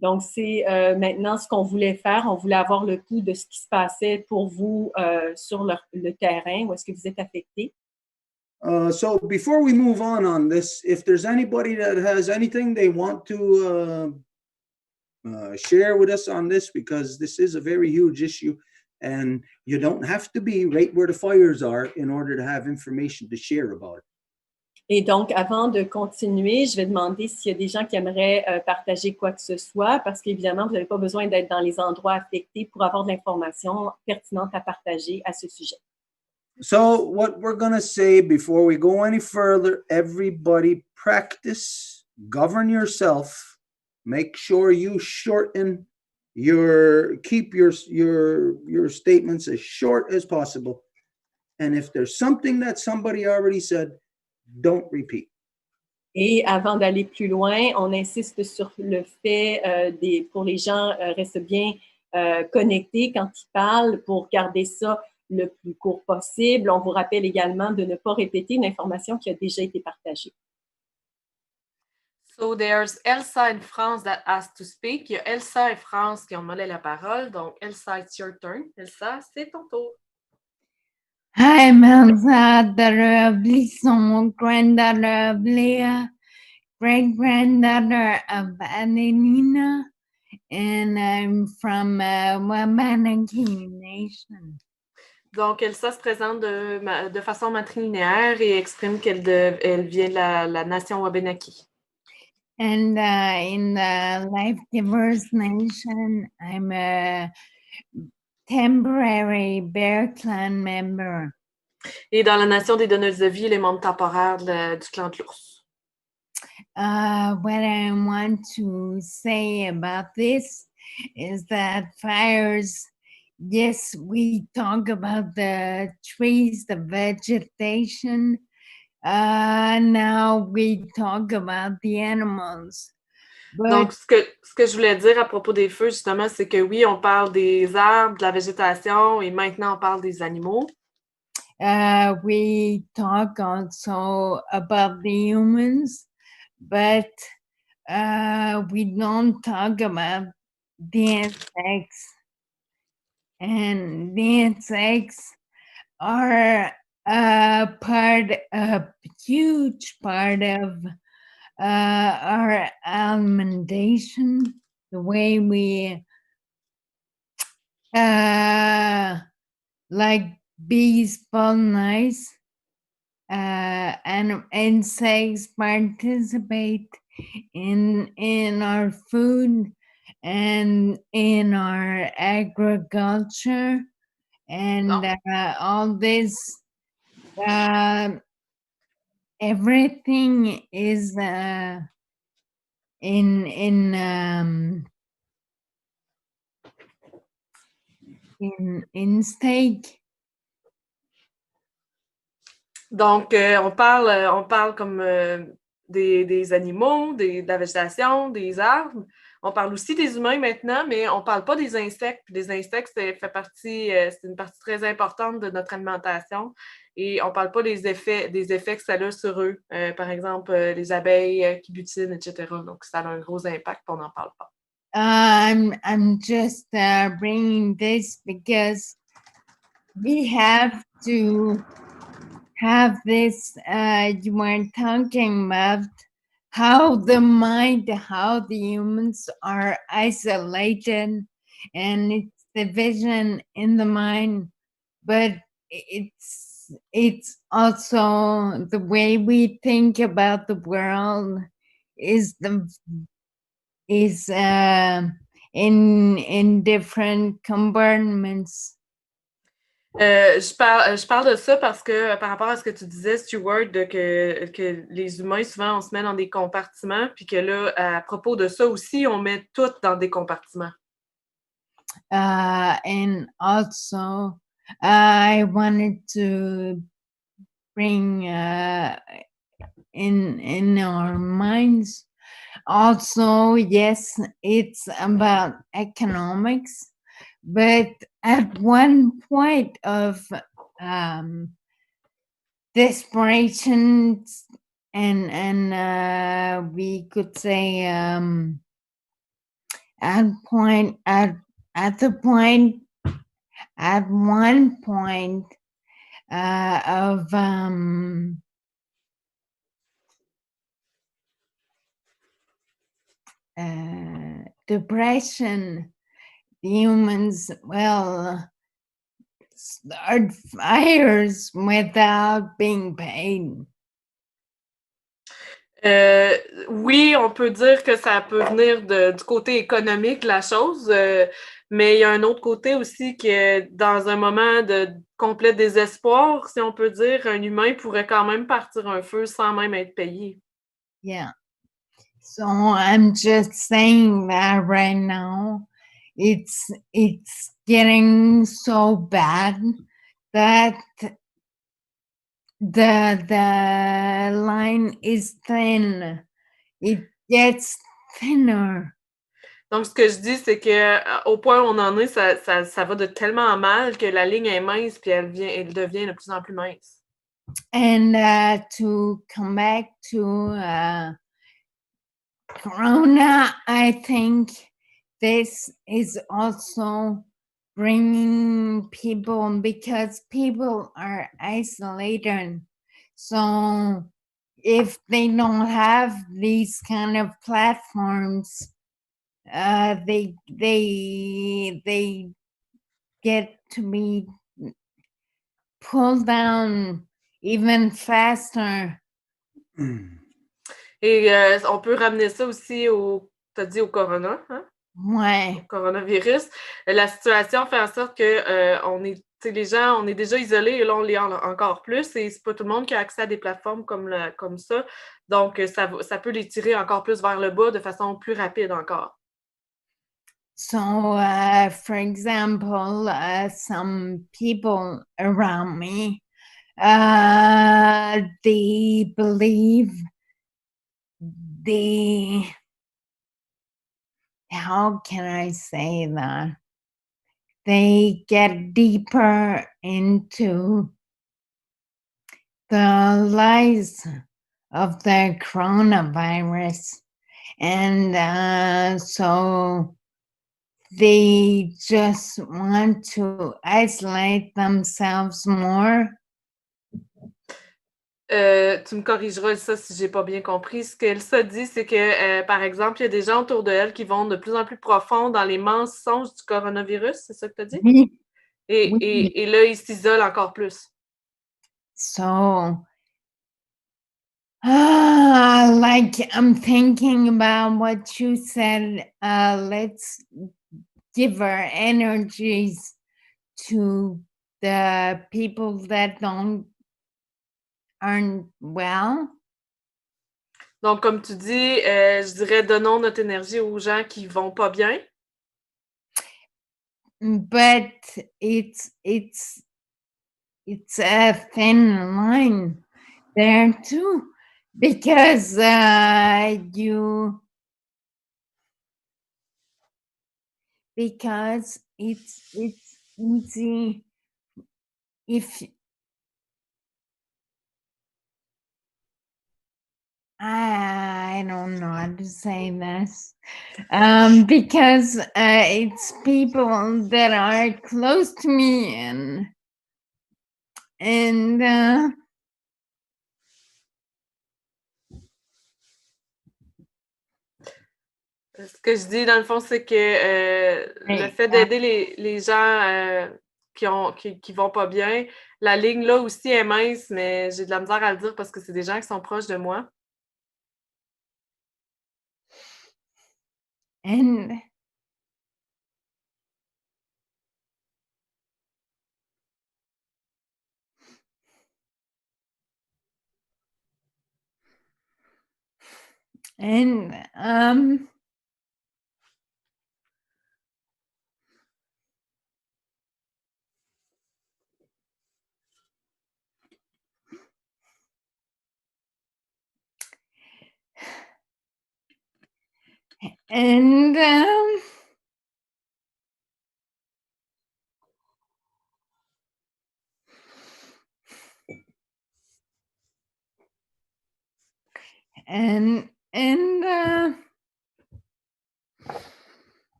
B: Donc, c'est maintenant ce qu'on voulait faire. On voulait avoir le pouls de ce qui se passait pour vous sur le terrain, où est-ce que vous êtes affectés.
A: So before we move on this, if there's anybody that has anything they want to share with us on this, because this is a very huge issue, and you don't have to be right where the fires are in order to have information to share about it.
B: Et donc, avant de continuer, je vais demander s'il y a des gens qui aimeraient partager quoi que ce soit, parce qu'évidemment, vous n'avez pas besoin d'être dans les endroits affectés pour avoir de l'information pertinente à partager à ce sujet.
A: So what we're going to say before we go any further, everybody practice, govern yourself, make sure you shorten keep your statements as short as possible. And if there's something that somebody already said, don't repeat.
B: Et avant d'aller plus loin, on insiste sur le fait pour les gens restent bien connectés quand ils parlent pour garder ça le plus court possible. On vous rappelle également de ne pas répéter une information qui a déjà été partagée.
F: So there's Elsa in France that asked to speak. Il y a Elsa et France qui ont demandé la parole. Donc, Elsa, it's your turn. Elsa, c'est ton tour.
G: I'm Elsa, daughter of Lisson, granddaughter of Leah, great-granddaughter of Adelina, and I'm from Wabanaki Nation.
F: Donc, Elsa se présente de façon matrilinéaire et exprime elle vient de la nation Wabanaki.
G: And in the Life Givers Nation, I'm a temporary Bear Clan member.
F: Et dans la nation des donneuses de vie, les membres temporaires du clan de l'ours.
G: What I want to say about this is that fires, yes, we talk about the trees, the vegetation. Now we talk about the animals.
F: Donc, ce que je voulais dire à propos des feux, justement, c'est que oui, on parle des arbres, de la végétation, et maintenant on parle des animaux.
G: We talk also about the humans, but we don't talk about the insects. And the insects are a huge part of our alimentation, the way we like bees pollinize, and insects participate in our food and in our agriculture, and all this. Everything is in stake.
F: Donc, on parle comme des animaux, de la végétation, des arbres. On parle aussi des humains maintenant, mais on ne parle pas des insectes. Puis les insectes, c'est une partie très importante de notre alimentation. Et on ne parle pas des effets que ça a sur eux. Par exemple, les abeilles qui butinent, etc. Donc, ça a un gros impact, on n'en parle pas.
G: I'm just bringing this because we have to have this. You were talking about how the mind, how the humans are isolated, and it's the vision in the mind, but it's also the way we think about the world is in different compartments.
F: Je parle de ça parce que par rapport à ce que tu disais, Stuart, que les humains, souvent, on se met dans des compartiments, puis que là, à propos de ça aussi, on met tout dans des compartiments.
G: And also, I wanted to bring in our minds also, yes, it's about economics, but at one point of desperation and we could say at one point of depression, the humans start fires without being paid.
F: Oui, on peut dire que ça peut venir du côté économique de la chose, mais il y a un autre côté aussi que dans un moment de complet désespoir, si on peut dire, un humain pourrait quand même partir un feu sans même être payé.
G: Yeah. So I'm just saying that right now, it's getting so bad that the line is thin. It gets thinner.
F: Donc, ce que je dis, c'est qu'au point où on en est, ça va de tellement mal que la ligne est mince puis elle devient de plus en plus mince.
G: And to come back to Corona, I think this is also bringing people because people are isolated. So if they don't have these kind of platforms, they get to be pulled down even faster.
F: Et on peut ramener ça aussi t'as dit au corona, hein?
G: Ouais.
F: Au coronavirus. La situation fait en sorte que les gens, on est déjà isolés et là, on l'est encore plus et c'est pas tout le monde qui a accès à des plateformes comme ça. Donc, ça peut les tirer encore plus vers le bas de façon plus rapide encore.
G: So, for example, some people around me, they believe how can I say that? They get deeper into the lies of the coronavirus. And so they just want to isolate themselves more.
F: Tu me corrigeras ça si j'ai pas bien compris. Ce qu'elle se dit, c'est que, par exemple, il y a des gens autour d'elle qui vont de plus en plus profond dans les mensonges du coronavirus, c'est ça que tu as dit?
G: Oui.
F: Et là, ils s'isolent encore plus.
G: So, like I'm thinking about what you said, let's give our energies to the people that aren't well.
F: Donc, comme tu dis, je dirais donnons notre énergie aux gens qui vont pas bien.
G: But it's a thin line there too, because it's easy if I don't know how to say this, because it's people that are close to me and
F: ce que je dis, dans le fond, c'est que le fait d'aider les gens qui vont pas bien, la ligne là aussi est mince, mais j'ai de la misère à le dire parce que c'est des gens qui sont proches de moi.
G: And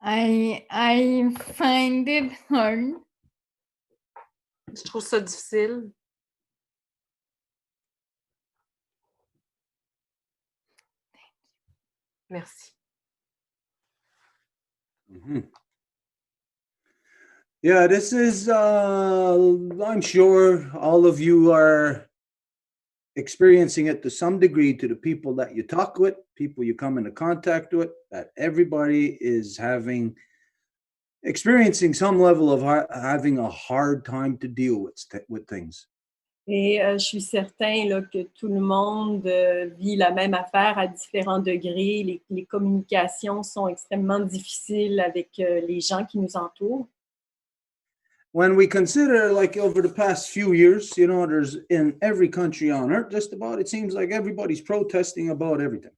G: I find it hard.
F: Je trouve ça difficile. Merci.
A: Mm-hmm. Yeah, this is, I'm sure all of you are experiencing it to some degree to the people that you talk with, people you come into contact with, that everybody is experiencing some level of having a hard time to deal with things.
B: Et je suis certain là, que tout le monde vit la même affaire à différents degrés. Les communications sont extrêmement difficiles avec les gens qui nous entourent.
A: When we consider, like, over the past few years, you know, there's in every country on earth, just about, it seems like everybody's protesting about everything.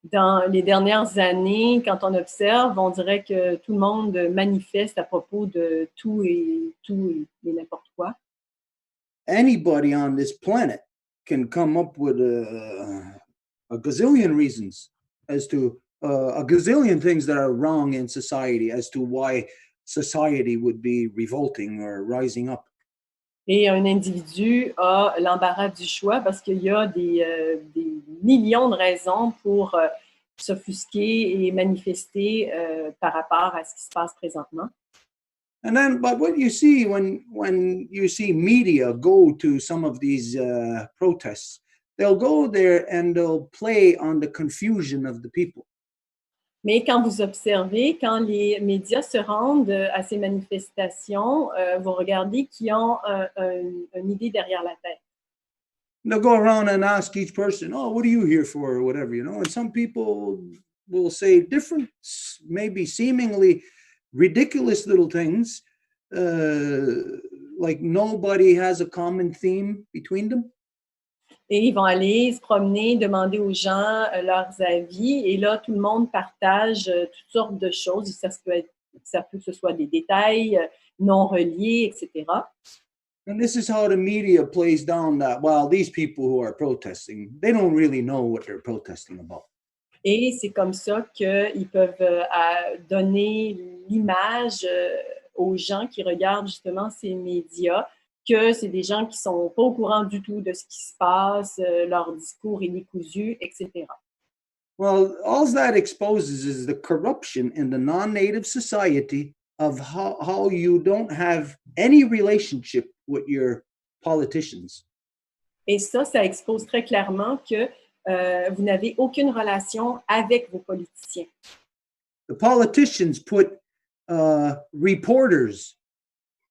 B: Dans les dernières années, quand on observe, on dirait que tout le monde manifeste à propos de tout et n'importe quoi.
A: Anybody on this planet can come up with a gazillion reasons as to a gazillion things that are wrong in society as to why society would be revolting or rising up.
B: Et un individu a l'embarras du choix parce qu'il y a des millions de raisons pour s'offusquer et manifester par rapport à ce qui se passe présentement.
A: And then, but what you see when you see media go to some of these protests, they'll go there and they'll play on the confusion of the people.
B: Mais quand vous observez, quand les médias se rendent à ces manifestations, vous regardez qu'ils ont une idée derrière la tête.
A: They'll go around and ask each person, "Oh, what are you here for?" or whatever, you know. And some people will say different, maybe seemingly ridiculous little things, like nobody has a common theme between them.
B: Et ils vont aller se promener, demander aux gens leurs avis. Et là, tout le monde partage toutes sortes de choses. Ça peut que ce soit des détails non reliés, etc.
A: And this is how the media plays down that, well, these people who are protesting, they don't really know what they're protesting about.
B: Et c'est comme ça qu'ils peuvent donner l'image aux gens qui regardent justement ces médias, que c'est des gens qui ne sont pas au courant du tout de ce qui se passe, leur discours est décousu, etc.
A: Well, all that exposes is the corruption in the non-native society of how you don't have any relationship with your politicians.
B: Et ça expose très clairement que vous n'avez aucune relation avec vos politiciens.
A: The politicians put reporters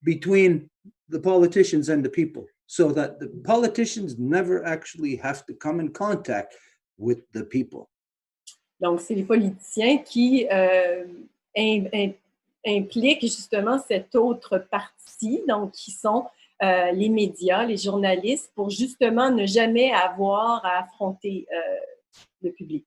A: between the politicians and the people, so that the politicians never actually have to come in contact with the people.
B: Donc, c'est les politiciens qui impliquent justement cette autre partie, donc qui sont les médias, les journalistes, pour justement ne jamais avoir à affronter le public.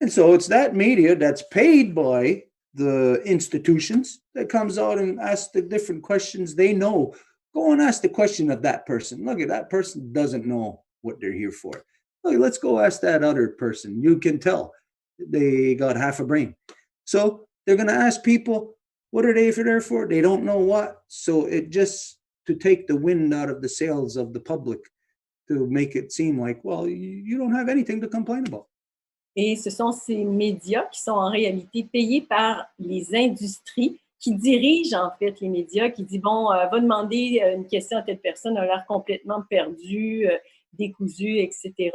A: And so it's that media that's paid by the institutions that comes out and asks the different questions they know. Go and ask the question of that person. Look, that person doesn't know what they're here for. Look, let's go ask that other person. You can tell they got half a brain. So they're going to ask people, what are they there for? They don't know what. So it just to take the wind out of the sails of the public, to make it seem like, well, you don't have anything to complain about.
B: Et ce sont ces médias qui sont en réalité payés par les industries qui dirigent en fait les médias, qui disent, bon, va demander une question à telle personne, a l'air complètement perdu, décousu, etc.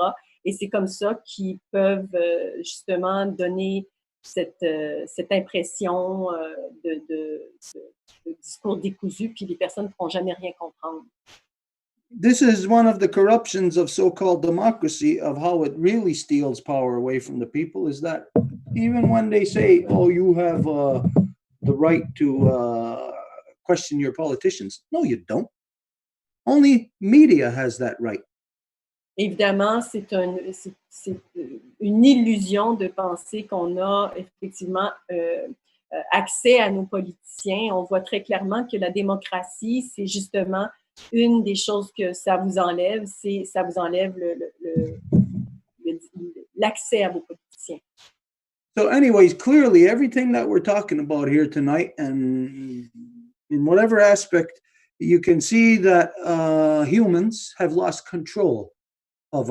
B: Et c'est comme ça qu'ils peuvent justement donner cette impression de discours décousu, puis les personnes ne pourront jamais rien comprendre.
A: This is one of the corruptions of so-called democracy, of how it really steals power away from the people, is that even when they say, oh, you have the right to question your politicians, no, you don't. Only media has that right.
B: Évidemment, c'est une illusion de penser qu'on a effectivement accès à nos politiciens. On voit très clairement que la démocratie, c'est justement une des choses que ça vous enlève, ça vous enlève l'accès à vos politiciens.
A: So anyways, clearly everything that we're talking about here tonight, and in whatever aspect, you can see that humans have lost control of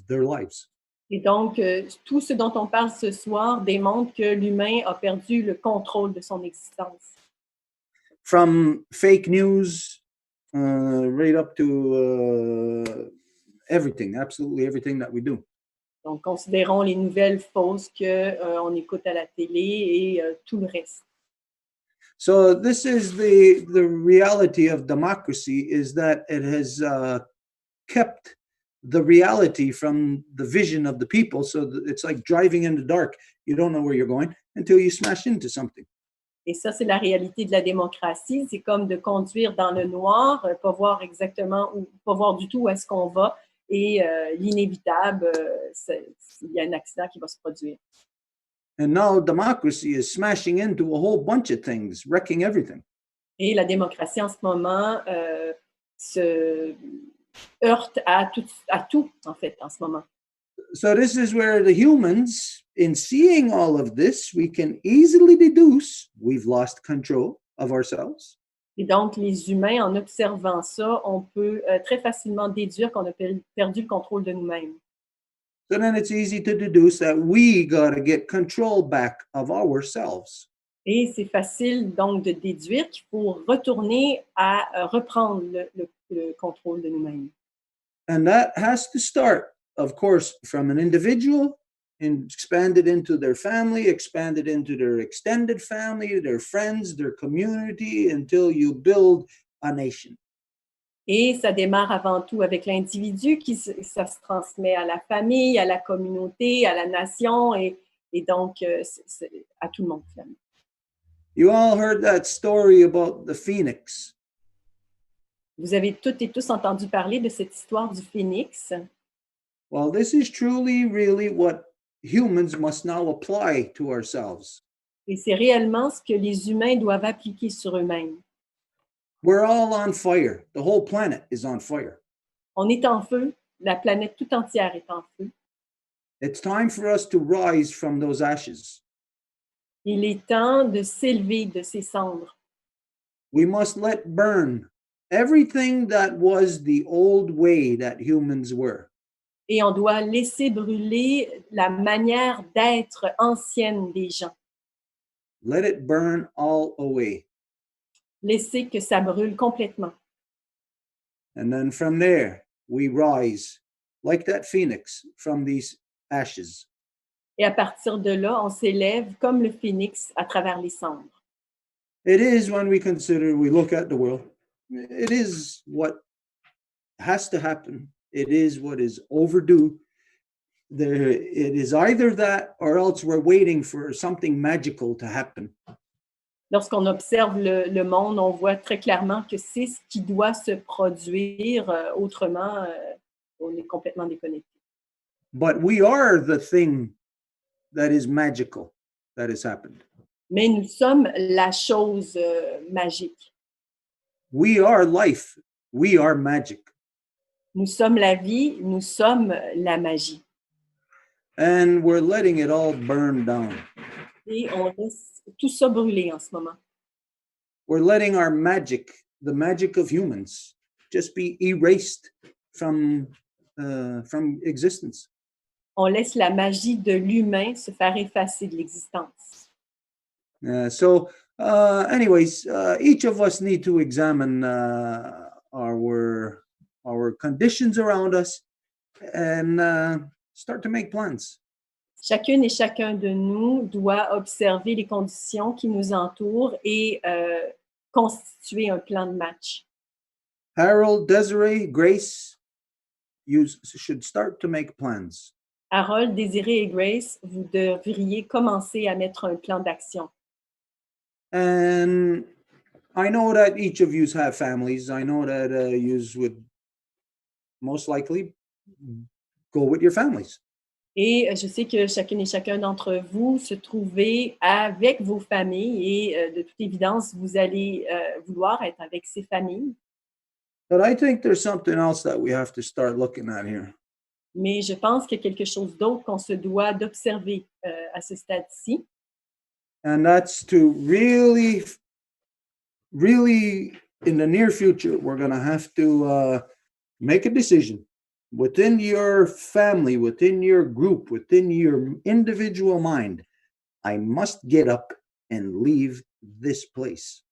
A: their lives.
B: Et donc, tout ce dont on parle ce soir démontre que l'humain a perdu le contrôle de son existence.
A: From fake news, right up to everything, absolutely everything that we do.
B: Donc, considérons les nouvelles fausses qu'on écoute à la télé et tout le reste.
A: So this is the reality of democracy, is that it has kept the reality from the vision of the people. So it's like driving in the dark. You don't know where you're going until you smash into something.
B: Et ça, c'est la réalité de la démocratie. C'est comme de conduire dans le noir, pas voir exactement, ou pas voir du tout où est-ce qu'on va. Et l'inévitable, il y a un accident qui va se produire.
A: And now democracy is smashing into a whole bunch of things, wrecking everything.
B: Et la démocratie, en ce moment, se heurte à tout, en fait, en ce moment.
A: So this is where the humans, in seeing all of this, we can easily deduce we've lost control of ourselves.
B: Et donc, les humains, en observant ça, on peut très facilement déduire qu'on a perdu le contrôle de nous-mêmes.
A: So then it's easy to deduce that we got to get control back of ourselves.
B: Et c'est facile donc de déduire qu'il faut retourner à reprendre le contrôle de nous-mêmes.
A: And that has to start, of course, from an individual and expanded into their family, expanded into their extended family, their friends, their community, until you build a nation.
B: Et ça démarre avant tout avec l'individu, ça se transmet à la famille, à la communauté, à la nation et donc à tout le monde finalement.
A: You all heard that story about the phoenix.
B: Vous avez toutes et tous entendu parler de cette histoire du phénix.
A: Well, this is truly, really what humans must now apply to ourselves.
B: Et c'est réellement ce que les humains doivent appliquer sur eux-mêmes.
A: We're all on fire. The whole planet is on fire.
B: On est en feu, la planète tout entière est en feu.
A: It's time for us to rise from those ashes.
B: Il est temps de s'élever de ces cendres.
A: We must let burn everything that was the old way that humans were.
B: Et on doit laisser brûler la manière d'être ancienne des gens.
A: Let it burn all away.
B: Laisser que ça brûle complètement.
A: And then from there, we rise like that phoenix from these ashes.
B: Et à partir de là, on s'élève comme le phénix à travers les cendres.
A: It is when we look at the world, it is what has to happen. It is what is overdue. It is either that or else we're waiting for something magical to happen.
B: Lorsqu'on observe le monde, on voit très clairement que c'est ce qui doit se produire. Autrement, on est complètement déconnecté.
A: But we are the thing that is magical that has happened.
B: Mais nous sommes la chose magique.
A: We are life. We are magic.
B: Nous sommes la vie, nous sommes la magie.
A: And we're letting it all burn down.
B: Et on laisse tout ça brûler en ce moment.
A: We're letting our magic, the magic of humans, just be erased from existence.
B: On laisse la magie de l'humain se faire effacer de l'existence.
A: Anyways, each of us need to examine our conditions around us and start to make plans.
B: Chacune et chacun de nous doit observer les conditions qui nous entourent et constituer un plan de match.
A: Harold, Desiree, Grace, you should start to make plans.
B: Harold, Désiré et Grace, vous devriez commencer à mettre un plan d'action.
A: And I know that each of you have families. I know that you would most likely go with your families.
B: Et je sais que chacune et chacun d'entre vous se trouvez avec vos familles et de toute évidence, vous allez vouloir être avec ces familles.
A: But I think there's something else that we have to start looking at here.
B: Mais je pense qu'il y a quelque chose d'autre qu'on se doit d'observer à ce stade-ci.
A: And that's to really, in the near future, we're going to have to make a decision within your family, within your group, within your individual mind. I must get up and leave this place.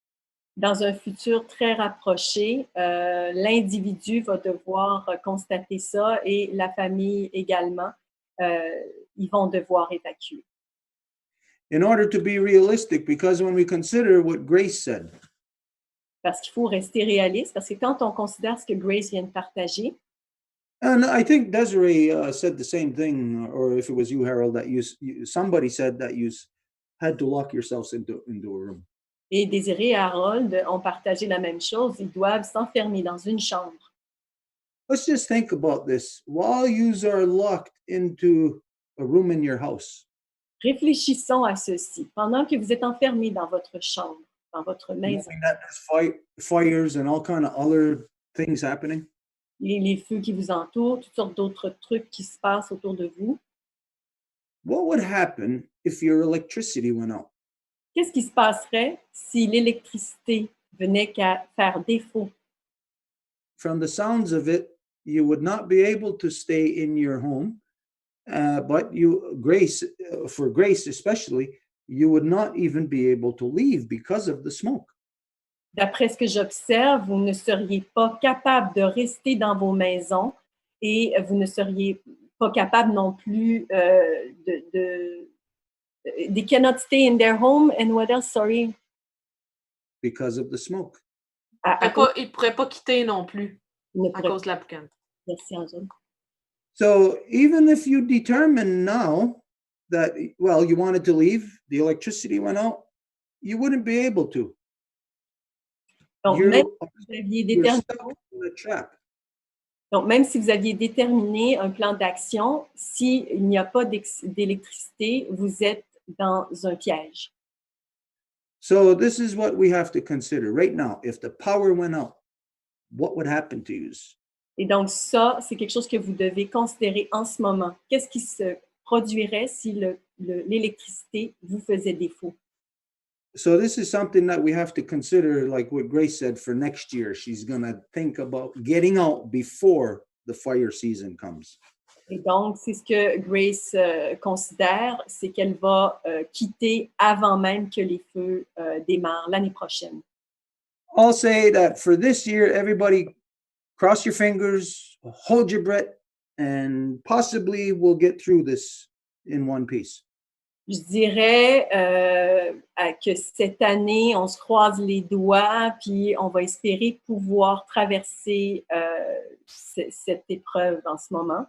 B: Dans un futur très rapproché, l'individu va devoir constater ça et la famille également. Ils vont devoir évacuer.
A: In order to be realistic, because when we consider what Grace said,
B: parce qu'il faut rester réaliste, parce que quand on considère ce que Grace vient de partager,
A: and I think Desiree said the same thing, or if it was you, Harold, that somebody said that you had to lock yourselves into a room.
B: Et Désiré et Harold ont partagé la même chose. Ils doivent s'enfermer dans une chambre.
A: Let's just think about this. While you are locked into a room in your house,
B: réfléchissons à ceci. Pendant que vous êtes enfermés dans votre chambre, dans votre maison,
A: that there's fires and all kind of other things happening.
B: les feux qui vous entourent, toutes sortes d'autres trucs qui se passent autour de vous.
A: What would happen if your electricity went out?
B: Qu'est-ce qui se passerait si l'électricité venait qu'à faire défaut?
A: From the sounds of it, you would not be able to stay in your home, but for Grace especially, you would not even be able to leave because of the smoke.
B: D'après ce que j'observe, vous ne seriez pas capable de rester dans vos maisons et vous ne seriez pas capable non plus they cannot stay in their home and what else, sorry?
A: Because of the smoke.
F: Il ne pourrait pas quitter non plus à cause de la boucane.
B: Merci, Angèle.
A: So even if you determine now that, well, you wanted to leave, the electricity went out, you wouldn't be able to.
B: Donc,
A: You're
B: stuck
A: in a trap.
B: Donc, même si vous aviez déterminé un plan d'action, s'il n'y a pas d'électricité, vous êtes dans un piège.
A: So this is what we have to consider right now. If the power went out, what would happen to you?
B: Et donc, ça, c'est quelque chose que vous devez considérer en ce moment. Qu'est-ce qui se produirait si l'électricité vous faisait défaut?
A: So this is something that we have to consider, like what Grace said, for next year. She's going to think about getting out before the fire season comes.
B: Et donc, c'est ce que Grace considère, c'est qu'elle va quitter avant même que les feux démarrent l'année prochaine.
A: I'll say that for this year, everybody cross your fingers, hold your breath, and possibly we'll get through this in one piece.
B: Je dirais que cette année, on se croise les doigts, puis on va espérer pouvoir traverser cette épreuve en ce moment.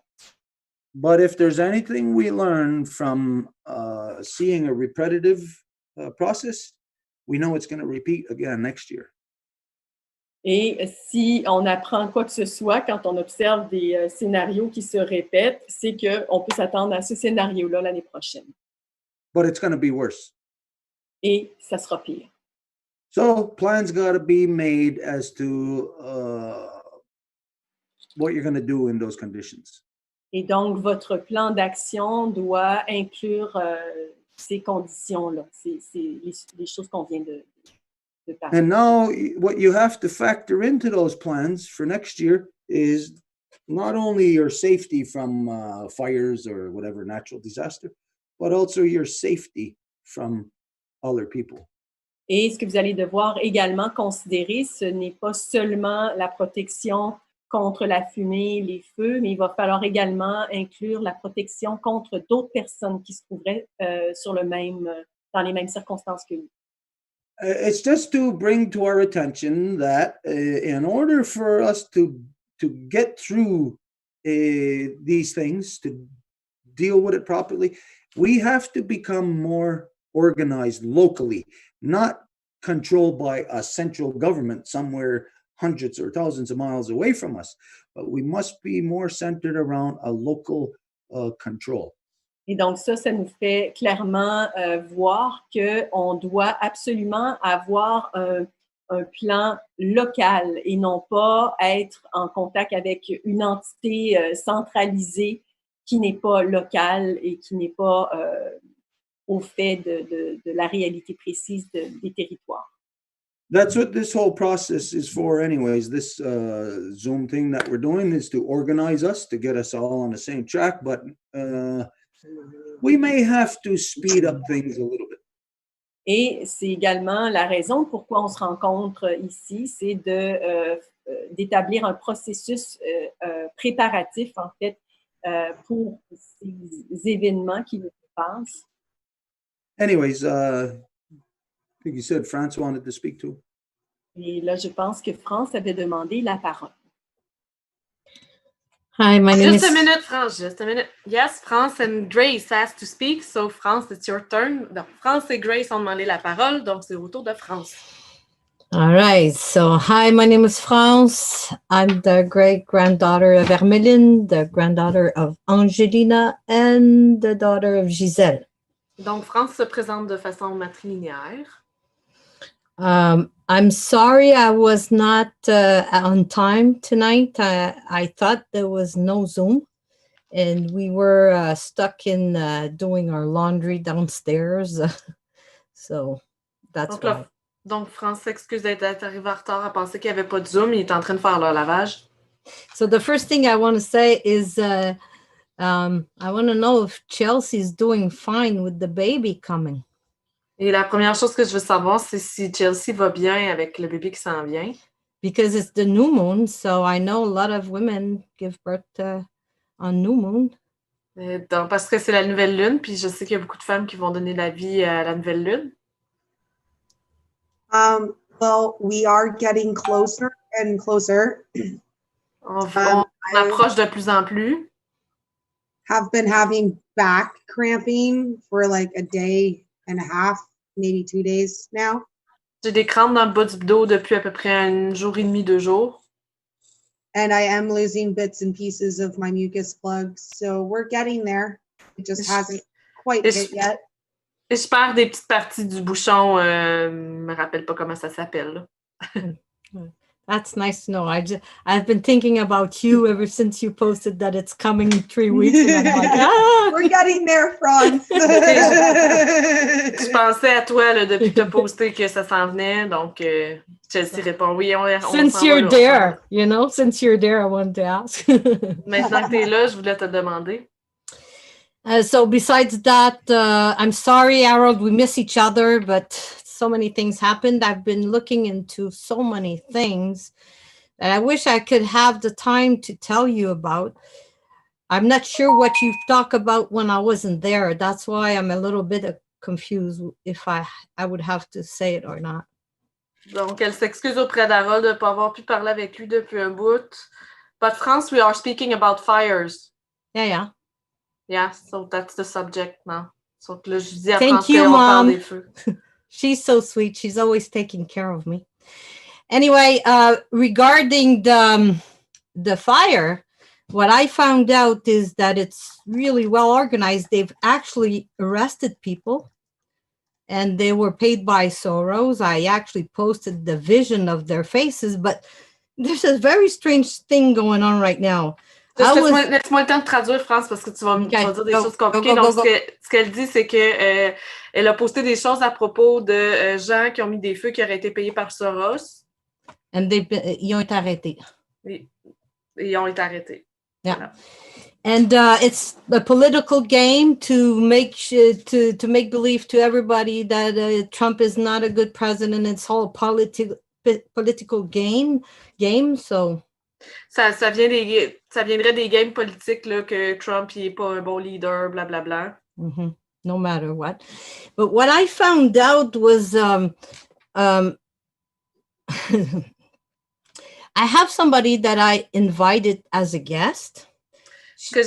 A: But if there's anything we learn from seeing a repetitive process, we know it's going to repeat again next year.
B: Et si on apprend quoi que ce soit, quand on observe des scénarios qui se répètent, c'est qu'on peut s'attendre à ce scénario-là l'année prochaine.
A: But it's going to be worse.
B: Et ça sera pire.
A: So plans got to be made as to what you're going to do in those conditions.
B: Et donc, votre plan d'action doit inclure ces conditions-là, c'est les choses qu'on vient de parler.
A: And now what you have to factor into those plans for next year is not only your safety from fires or whatever natural disaster, but also your safety from other people.
B: Et ce que vous allez devoir également considérer, ce n'est pas seulement la protection contre la fumée, les feux, mais il va falloir également inclure la protection contre d'autres personnes qui se trouveraient dans les mêmes circonstances que vous.
A: It's just to bring to our attention that in order for us to get through these things, to deal with it properly, we have to become more organized locally, not controlled by a central government somewhere hundreds or thousands of miles away from us, but we must be more centered around a local control.
B: Et donc ça nous fait clairement voir qu'on doit absolument avoir un plan local et non pas être en contact avec une entité centralisée qui n'est pas locale et qui n'est pas au fait de la réalité précise des territoires.
A: That's what this whole process is for anyways. This Zoom thing that we're doing is to organize us, to get us all on the same track, but we may have to speed up things a little bit.
B: Et c'est également la raison pourquoi on se rencontre ici, c'est d'établir un processus préparatif, en fait, pour ces événements qui nous passent.
A: Anyways, I think you said France wanted to speak too.
B: Et là, je pense que France avait demandé la parole.
G: Hi, my name is...
F: Just a minute, France, just a minute. Yes, France and Grace asked to speak, so France, it's your turn. Donc, France et Grace ont demandé la parole, donc c'est au tour de France.
G: All right, so hi, my name is France. I'm the great-granddaughter of Hermeline, the granddaughter of Angelina, and the daughter of Gisèle.
F: Donc, France se présente de façon matrilinéaire.
G: I'm sorry I was not on time tonight. I thought there was no Zoom, and we were stuck in doing our laundry downstairs. So that's why.
F: Donc, France s'excuse d'être arrivé en retard. Elle pensait qu'il n'y avait pas de Zoom. Il est en train de faire leur lavage.
G: So the first thing I want to say is I want to know if Chelsea's doing fine with the baby coming.
F: Et la première chose que je veux savoir, c'est si Chelsea va bien avec le bébé qui s'en vient.
G: Because it's the new moon, so I know a lot of women give birth on new moon.
F: Donc, parce que c'est la nouvelle lune, puis je sais qu'il y a beaucoup de femmes qui vont donner la vie à la nouvelle lune.
H: Well, we are getting closer and closer.
F: On approche de plus en plus.
H: Have been having back cramping for like a day and a half, maybe 2 days now.
F: J'ai des crampes dans le bas du dos depuis à peu près un jour et demi, 2 jours.
H: And I am losing bits and pieces of my mucus plugs, so we're getting there. It just hasn't quite hit yet.
F: Et je perds des petites parties du bouchon. Je me rappelle pas comment ça s'appelle.
G: That's nice to know. I've been thinking about you ever since you posted that it's coming in 3 weeks. And I'm like, ah!
H: We're getting there, France.
F: Je pensais à toi là, depuis que tu as posté que ça s'en venait. Donc, Chelsea répond oui.
G: Since you're there, since you're there, I wanted to ask.
F: Maintenant que tu es là, je voulais te demander.
G: So besides that, I'm sorry, Harold, we miss each other, but so many things happened. I've been looking into so many things that I wish I could have the time to tell you about. I'm not sure what you talk about when I wasn't there. That's why I'm a little bit confused if I would have to say it or not.
F: Donc, elle s'excuse auprès d'Harold de ne pas avoir pu parler avec lui depuis un bout. But France, we are speaking about fires.
G: Yeah.
F: Yeah, so that's the subject now. So là, je dis à
G: Thank
F: France
G: you,
F: qu'on parle
G: Mom.
F: des feux.
G: She's so sweet. She's always taking care of me. Anyway, regarding the fire, what I found out is that it's really well organized. They've actually arrested people, and they were paid by Soros. I actually posted the vision of their faces, but there's a very strange thing going on right now.
F: Laisse-moi le temps de traduire, France, parce que tu vas dire des choses compliquées. Donc, ce qu'elle dit, c'est que elle a posté des choses à propos de gens qui ont mis des feux qui auraient été payés par Soros.
G: And ils ont été arrêtés.
F: Oui, ils ont été arrêtés.
G: Yeah. Voilà. And it's a political game to make believe to everybody that Trump is not a good president. It's all political game. So.
F: Ça viendrait des games politiques là, que Trump n'est pas un bon leader, blablabla.
G: Mm-hmm. No matter what. But what I found out was I have somebody that I invited as a guest.
F: Ce que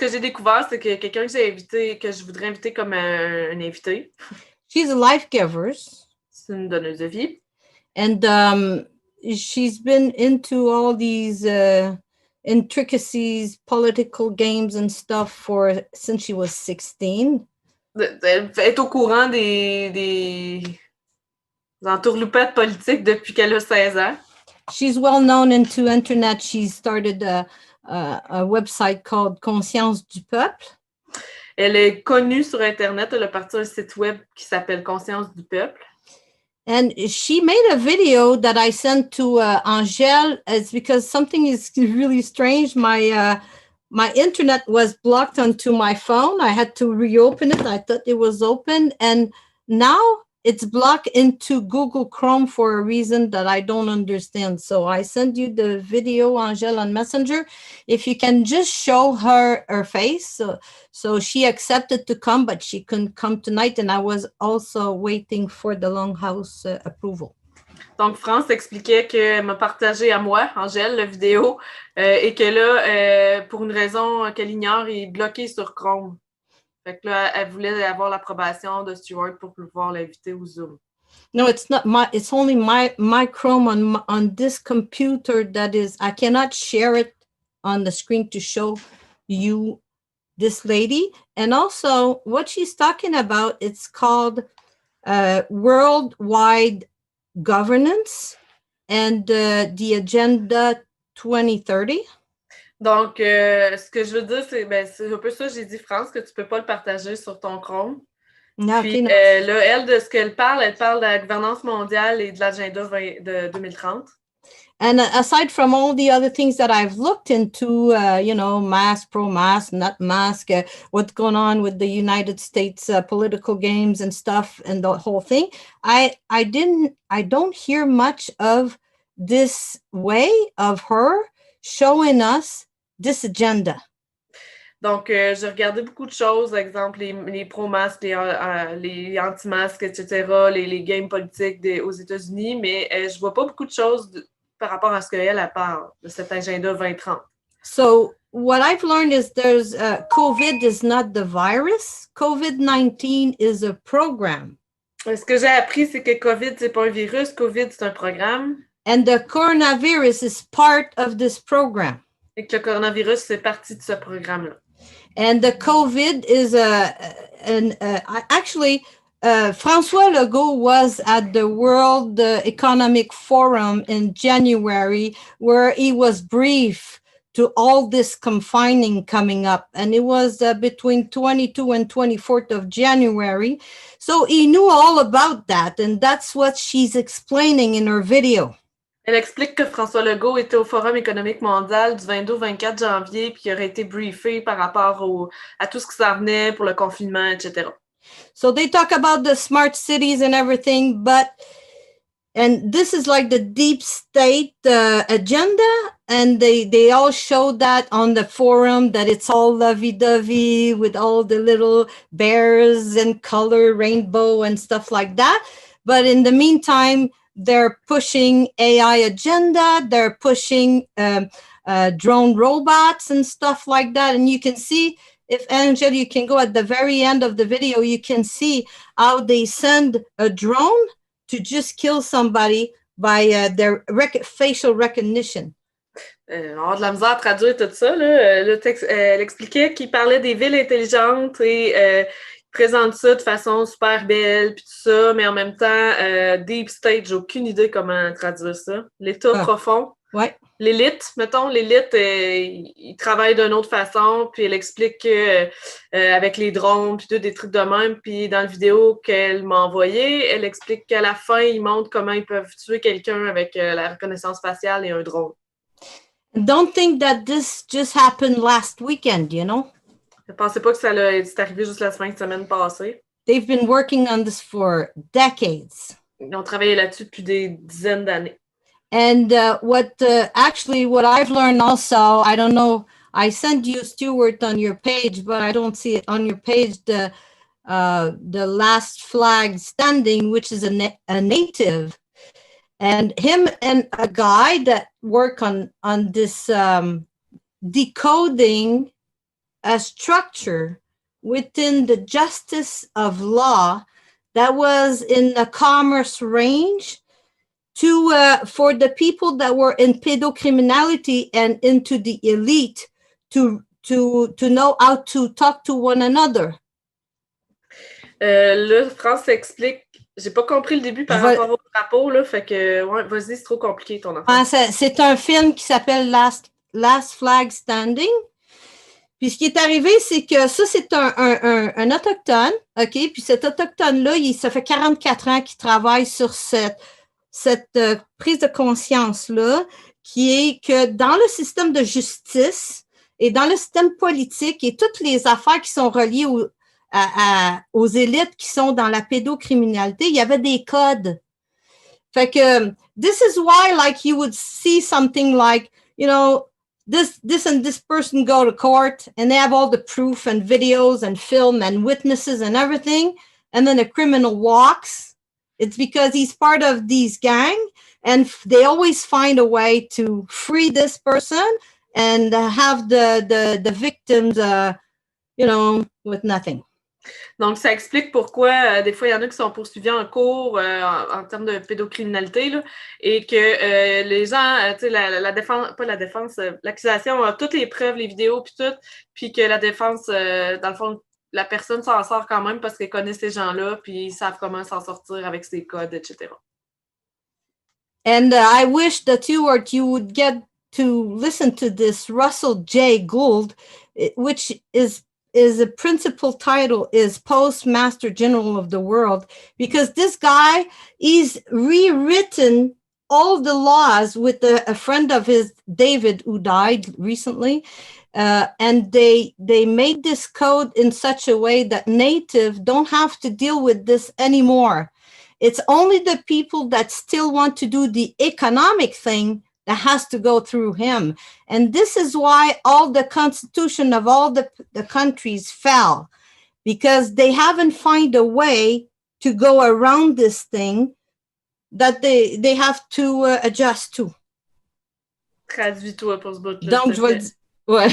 F: j'ai découvert, c'est que quelqu'un que je voudrais inviter comme un invité.
G: She's a life giver.
F: C'est une donneuse de vie.
G: And she's been into all these intricacies, political games and stuff since she was 16.
F: Elle est au courant des entourloupettes politiques depuis qu'elle a 16 ans.
G: She's well known into internet. She started a website called Conscience du peuple.
F: Elle est connue sur Internet. Elle a parti un site web qui s'appelle Conscience du peuple.
G: And she made a video that I sent to Angèle. It's because something is really strange. My internet was blocked onto my phone. I had to reopen it. I thought it was open. And now it's blocked into Google Chrome for a reason that I don't understand. So I sent you the video, Angèle, on Messenger. If you can just show her face. So she accepted to come, but she couldn't come tonight. And I was also waiting for the Longhouse approval.
F: Donc, France expliquait qu'elle m'a partagé à moi, Angèle, la vidéo, et que là, pour une raison qu'elle ignore, il est bloqué sur Chrome. Fait que là, elle voulait avoir l'approbation de Stuart pour pouvoir l'inviter au Zoom.
G: No, it's not it's only my Chrome on this computer that is, I cannot share it on the screen to show you this lady. And also what she's talking about, it's called Worldwide governance and the Agenda 2030.
F: Donc, ce que je veux dire, c'est un peu ça, j'ai dit, France, que tu ne peux pas le partager sur ton Chrome.
G: No,
F: Puis,
G: okay, no.
F: là, elle, de ce qu'elle parle de la gouvernance mondiale et de l'agenda de 2030.
G: And aside from all the other things that I've looked into, mask, pro-mask, not mask, what's going on with the United States political games and stuff and the whole thing, I don't hear much of this way of her showing us this agenda.
F: Donc, j'ai regardé beaucoup de choses, par exemple les pro-masques, les anti-masques, etc., les games politiques aux États-Unis, mais je vois pas beaucoup de choses par rapport à ce qu'elle parle de cet agenda 2030.
G: So what I've learned is there's COVID is not the virus. COVID-19 is a program.
F: Ce que j'ai appris, c'est que COVID, c'est pas un virus. COVID, c'est un programme.
G: And the coronavirus is part of this program.
F: Et que le coronavirus fait partie de ce programme-là.
G: And the COVID is actually, François Legault was at the World Economic Forum in January, where he was briefed to all this confining coming up. And it was between 22 and 24th of January. So he knew all about that. And that's what she's explaining in her video.
F: Elle explique que François Legault était au Forum économique mondial du 22 au 24 janvier puis qu'il aurait été briefé par rapport à tout ce qui s'en venait pour le confinement, etc.
G: So they talk about the smart cities and everything, and this is like the deep state agenda, and they all show that on the forum, that it's all lovey-dovey with all the little bears and color rainbow and stuff like that. But in the meantime, they're pushing AI agenda, they're pushing drone robots and stuff like that. And you can see, if Angel, you can go at the very end of the video, you can see how they send a drone to just kill somebody by their facial recognition.
F: On va avoir de la misère à traduire tout ça. Là. Le texte, elle expliquait qu'il parlait des villes intelligentes et présente ça de façon super belle, puis tout ça, mais en même temps, Deep State, j'ai aucune idée comment traduire ça. L'état profond.
G: Ouais.
F: L'élite, mettons, l'élite, il travaille d'une autre façon, puis elle explique que avec les drones, puis tout, des trucs de même, puis dans la vidéo qu'elle m'a envoyée, elle explique qu'à la fin, ils montrent comment ils peuvent tuer quelqu'un avec la reconnaissance faciale et un drone.
G: Don't think that this just happened last weekend, you know?
F: Je ne pensais pas que c'est arrivé juste la semaine passée.
G: They've been working on this for decades.
F: Ils ont travaillé là-dessus depuis des dizaines d'années.
G: And what I've learned also, I don't know, I sent you, Stuart, on your page, but I don't see it on your page, the last flag standing, which is a native. And him and a guy that work on this decoding a structure within the justice of law that was in the commerce range for the people that were in pedocriminality and into the elite to know how to talk to one another.
F: Là, France explique. J'ai pas compris le début par rapport au drapeau, là, fait que, ouais, vas-y, c'est trop compliqué ton affaire.
G: C'est un film qui s'appelle Last Flag Standing. Puis ce qui est arrivé, c'est que ça, c'est un autochtone, OK? Puis cet autochtone-là, ça fait 44 ans qu'il travaille sur cette prise de conscience-là, qui est que dans le système de justice et dans le système politique et toutes les affaires qui sont reliées aux élites qui sont dans la pédocriminalité, il y avait des codes. Fait que, this is why, like, you would see something like, you know, this and this person go to court and they have all the proof and videos and film and witnesses and everything. And then a criminal walks. It's because he's part of these gang and they always find a way to free this person and have the victims, with nothing.
F: Donc, ça explique pourquoi, des fois, il y en a qui sont poursuivis en cours en termes de pédocriminalité, là, et que les gens, tu sais, la défense, pas la défense, l'accusation a toutes les preuves, les vidéos, puis tout, puis que la défense, dans le fond, la personne s'en sort quand même parce qu'elle connaît ces gens-là, puis ils savent comment s'en sortir avec ses codes, etc.
G: And I wish that you would get to listen to this Russell J. Gould, which is a principal title is Postmaster General of the World, because this guy, he's rewritten all the laws with a friend of his, David, who died recently. And they made this code in such a way that Native don't have to deal with this anymore. It's only the people that still want to do the economic thing that has to go through him. And this is why all the constitution of all the countries fell, because they haven't found a way to go around this thing that they have to adjust to.
F: Traduis-toi pour ce bout-là.
G: Donc, je vais le dire. Ouais.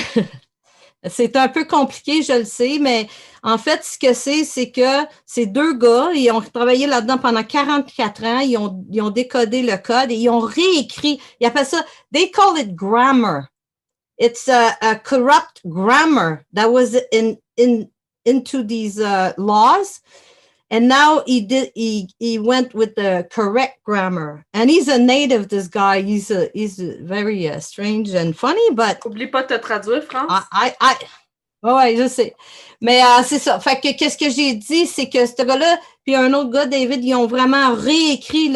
G: C'est un peu compliqué, je le sais, mais en fait, ce que c'est que ces deux gars, ils ont travaillé là-dedans pendant 44 ans, ils ont décodé le code et ils ont réécrit, ils appellent ça, they call it grammar. It's a corrupt grammar that was into these laws. And now he went with the correct grammar. And he's a native, this guy. He's very strange and funny, but...
F: Oublie pas de te traduire, France.
G: Ouais, je sais. Mais c'est ça. Fait que qu'est-ce que j'ai dit, c'est que ce gars-là, puis un autre gars, David, ils ont vraiment réécrit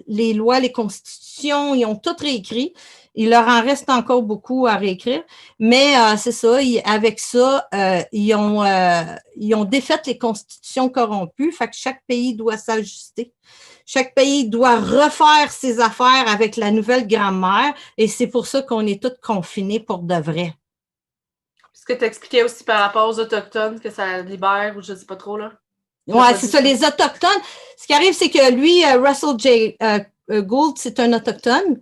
G: les lois, les constitutions, ils ont tout réécrit. Il leur en reste encore beaucoup à réécrire, mais c'est ça, avec ça, ils ont défait les constitutions corrompues, fait que chaque pays doit s'ajuster. Chaque pays doit refaire ses affaires avec la nouvelle grammaire, et c'est pour ça qu'on est tous confinés pour de vrai.
F: Ce que tu expliquais aussi par rapport aux Autochtones, que ça libère, ou je ne sais pas trop, là.
G: Ouais, c'est ça, les Autochtones. Ce qui arrive, c'est que lui, Russell J. Gould, c'est un Autochtone.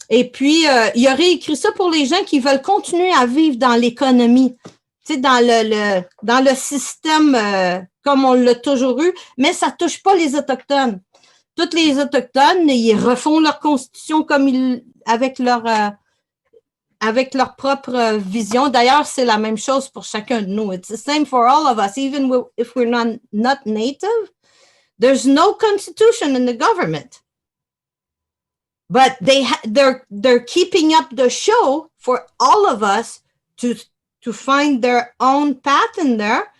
G: Et puis, il a réécrit ça pour les gens qui veulent continuer à vivre dans l'économie, tu sais, dans le système comme on l'a toujours eu, mais ça ne touche pas les Autochtones. Tous les Autochtones, ils refont leur constitution comme avec leur propre vision. D'ailleurs, c'est la même chose pour chacun de nous. It's the same for all of us, even if we're not native. There's no constitution in the government. But they're keeping up the show for all of us to find their own path in there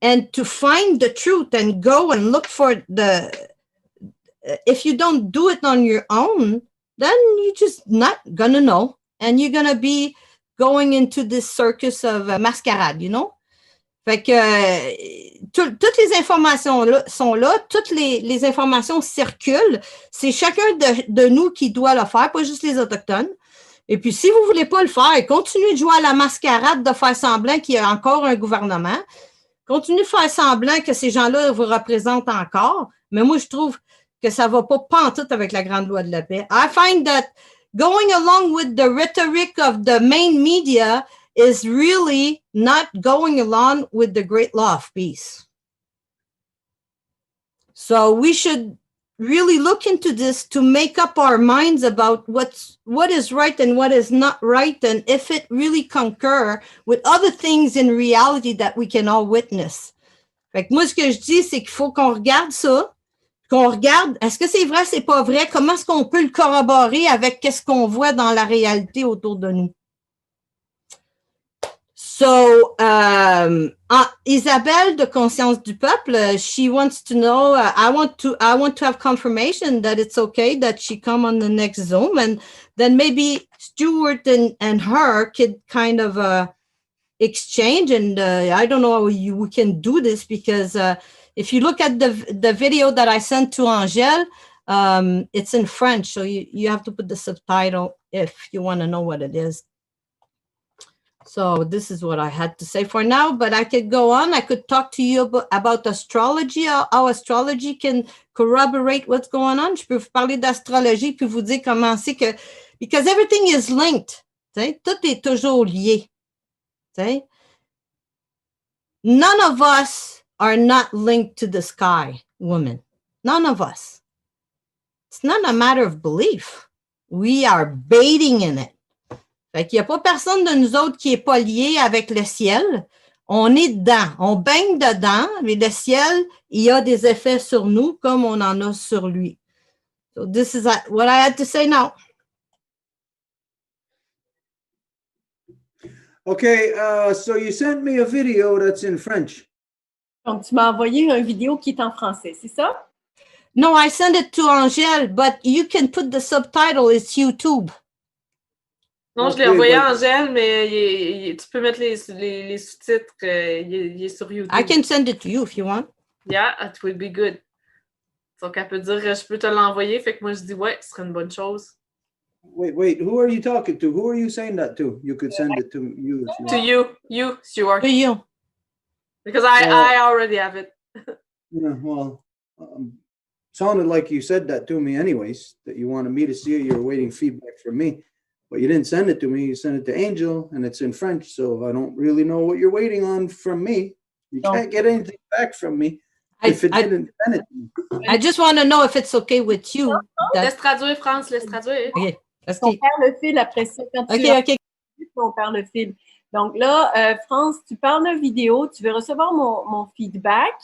G: and to find the truth and go and look for if you don't do it on your own, then you're just not gonna know. And you're gonna be going into this circus of masquerade, you know? Fait que toutes les informations sont là, toutes les informations circulent. C'est chacun de nous qui doit le faire, pas juste les Autochtones. Et puis, si vous ne voulez pas le faire, continuez de jouer à la mascarade, de faire semblant qu'il y a encore un gouvernement. Continuez de faire semblant que ces gens-là vous représentent encore. Mais moi, je trouve que ça ne va pas pantoute avec la grande loi de la paix. I find that going along with the rhetoric of the main media is really not going along with the great law of peace. So we should really look into this to make up our minds about what is right and what is not right, and if it really concur with other things in reality that we can all witness. Fait que moi, ce que je dis, c'est qu'il faut qu'on regarde ça, qu'on regarde, est-ce que c'est vrai, c'est pas vrai, comment est-ce qu'on peut le corroborer avec qu'est-ce qu'on voit dans la réalité autour de nous. So, Isabelle de Conscience du Peuple, she wants to know, I want to have confirmation that it's okay that she come on the next Zoom, and then maybe Stuart and her could kind of exchange, and I don't know how we can do this, because if you look at the video that I sent to Angèle, it's in French, so you have to put the subtitle if you want to know what it is. So this is what I had to say for now, but I could go on. I could talk to you about astrology, how astrology can corroborate what's going on. Je peux vous parler d'astrologie puis vous dire comment c'est que, because everything is linked. T'sais? Tout est toujours lié. T'sais? None of us are not linked to the sky, women. None of us. It's not a matter of belief. We are bathing in it. Fait qu'il n'y a pas personne de nous autres qui n'est pas lié avec le ciel. On est dedans, on baigne dedans, mais le ciel, il y a des effets sur nous comme on en a sur lui. So this is what I had to say now.
A: Okay, so you sent me a video that's in French.
B: Donc, tu m'as envoyé une vidéo qui est en français, c'est ça?
G: No, I sent it to Angèle, but you can put the subtitle. It's YouTube.
F: Non, je l'ai envoyé à Angèle, mais tu peux mettre les sous-titres. Il est sur YouTube.
G: I can send it to you if you want.
F: Yeah, it would be good. Donc, elle peut dire, je peux te l'envoyer. Fait que moi, je dis, ouais, ce serait une bonne chose.
A: Wait, who are you talking to? Who are you saying that to? You could send it to you if you want.
F: To you, Stuart.
G: To you.
F: Because I already have it.
A: Yeah, well, sounded like you said that to me anyways, that you wanted me to see it. You were waiting feedback from me. But you didn't send it to me. You sent it to Angel, and it's in French, so I don't really know what you're waiting on from me. You can't get anything back from me if it didn't send it to me.
G: I just want to know if it's okay with you.
F: Laisse traduire, France, laisse traduire.
G: Okay.
B: On perd le fil après ça. Quand on perd le fil. Donc là, France, tu parles de vidéo, tu veux recevoir mon feedback,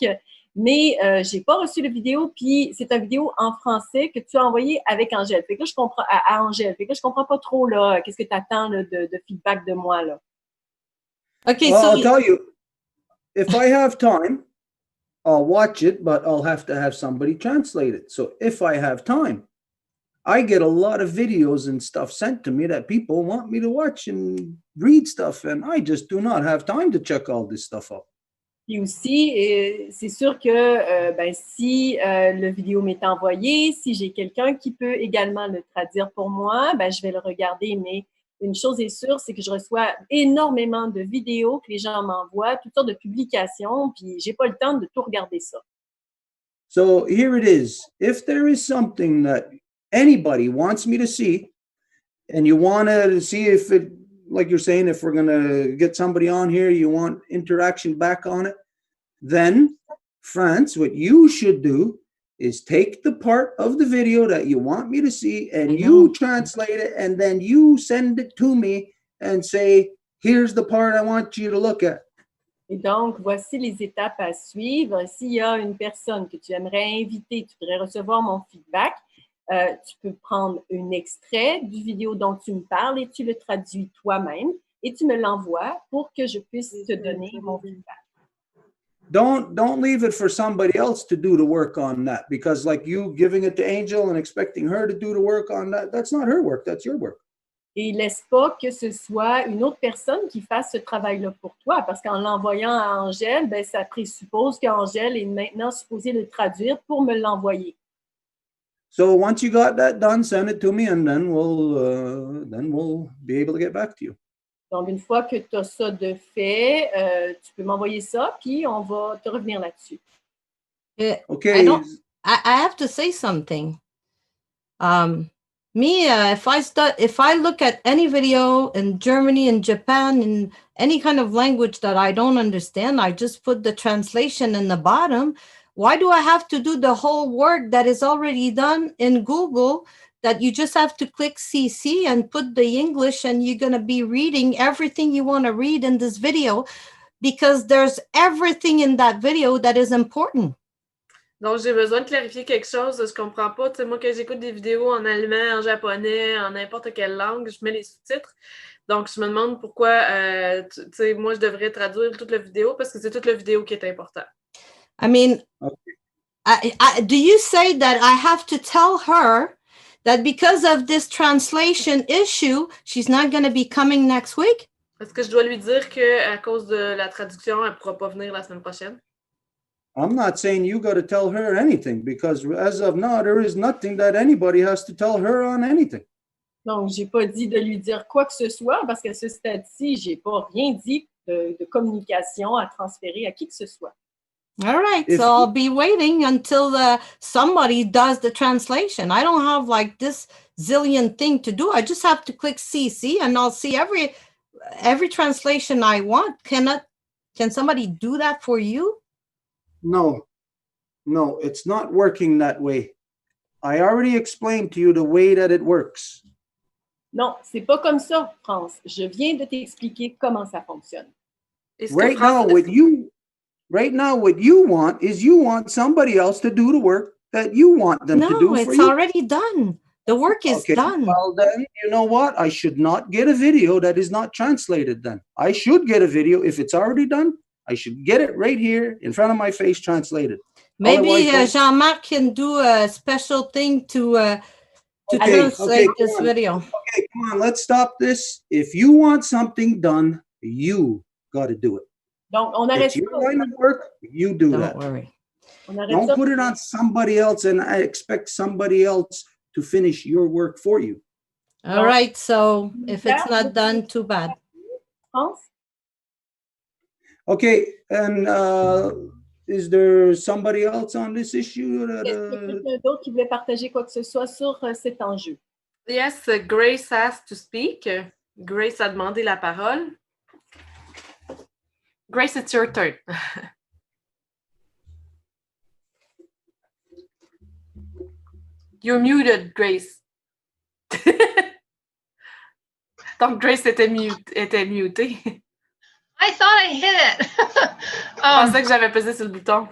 B: mais je n'ai pas reçu la vidéo, puis c'est une vidéo en français que tu as envoyée avec Angèle. Fait que là, je comprends à Angèle. Fait que là, je comprends pas trop là, qu'est-ce que tu attends là, de feedback de moi là.
G: Okay,
A: well,
G: so
A: I'll tell you, if I have time, I'll watch it, but I'll have to have somebody translate it. So if I have time, I get a lot of videos and stuff sent to me that people want me to watch and read stuff, and I just do not have time to check all this stuff out.
B: Puis aussi, c'est sûr que si le vidéo m'est envoyé, si j'ai quelqu'un qui peut également le traduire pour moi, je vais le regarder. Mais une chose est sûre, c'est que je reçois énormément de vidéos que les gens m'envoient, toutes sortes de publications, puis j'ai pas le temps de tout regarder ça.
A: So here it is. If there is something that anybody wants me to see, and you want to see if it, like you're saying, if we're going to get somebody on here, you want interaction back on it, then France, what you should do is take the part of the video that you want me to see and you translate it, and then you send it to me and say, here's the part I want you to look at.
B: Et donc, voici les étapes à suivre. S'il y a une personne que tu aimerais inviter, tu voudrais recevoir mon feedback, tu peux prendre un extrait du vidéo dont tu me parles et tu le traduis toi-même et tu me l'envoies pour que je puisse te donner mon feedback.
A: Don't leave it for somebody else to do the work on that, because like you giving it to Angel and expecting her to do the work on that, that's not her work, that's your work.
B: Et laisse pas que ce soit une autre personne qui fasse ce travail-là pour toi, parce qu'en l'envoyant à Angèle, ça présuppose qu'Angèle est maintenant supposée le traduire pour me l'envoyer.
A: So once you got that done, send it to me, and then we'll be able to get back to you.
B: Donc, une fois que tu as ça de fait, tu peux m'envoyer ça, puis on va te revenir là-dessus.
A: Okay.
G: I have to say something. If I look at any video in Germany and Japan in any kind of language that I don't understand, I just put the translation in the bottom. Why do I have to do the whole work that is already done in Google, that you just have to click CC and put the English and you're going to be reading everything you want to read in this video, because there's everything in that video that is important.
F: Donc, j'ai besoin de clarifier quelque chose. Je comprends pas. Tu sais, moi, quand j'écoute des vidéos en allemand, en japonais, en n'importe quelle langue, je mets les sous-titres. Donc, je me demande pourquoi, tu sais, moi, je devrais traduire toute la vidéo, parce que c'est toute la vidéo qui est importante.
G: I mean, do you say that I have to tell her that because of this translation issue, she's not going to be coming next week?
F: Est-ce que je dois lui dire qu'à cause de la traduction, elle ne pourra pas venir la semaine prochaine?
A: I'm not saying you got to tell her anything, because as of now, there is nothing that anybody has to tell her on anything.
B: Donc, j'ai pas dit de lui dire quoi que ce soit, parce qu'à ce stade-ci, j'ai pas rien dit de communication à transférer à qui que ce soit.
G: All right, so I'll be waiting until somebody does the translation. I don't have like this zillion thing to do. I just have to click CC and I'll see every translation I want. Can somebody do that for you?
A: No, it's not working that way. I already explained to you the way that it works.
B: Non, c'est pas comme ça, France. Je viens de t'expliquer comment ça fonctionne.
A: Right now, what you want is you want somebody else to do the work that you want them to do
G: No,
A: for
G: it's
A: you.
G: already done. The work is
A: Okay,
G: done.
A: well then, you know what? I should not get a video that is not translated then. I should get a video. If it's already done, I should get it right here in front of my face translated.
G: Maybe
A: Otherwise,
G: Jean-Marc can do a special thing to translate this video.
A: Okay, come on, let's stop this. If you want something done, you got to do it.
B: Donc, on arrête
A: It's your line of work, you do that.
G: Don't worry.
B: On arrête
A: Don't
B: ça.
A: put it on somebody else and I expect somebody else to finish your work for you.
G: All right, so if it's not done, too bad.
B: France?
A: Okay, and is there somebody else on this issue?
B: Est-ce qu'il y a quelqu'un d'autre qui voulait partager quoi que ce soit sur cet enjeu?
F: Yes, Grace asked to speak. Grace a demandé la parole. Grace, it's your turn. You're muted, Grace. Donc, Grace était mutée.
C: I thought I hit it.
F: Je pensais que j'avais pesé sur le bouton.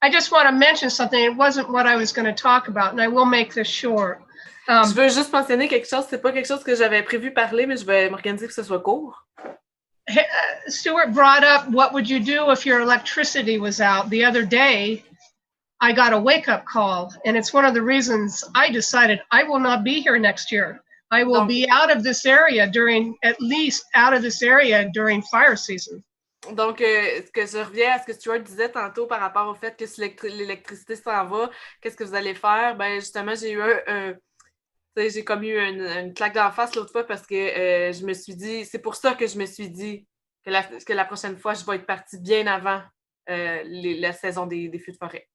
C: I just want to mention something. It wasn't what I was going to talk about, and I will make this short.
F: Je veux juste mentionner quelque chose. C'est pas quelque chose que j'avais prévu parler, mais je vais m'organiser pour que ce soit court.
C: Stuart brought up, what would you do if your electricity was out? The other day, I got a wake-up call, and it's one of the reasons I decided I will not be here next year. I will be out of this area during fire season.
F: Donc, ce que je reviens à ce que Stuart disait tantôt par rapport au fait que si l'électricité s'en va, qu'est-ce que vous allez faire? Ben justement, j'ai comme eu une claque d'en face l'autre fois parce que je me suis dit, c'est pour ça que je me suis dit que la prochaine fois, je vais être partie bien avant la saison des feux de forêt.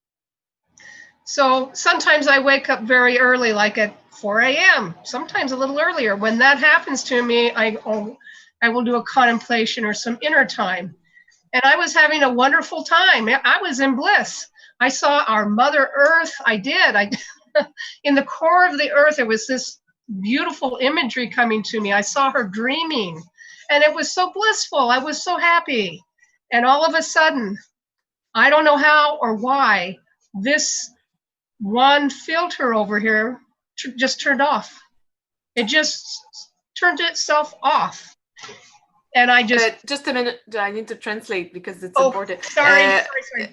C: So sometimes I wake up very early, like at 4 a.m., sometimes a little earlier. When that happens to me, I will do a contemplation or some inner time. And I was having a wonderful time. I was in bliss. I saw our Mother Earth. I did. In the core of the earth, there was this beautiful imagery coming to me. I saw her dreaming, and it was so blissful. I was so happy. And all of a sudden, I don't know how or why, this one filter over here just turned off. It just turned itself off. And I
F: just a minute, I need to translate because it's important.
C: Sorry.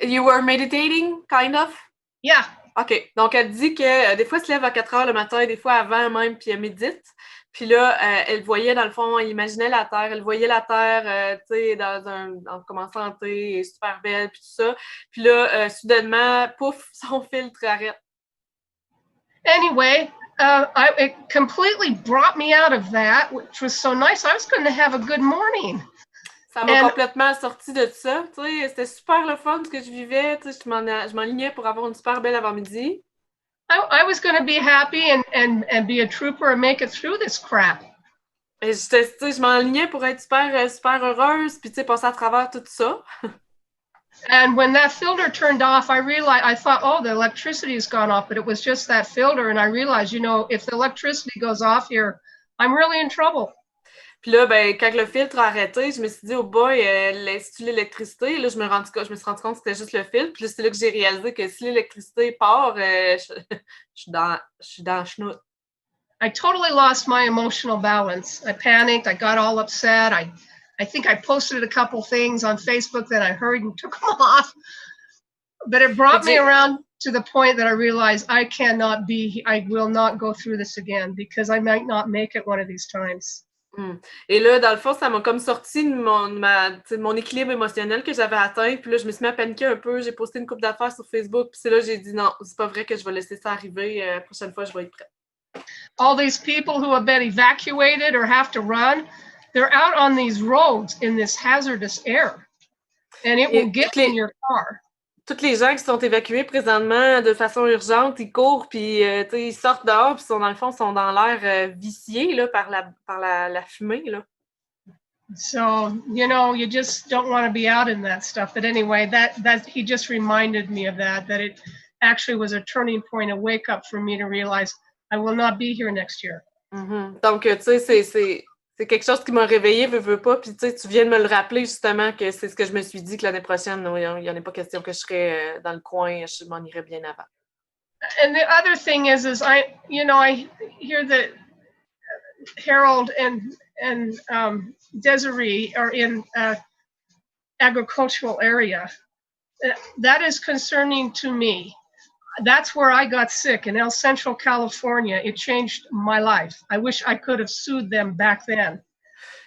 F: You were meditating, kind of?
C: Yeah.
F: OK. Donc, elle dit que des fois, elle se lève à 4 heures le matin, des fois avant même, puis elle médite. Puis là, elle voyait, dans le fond, elle imaginait la Terre. Elle voyait la Terre, tu sais, en commençant en santé, super belle, puis tout ça. Puis là, soudainement, pouf, son filtre arrête.
C: Anyway, it completely brought me out of that, which was so nice. I was going to have a good morning.
F: Ça m'a complètement sorti de ça. Tu sais, c'était super le fun ce que je vivais. Tu sais, je m'enlignais pour avoir une super belle avant-midi.
C: I was going to be happy and be a trooper and make it through this crap.
F: Et je m'enlignais pour être super heureuse, puis tu sais, passer à travers tout ça.
C: And when that filter turned off, I thought, oh, the electricity has gone off, but it was just that filter. And I realized, you know, if the electricity goes off here, I'm really in trouble.
F: Puis là, ben, quand le filtre a arrêté, je me suis dit, oh boy, c'est-tu l'électricité? Là, je me suis rendu compte que c'était juste le filtre. Puis là, c'est là que j'ai réalisé que si l'électricité part, je suis dans le chenoute.
C: I totally lost my emotional balance. I panicked. I got all upset. I think I posted a couple things on Facebook that I heard and took them off. But it brought me around to the point that I realized I will not go through this again because I might not make it one of these times.
F: Et là, dans le fond, ça m'a comme sorti de mon équilibre émotionnel que j'avais atteint. Puis là, je me suis mis à paniquer un peu. J'ai posté une couple d'affaires sur Facebook. Puis c'est là que j'ai dit non, c'est pas vrai que je vais laisser ça arriver. La prochaine fois, je vais être prête.
C: All these people who have been evacuated or have to run, they're out on these roads in this hazardous air. And it will get in your car.
F: Tous les gens qui sont évacués présentement de façon urgente, ils courent, puis ils sortent dehors, puis dans le fond, sont dans l'air vicié là, par la fumée. Là.
C: So, you know, you just don't want to be out in that stuff. But anyway, that he just reminded me of that it actually was a turning point, a wake up for me to realize I will not be here next year.
F: Mm-hmm. Donc, tu sais, c'est quelque chose qui m'a réveillée, veux pas. Puis, tu viens de me le rappeler, justement, que c'est ce que je me suis dit que l'année prochaine, il n'y en a pas question que je serais dans le coin, je m'en irais bien avant.
C: And the other thing is I hear that Harold and Desiree are in agricultural area. That is concerning to me. That's where I got sick in El Central, California. It changed my life. I wish I could have sued them back then.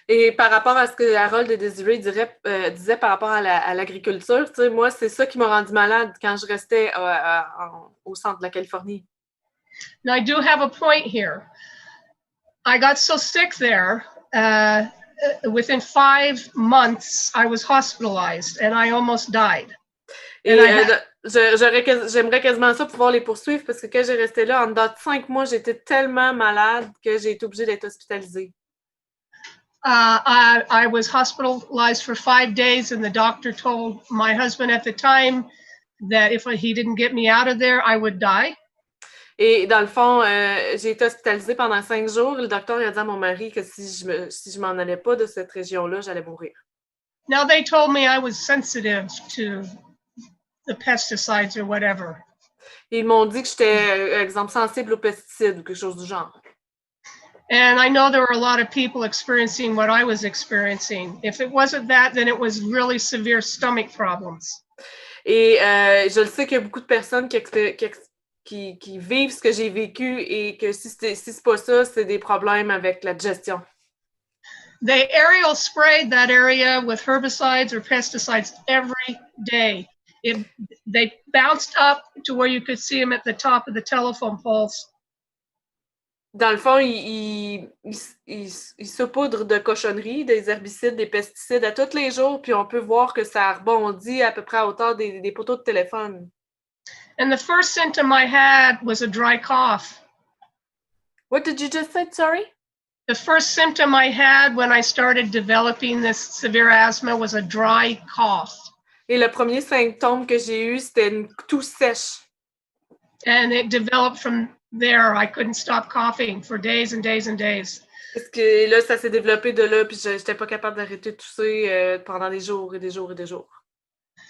F: Et par rapport à ce que Harold et Désiré disaient par rapport à l'agriculture, tu sais, moi, c'est ça qui m'a rendu malade quand je restais au centre de la Californie.
C: Now, I do have a point here. I got so sick there, within 5 months, I was hospitalized and I almost died.
F: Et j'aimerais quasiment ça pouvoir les poursuivre parce que quand j'ai resté là, en dedans de 5 mois, j'étais tellement malade que j'ai été obligée d'être hospitalisée.
C: I was hospitalized for 5 days and the doctor told my husband at the time that if he didn't get me out of there, I would die.
F: Et dans le fond, j'ai été hospitalisée pendant 5 jours. Le docteur a dit à mon mari que si je m'en allais pas de cette région-là, j'allais mourir.
C: Now they told me I was sensitive to the pesticides or whatever.
F: Ils m'ont dit que j'étais, exemple, sensible aux pesticides ou quelque chose du genre.
C: And I know there were a lot of people experiencing what I was experiencing. If it wasn't that, then it was really severe stomach problems.
F: Et je le sais qu'il y a beaucoup de personnes qui vivent ce que j'ai vécu et que si c'est pas ça, c'est des problèmes avec la digestion.
C: They aerial sprayed that area with herbicides or pesticides every day. They bounced up to where you could see them at the top of the telephone poles.
F: Dans le fond, ils saupoudrent de cochonneries, des herbicides, des pesticides à tous les jours, puis on peut voir que ça rebondit à peu près à hauteur des poteaux de téléphone.
C: And the first symptom I had was a dry cough.
F: What did you just say, sorry?
C: The first symptom I had when I started developing this severe asthma was a dry cough.
F: Et le premier symptôme que j'ai eu, c'était une toux sèche.
C: And it developed from there. I couldn't stop coughing for days and days and days.
F: Parce que là, ça s'est développé de là, puis j'étais pas capable d'arrêter de tousser pendant des jours et des jours et des jours.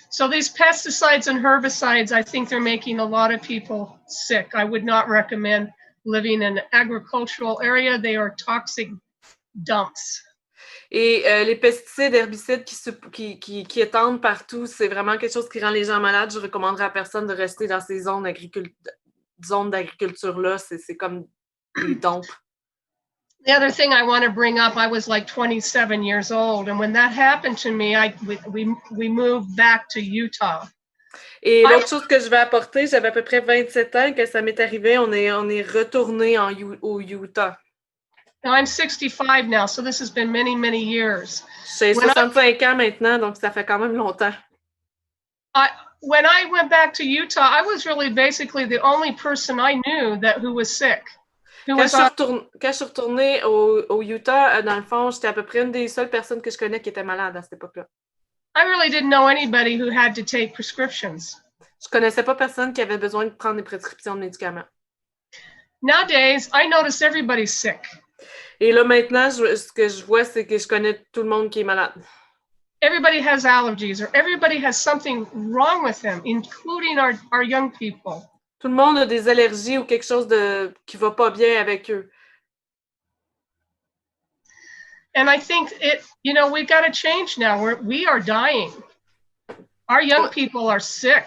C: So these pesticides and herbicides, I think they're making a lot of people sick. I would not recommend living in an agricultural area. They are toxic dumps.
F: Et les pesticides, herbicides qui étendent partout, c'est vraiment quelque chose qui rend les gens malades. Je recommanderais à personne de rester dans ces zones d'agriculture-là. C'est comme des dumps.
C: The other thing I want to bring up, I was like 27 years old, and when that happened to me, we moved back to Utah.
F: Et l'autre chose que je vais apporter, j'avais à peu près 27 ans que ça m'est arrivé, on est retourné au Utah.
C: Now I'm 65 now, so this has been many, many years.
F: J'ai 65 ans maintenant, donc ça fait quand même longtemps.
C: When I went back to Utah, I was really basically the only person I knew who was sick.
F: Quand je suis retournée au Utah, dans le fond, j'étais à peu près une des seules personnes que je connais qui était malade à cette époque-là.
C: I really didn't know anybody who had to take prescriptions.
F: Je connaissais pas personne qui avait besoin de prendre des prescriptions de médicaments.
C: Nowadays, I notice everybody's sick.
F: Et là, maintenant, ce que je vois, c'est que je connais tout le monde qui est malade.
C: Everybody has allergies or everybody has something wrong with them, including our young people.
F: Tout le monde a des allergies ou quelque chose qui va pas bien avec eux.
C: And I think we've got to change now. We are dying. Our young people are sick.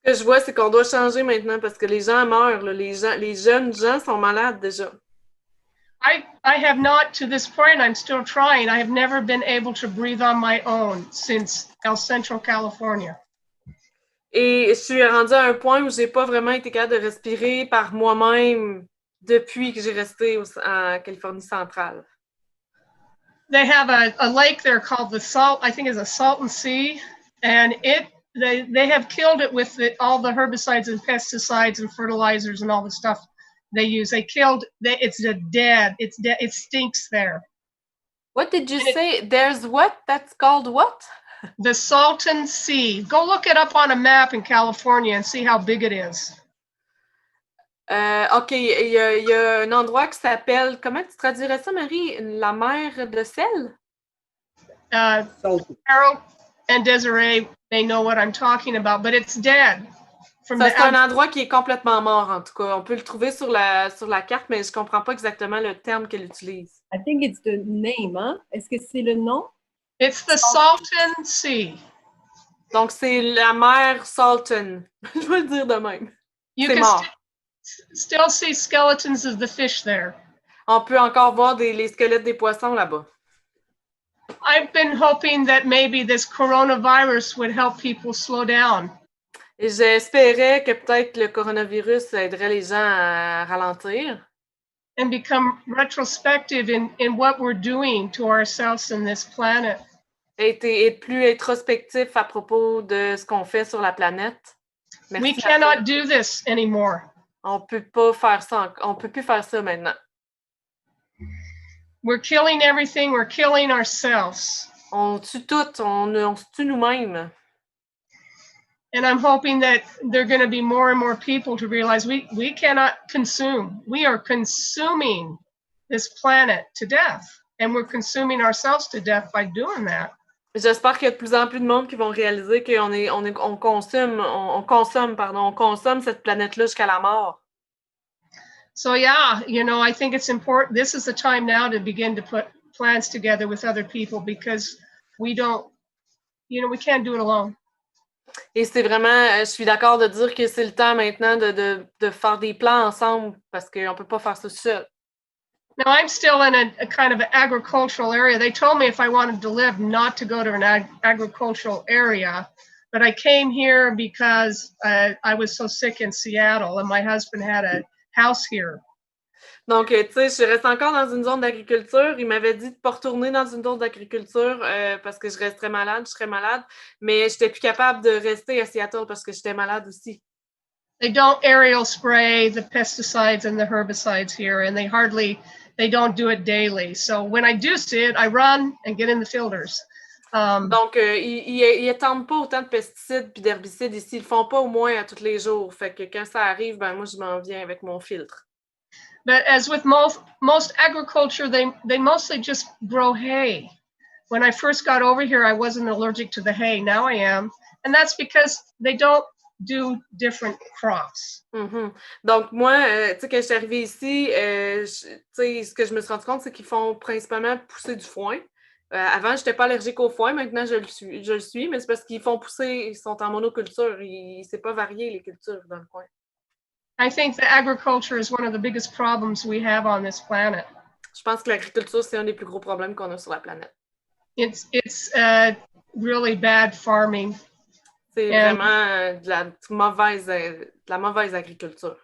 F: Ce que je vois, c'est qu'on doit changer maintenant parce que les gens meurent. Là. Les jeunes gens sont malades déjà.
C: I have not, to this point, I'm still trying. I have never been able to breathe on my own since El Central, California.
F: Et je suis rendue à un point où j'ai pas vraiment été capable de respirer par moi-même depuis que j'ai resté en Californie centrale.
C: They have a lake there called the Salt, I think it's a Salton Sea, and they have killed it with all the herbicides and pesticides and fertilizers and all the stuff they use. It's dead. It stinks there.
F: What did you say? There's what? That's called what?
C: The Salton Sea. Go look it up on a map in California and see how big it is.
F: OK, il y a un endroit qui s'appelle, comment tu traduirais ça, Marie? La mer de sel?
C: Harold and Desiree, they know what I'm talking about, but it's dead. from
F: Ça,
C: the
F: c'est un endroit qui est complètement mort, en tout cas. On peut le trouver sur la carte, mais je comprends pas exactement le terme qu'elle utilise.
B: I think it's the name, hein? Est-ce que c'est le nom?
C: It's the Salton Sea.
F: Donc, c'est la mer Salton. Je vais le dire de même.
C: You
F: C'est
C: can
F: mort.
C: still see skeletons of the fish there.
F: On peut encore voir les squelettes des poissons là-bas.
C: I've been hoping that maybe this coronavirus would help people slow down.
F: Et j'espérais que peut-être le coronavirus aiderait les gens à ralentir
C: And become retrospective in what we're doing to ourselves and this planet.
F: et plus introspectif à propos de ce qu'on fait sur la planète.
C: We
F: Merci.
C: cannot do this anymore.
F: On peut pas faire ça. On peut plus faire ça maintenant.
C: We're killing everything. We're killing ourselves.
F: On tue tout. On se tue nous-mêmes.
C: And I'm hoping that there are going to be more and more people to realize we cannot consume. We are consuming this planet to death. And we're consuming ourselves to death by doing that.
F: J'espère qu'il y a de plus en plus de monde qui vont réaliser qu'on consomme cette planète-là jusqu'à la mort.
C: So yeah, I think it's important. This is the time now to begin to put plans together with other people because we can't do it alone.
F: Et c'est vraiment, je suis d'accord de dire que c'est le temps maintenant de faire des plans ensemble parce qu'on ne peut pas faire ça seul.
C: Now, I'm still in a kind of an agricultural area. They told me if I wanted to live, not to go to an agricultural area. But I came here because I was so sick in Seattle and my husband had a house here.
F: Donc, tu sais, je reste encore dans une zone d'agriculture. Il m'avait dit de ne pas retourner dans une zone d'agriculture parce que je serais malade. Mais je n'étais plus capable de rester à Seattle parce que j'étais malade aussi.
C: They don't aerial spray the pesticides and the herbicides here, and they don't do it daily. So when I do see it, I run and get in the filters.
F: Donc, ils n'étendent pas autant de pesticides puis d'herbicides ici. Ils le font pas au moins à tous les jours. Fait que quand ça arrive, ben moi, je m'en viens avec mon filtre.
C: But as with most agriculture, they mostly just grow hay. When I first got over here, I wasn't allergic to the hay. Now I am. And that's because they don't do different crops.
F: Mm-hmm. Donc, moi, tu sais, quand je suis arrivée ici, tu sais, ce que je me suis rendu compte, c'est qu'ils font principalement pousser du foin. Avant, je n'étais pas allergique au foin. Maintenant, je le suis, mais c'est parce qu'ils font pousser, ils sont en monoculture. C'est pas varié, les cultures dans le coin.
C: I think the agriculture is one of the biggest problems we have on this planet.
F: Je pense que l'agriculture, c'est un des plus gros problèmes qu'on a sur la planète.
C: It's really bad farming.
F: C'est vraiment de la mauvaise agriculture.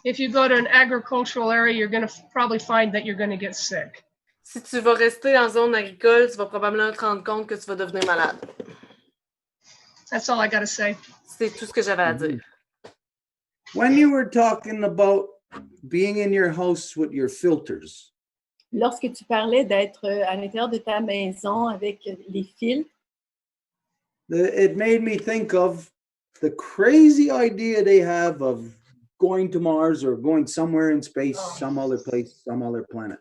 C: If you go to an agricultural area, you're going to probably find that you're going to get sick.
F: Si tu vas rester dans zone agricole, tu vas probablement te rendre compte que tu vas devenir malade.
C: That's all I got to say.
F: C'est tout ce que j'avais à dire.
A: When you were talking about being in your house with your filters.
B: Lorsque tu parlais d'être à l'intérieur de ta maison avec les filtres,
A: it made me think of the crazy idea they have of going to Mars or going somewhere in space, some other place, some other planet.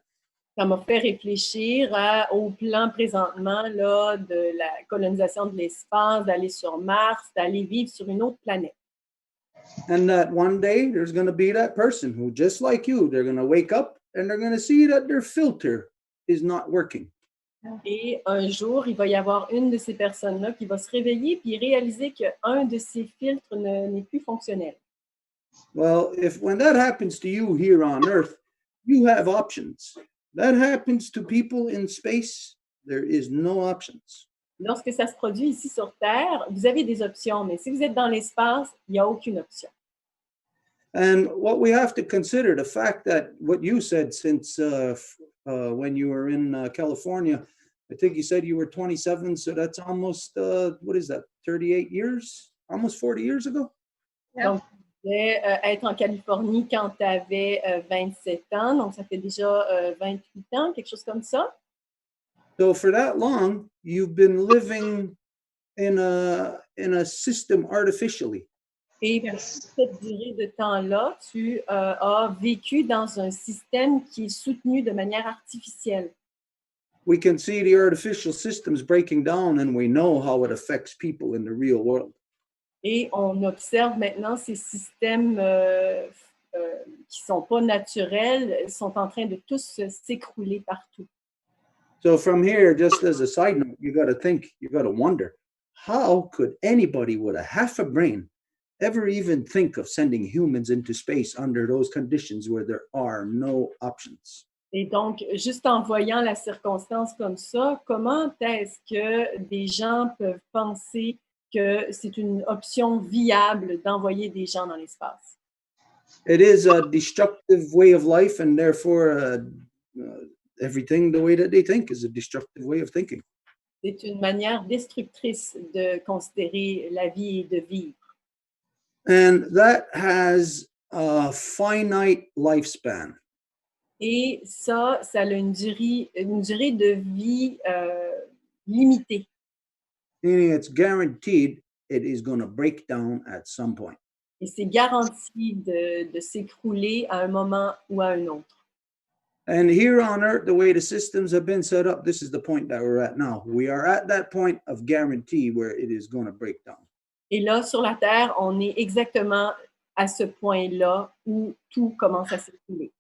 B: Ça m'a fait réfléchir au plan présentement là, de la colonisation de l'espace, d'aller sur Mars, d'aller vivre sur une autre planète.
A: And that one day there's going to be that person who, just like you, they're going to wake up and they're going to see that their filter is not working.
B: Et un jour, il va y avoir une de ces personnes-là qui va se réveiller puis réaliser qu'un de ces filtres n'est plus fonctionnel.
A: Well, when that happens to you here on Earth, you have options. That happens to people in space, there is no options.
B: Lorsque ça se produit ici sur Terre, vous avez des options, mais si vous êtes dans l'espace, il n'y a aucune option.
A: And what we have to consider, the fact that what you said since when you were in California, I think you said you were 27, so that's almost, what is that, 38 years? Almost 40 years ago?
C: Yeah.
B: Donc, tu devais être en Californie quand tu avais 27 ans, donc ça fait déjà 28 ans, quelque chose comme ça.
A: So for that long, you've been living in a system artificially.
B: Et pour cette durée de temps-là, tu as vécu dans un système qui est soutenu de manière artificielle.
A: We can see the artificial systems breaking down and we know how it affects people in the real world.
B: Et on observe maintenant ces systèmes qui ne sont pas naturels, sont en train de tous s'écrouler partout.
A: So from here, just as a side note, you got to think, you got to wonder, how could anybody with a half a brain ever even think of sending humans into space under those conditions where there are no options?
B: Et donc, juste en voyant la circonstance comme ça, comment est-ce que des gens peuvent penser que c'est une option viable d'envoyer des gens dans l'espace?
A: It is a destructive way of life, and therefore everything the way that they think is a destructive way of thinking.
B: C'est une manière destructrice de considérer la vie et de vivre.
A: And that has a finite lifespan.
B: Et ça a une durée de vie limitée.
A: Meaning it's guaranteed it is going to break down at some point.
B: Et c'est garanti de s'écrouler à un moment ou à un autre.
A: And here on Earth, the way the systems have been set up, this is the point that we're at now. We are at that point of guarantee where it is going to break down.
B: Et là, sur la Terre, on est exactement à ce point-là où tout commence à s'écrouler.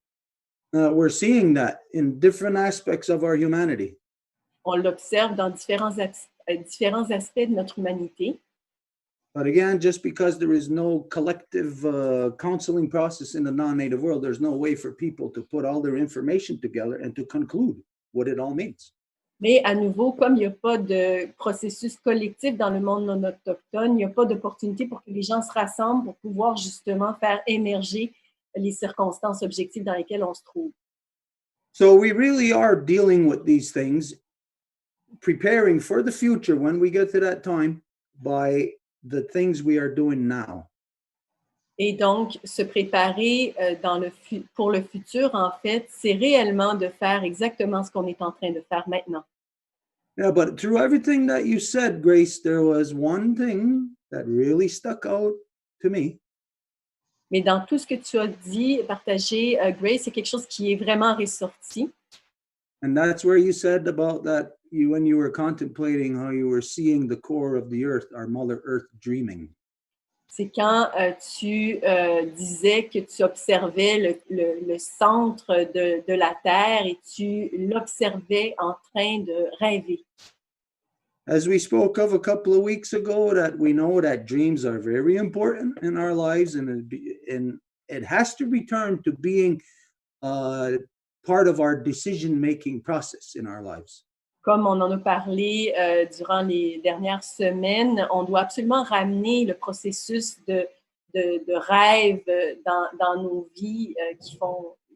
A: We're seeing that in different aspects of our humanity.
B: On l'observe dans différents aspects de notre humanité.
A: But again, just because there is no collective counseling process in the non-native world, there's no way for people to put all their information together and to conclude what it all means.
B: Mais à nouveau, comme il n'y a pas de processus collectif dans le monde non autochtone, il n'y a pas d'opportunité pour que les gens se rassemblent pour pouvoir justement faire émerger les circonstances objectives dans lesquelles on se trouve.
A: So we really are dealing with these things, preparing for the future when we get to that time by the things we are doing now.
B: Et donc, se préparer pour le futur, en fait, c'est réellement de faire exactement ce qu'on est en train de faire maintenant.
A: Yeah, but through everything that you said, Grace, there was one thing that really stuck out to me.
B: Mais dans tout ce que tu as dit, partagé, Grace, c'est quelque chose qui est vraiment ressorti.
A: And that's where you said about that, when you were contemplating how you were seeing the core of the earth, our Mother Earth dreaming.
B: C'est quand tu disais que tu observais le centre de la Terre et tu l'observais en train de rêver.
A: As we spoke of a couple of weeks ago, that we know that dreams are very important in our lives, and it has to return to being part of our decision-making process in our lives.
B: Comme on en a parlé durant les dernières semaines, on doit absolument ramener le processus de rêve dans nos vies qui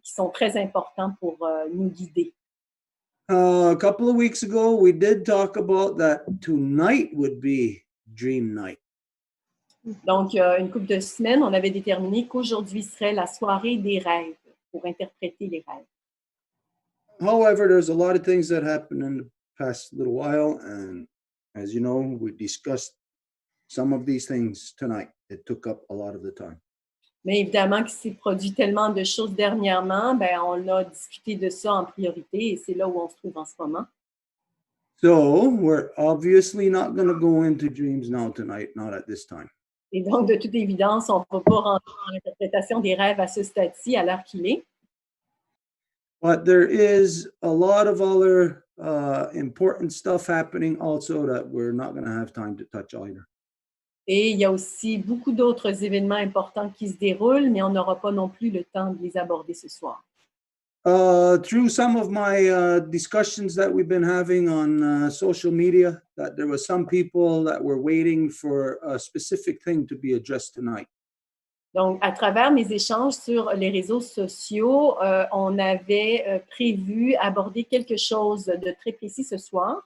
B: sont très importants pour nous guider.
A: A couple of weeks ago, we did talk about that tonight would be dream night.
B: Donc, une couple de semaines, on avait déterminé qu'aujourd'hui serait la soirée des rêves pour interpréter les rêves.
A: However, there's a lot of things that happened in the past little while, and as you know, we discussed some of these things tonight. It took up a lot of the time.
B: Mais évidemment qu'il s'est produit tellement de choses dernièrement, on a discuté de ça en priorité et c'est là où on se trouve en ce moment.
A: So we're obviously not going to go into dreams now tonight, not at this time.
B: Et donc, de toute évidence, on ne va pas rentrer dans l'interprétation des rêves à ce stade-ci, à l'heure qu'il est.
A: But there is a lot of other important stuff happening also that we're not going to have time to touch either.
B: Et il y a aussi beaucoup d'autres événements importants qui se déroulent, mais on n'aura pas non plus le temps de les aborder ce soir.
A: Through some of my discussions that we've been having on social media, that there was some people that were waiting for a specific thing to be addressed tonight.
B: Donc, à travers mes échanges sur les réseaux sociaux, on avait prévu aborder quelque chose de très précis ce soir.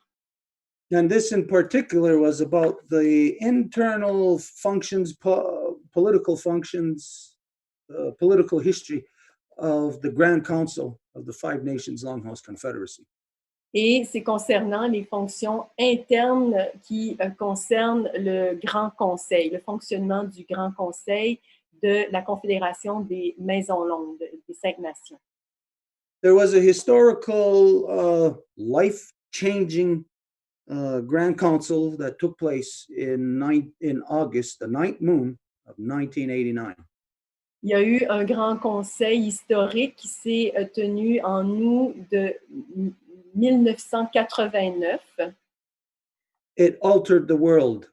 A: And this in particular was about the internal functions, political functions, political history of the Grand Council of the Five Nations Longhouse Confederacy.
B: Et c'est concernant les fonctions internes qui concernent le Grand Conseil, le fonctionnement du Grand Conseil de la Confédération des Maisons Longues, des 5 nations.
A: There was a historical, life-changing Grand Council that took place in August, the ninth moon of 1989.
B: Il y a eu un grand conseil historique qui s'est tenu en août de 1989.
A: It altered the world.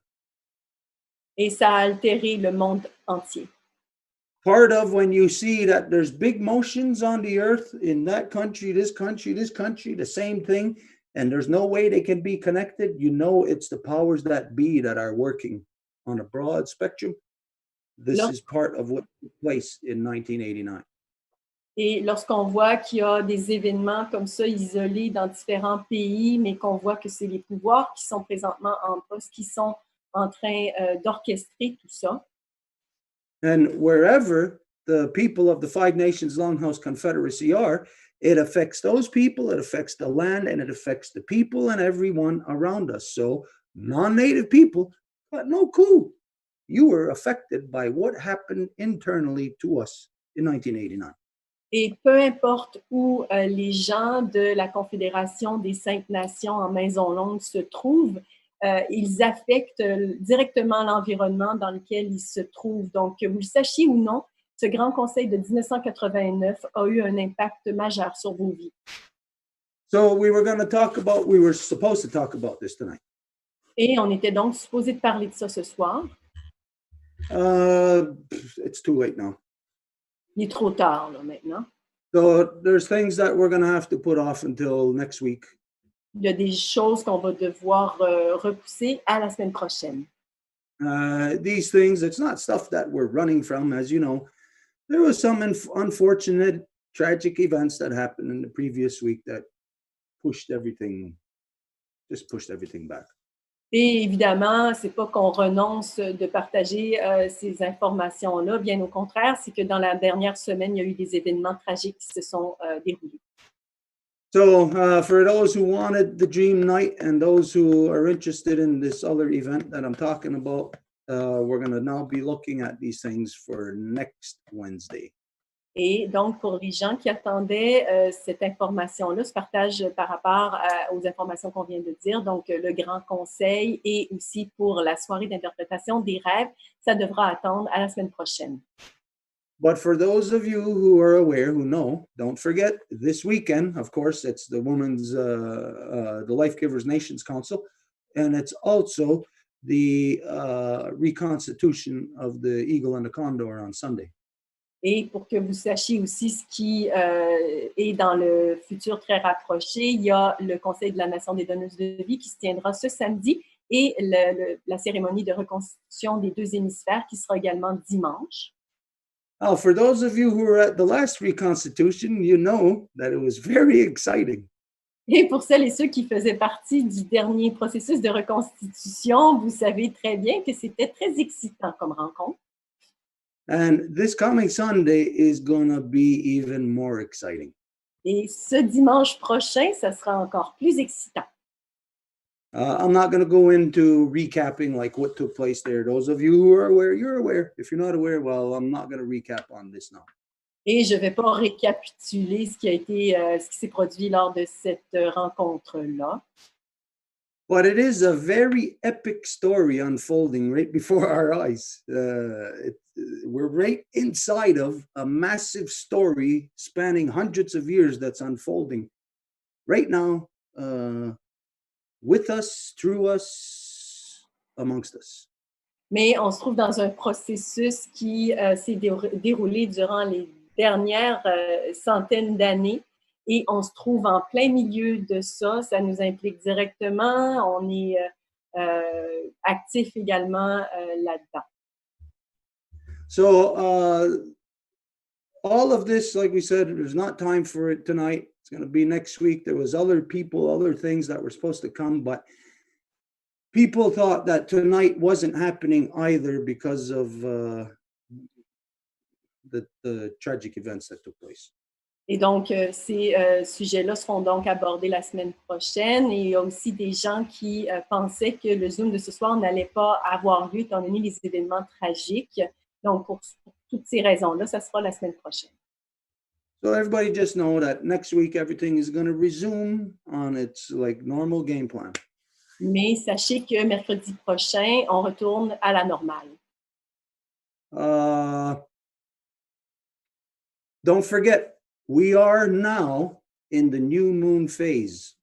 B: Et ça a altéré le monde entier.
A: Part of when you see that there's big motions on the earth in that country, this country, the same thing, and there's no way they can be connected, you know it's the powers that be that are working on a broad spectrum. This is part of what took place in 1989.
B: Et lorsqu'on voit qu'il y a des événements comme ça isolés dans différents pays, mais qu'on voit que c'est les pouvoirs qui sont présentement en poste, qui sont en train d'orchestrer tout ça.
A: And wherever the people of the Five Nations Longhouse Confederacy are, it affects those people, it affects the land, and it affects the people and everyone around us. So non-native people got no clue. You were affected by what happened internally to us in 1989.
B: Et peu importe où les gens de la Confédération des 5 Nations en Maison Longue se trouvent, ils affectent directement l'environnement dans lequel ils se trouvent. Donc, que vous le sachiez ou non, ce Grand Conseil de 1989 a eu un impact majeur sur vos vies.
A: So we were supposed to talk about this tonight.
B: Et on était donc supposé de parler de ça ce soir.
A: It's too late now.
B: Il est trop tard là, maintenant.
A: So there's things that we're going to have to put off until next week.
B: Il y a des choses qu'on va devoir repousser à la semaine prochaine.
A: These things, it's not stuff that we're running from, as you know. There was some unfortunate, tragic events that happened in the previous week that pushed everything back.
B: Et évidemment, c'est pas qu'on renonce de partager ces informations-là. Bien au contraire, c'est que dans la dernière semaine, il y a eu des événements tragiques qui se sont déroulés.
A: So for those who wanted the dream night and those who are interested in this other event that I'm talking about, we're going to now be looking at these things for next Wednesday.
B: Et donc, pour les gens qui attendaient cette information-là, ce partage par rapport aux informations qu'on vient de dire, donc le Grand Conseil et aussi pour la soirée d'interprétation des rêves, ça devra attendre à la semaine prochaine.
A: But for those of you who are aware, who know, don't forget this weekend, of course, it's the the Life Givers Nations Council, and it's also the reconstitution of the Eagle and the Condor on Sunday.
B: Et pour que vous sachiez aussi ce qui est dans le futur très rapproché, il y a le Conseil de la Nation des donneuses de vie qui se tiendra ce samedi et la cérémonie de reconstitution des 2 hémisphères qui sera également dimanche.
A: Oh, for those of you who were at the last reconstitution, you know that it was very exciting.
B: Et pour celles et ceux qui faisaient partie du dernier processus de reconstitution, vous savez très bien que c'était très excitant comme rencontre.
A: And this coming Sunday is going to be even more exciting.
B: Et ce dimanche prochain, ça sera encore plus excitant.
A: I'm not going to go into recapping like what took place there. Those of you who are aware, you're aware. If you're not aware, well, I'm not going to recap on this now.
B: Et je ne vais pas récapituler ce qui s'est produit lors de cette rencontre-là.
A: But it is a very epic story unfolding right before our eyes. We're right inside of a massive story spanning hundreds of years that's unfolding right now, with us, through us, amongst us.
B: Mais on se trouve dans un processus qui s'est déroulé durant les dernières centaines d'années. Et on se trouve en plein milieu de ça. Ça nous implique directement. On est actif également là-dedans.
A: So all of this, like we said, there's not time for it tonight. It's going to be next week. There was other people, other things that were supposed to come, but people thought that tonight wasn't happening either because of the tragic events that took place.
B: Et donc, ces sujets-là seront donc abordés la semaine prochaine. Et il y a aussi des gens qui pensaient que le Zoom de ce soir n'allait pas avoir lieu étant donné les événements tragiques. Donc, pour toutes ces raisons-là, ça sera la semaine prochaine.
A: So everybody just know that next week everything is going to resume on its like normal game plan.
B: Mais sachez que mercredi prochain, on retourne à la normale.
A: Don't forget, we are now in the new moon phase.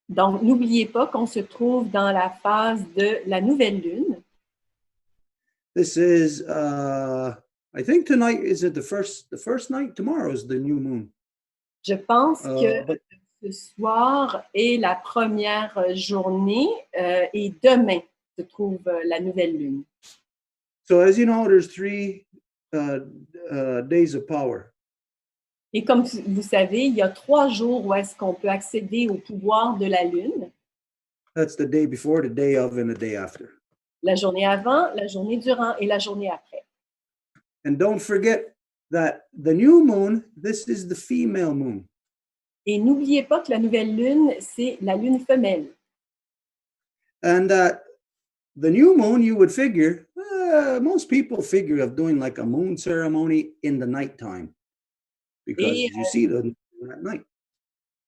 B: Donc, n'oubliez pas qu'on se trouve dans la phase de la nouvelle lune.
A: This is, I think tonight is it the first night? Tomorrow is the new moon.
B: Je pense que
A: But
B: ce soir est la première journée et demain se trouve la nouvelle lune.
A: so as you know, there's 3 days of power.
B: Et comme vous savez, il y a 3 jours où est-ce qu'on peut accéder au pouvoir de la lune.
A: That's the day before, the day of, and the day after.
B: La journée avant, la journée durant et la journée après.
A: And don't forget that the new moon, this is the female moon.
B: Et n'oubliez pas que la nouvelle lune, c'est la lune femelle.
A: And that the new moon, you would figure, most people figure of doing like a moon ceremony in the nighttime because you see the moon at night.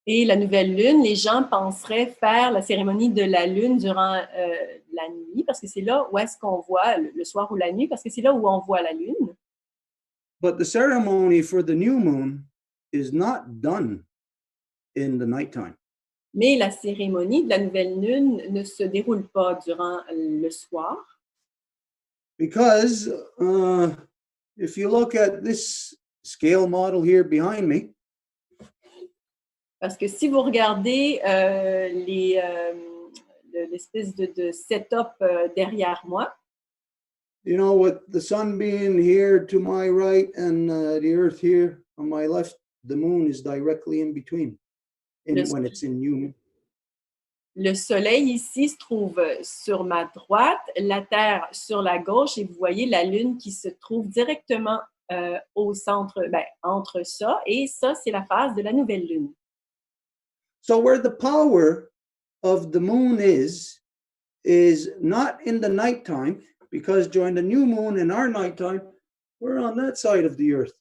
B: Et la nouvelle lune, les gens penseraient faire la cérémonie de la lune durant la nuit, parce que c'est là où est-ce qu'on voit, le soir ou la nuit, parce que c'est là où on voit la lune.
A: But the ceremony for the new moon is not done in the nighttime.
B: Mais la cérémonie de la nouvelle lune ne se déroule pas durant le soir.
A: Because if you look at this scale model here behind me,
B: Parce que si vous regardez l'espèce de setup derrière moi,
A: you know, with the sun being here to my right and the earth here on my left, the moon is directly in between when it's in new moon.
B: le soleil ici se trouve sur ma droite, la Terre sur la gauche, et vous voyez la Lune qui se trouve directement au centre, entre ça, et ça, c'est la phase de la nouvelle Lune.
A: So where the power of the moon is not in the nighttime, because during the new moon in our nighttime, we're on that side of the earth.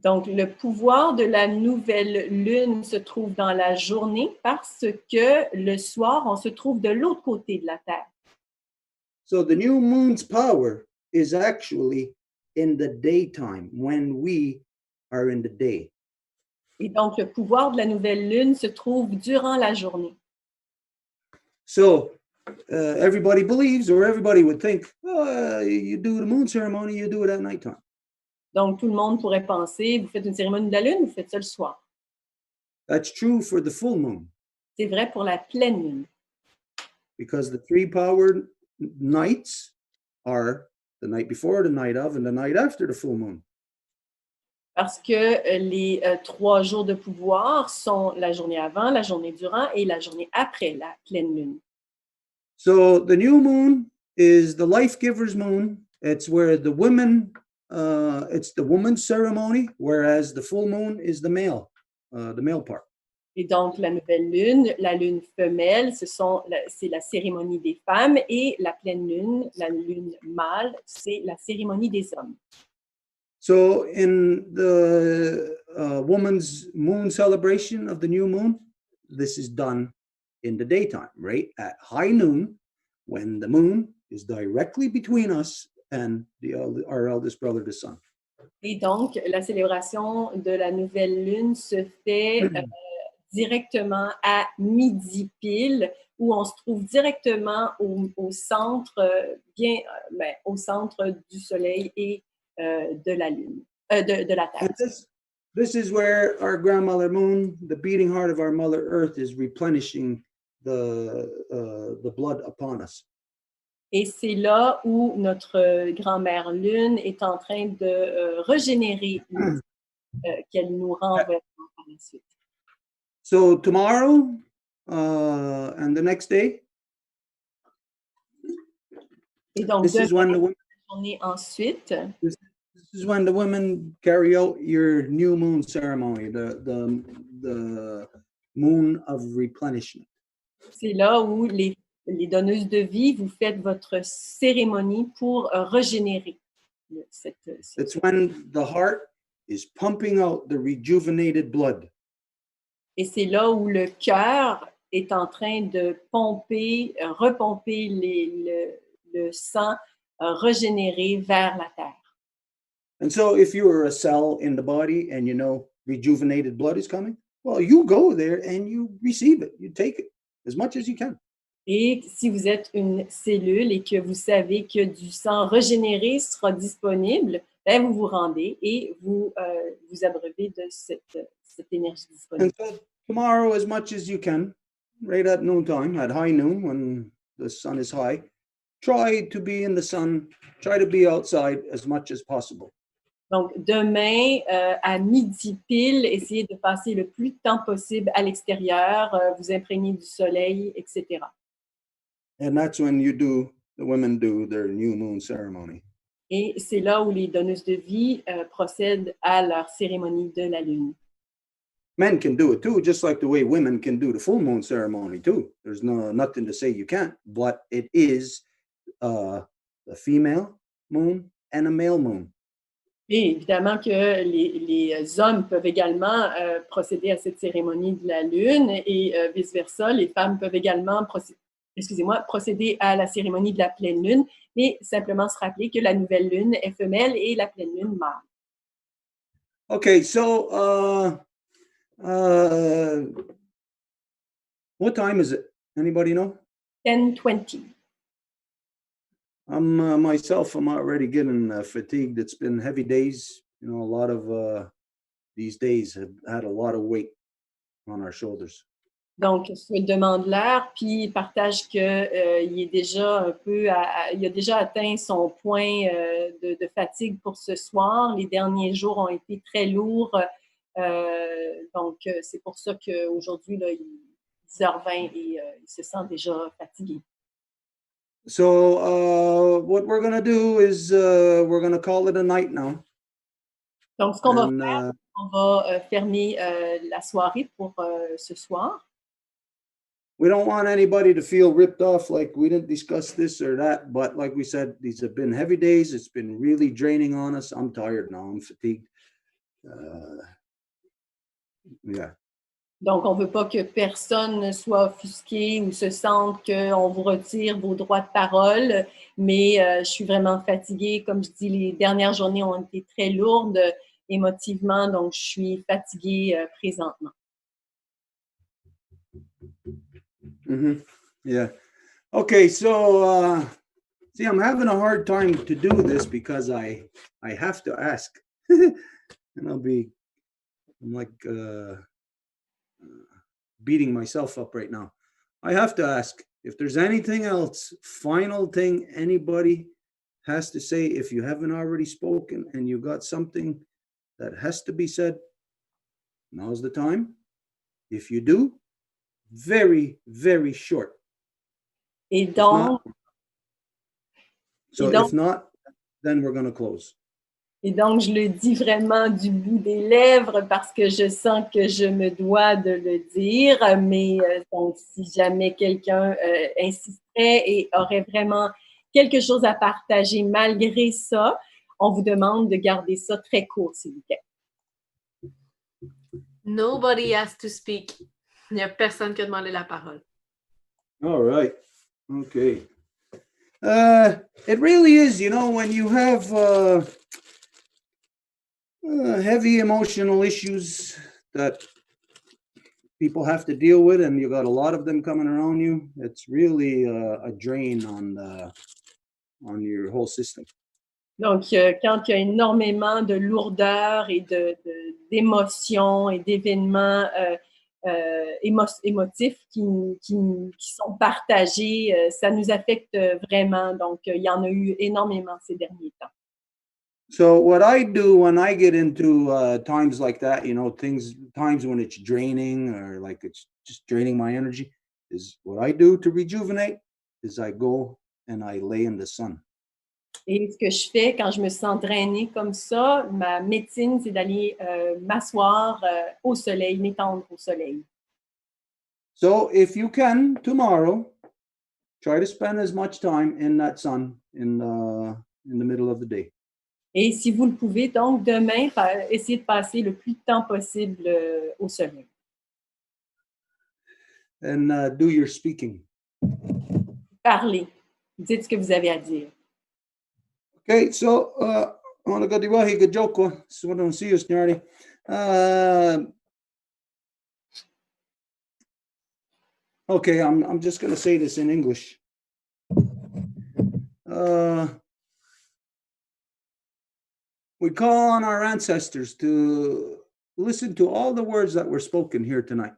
B: Donc, le pouvoir de la nouvelle lune se trouve dans la journée parce que le soir, on se trouve de l'autre côté de la Terre.
A: So the new moon's power is actually in the daytime when we are in the day.
B: Et donc, le pouvoir de la nouvelle lune se trouve durant la journée.
A: So everybody believes, or everybody would think, you do the moon ceremony, you do it at nighttime.
B: Donc, tout le monde pourrait penser, vous faites une cérémonie de la lune, vous faites ça le soir.
A: That's true for the full moon.
B: C'est vrai pour la pleine lune.
A: Because the 3 power nights are the night before, the night of, and the night after the full moon.
B: Parce que les 3 jours de pouvoir sont la journée avant, la journée durant et la journée après la pleine lune.
A: So the new moon is the life giver's moon. It's where the women, it's the woman's ceremony, whereas the full moon is the male part.
B: Et donc, la nouvelle lune, la lune femelle, c'est la cérémonie des femmes, et la pleine lune, la lune mâle, c'est la cérémonie des hommes.
A: So in the woman's moon celebration of the new moon, this is done in the daytime, right? At high noon, when the moon is directly between us and our eldest brother, the sun.
B: Et donc, la célébration de la nouvelle lune se fait directement à midi pile, où on se trouve directement au centre, au centre du soleil et de la lune, de la Terre.
A: This is where our grandmother moon, the beating heart of our mother earth, is replenishing the blood upon us.
B: Et c'est là où notre grand-mère lune est en train de régénérer qu'elle nous renverra par la suite.
A: So tomorrow and the next day,
B: et donc,
A: this is when the women,
B: journée ensuite,
A: this is when the women carry out your new moon ceremony, the moon of replenishment.
B: C'est là où les donneuses de vie, vous faites votre cérémonie pour régénérer cette.
A: It's when the heart is pumping out the rejuvenated blood.
B: Et c'est là où le cœur est en train de pomper, repomper le sang régénéré vers la terre.
A: And so if you are a cell in the body and you know rejuvenated blood is coming, well, you go there and you receive it. You take it as much as you can.
B: Et si vous êtes une cellule et que vous savez que du sang régénéré sera disponible, ben vous vous rendez et vous vous abreuvez de cette énergie disponible.
A: And so tomorrow, as much as you can, right at noontime, at high noon when the sun is high, try to be in the sun, try to be outside as much as possible.
B: Donc, demain, à midi pile, essayez de passer le plus de temps possible à l'extérieur, vous imprégner du soleil, etc.
A: And that's when the women do their new moon ceremony.
B: Et c'est là où les donneuses de vie procèdent à leur cérémonie de la lune.
A: Men can do it too, just like the way women can do the full moon ceremony too. There's nothing to say you can't, but it is a female moon and a male moon.
B: Et évidemment que les hommes peuvent également procéder à cette cérémonie de la lune et vice-versa, les femmes peuvent également procéder à la cérémonie de la pleine lune, mais simplement se rappeler que la nouvelle lune est femelle et la pleine lune mâle.
A: Okay, so what time is it? Anybody know?
B: 10:20.
A: Myself, I'm already getting fatigued. It's been heavy days. You know, a lot of these days have had a lot of weight on our shoulders.
B: Donc, il demande l'heure, puis il partage qu'il est déjà un peu, il a déjà atteint son point de fatigue pour ce soir. Les derniers jours ont été très lourds, donc c'est pour ça qu'aujourd'hui, il est 10h20 et il se sent déjà fatigué.
A: So what we're going to do is we're going to call it a night now.
B: Donc, ce qu'on va faire, on va fermer la soirée pour ce soir.
A: We don't want anybody to feel ripped off like we didn't discuss this or that, but like we said, these have been heavy days. It's been really draining on us. I'm tired now. I'm fatigued. Yeah.
B: Donc, on ne veut pas que personne soit offusqué ou se sente qu'on vous retire vos droits de parole, mais je suis vraiment fatiguée. Comme je dis, les dernières journées ont été très lourdes émotivement, donc je suis fatiguée présentement.
A: Mm-hmm. Yeah. Okay, so see, I'm having a hard time to do this because I have to ask, and I'm like beating myself up right now. I have to ask if there's anything else, final thing anybody has to say. If you haven't already spoken and you got something that has to be said, now's the time. If you do, very, very short.
B: Et donc,
A: if not, then we're going to close.
B: Et donc, je le dis vraiment du bout des lèvres parce que je sens que je me dois de le dire. Mais donc, si jamais quelqu'un insisterait et aurait vraiment quelque chose à partager malgré ça, on vous demande de garder ça très court, s'il vous plaît.
F: Nobody has to speak. Il n'y a personne qui a demandé la parole.
A: All right. Okay. It really is, you know, when you have heavy emotional issues that people have to deal with, and you got a lot of them coming around you, it's really a drain on your whole system.
B: Donc, quand il y a énormément de lourdeur et d'émotions et d'événements émotifs qui sont partagés, ça nous affecte vraiment. Donc, il y en a eu énormément ces derniers temps.
A: So what I do when I get into times like that, you know, times when it's draining or like it's just draining my energy, is what I do to rejuvenate is I go and I lay in the sun.
B: Et ce que je fais quand je me sens drainée comme ça, ma médecine, c'est d'aller m'asseoir au soleil, m'étendre au soleil.
A: So if you can, tomorrow, try to spend as much time in that sun in the middle of the day.
B: Et si vous le pouvez, donc demain, essayez de passer le plus de temps possible au soleil.
A: and do your speaking.
B: Parlez. Dites ce que vous avez à dire.
A: Okay, so on the diwahi good joke. So I don't see you, Snarty. Okay, I'm just going to say this in English. We call on our ancestors to listen to all the words that were spoken here tonight.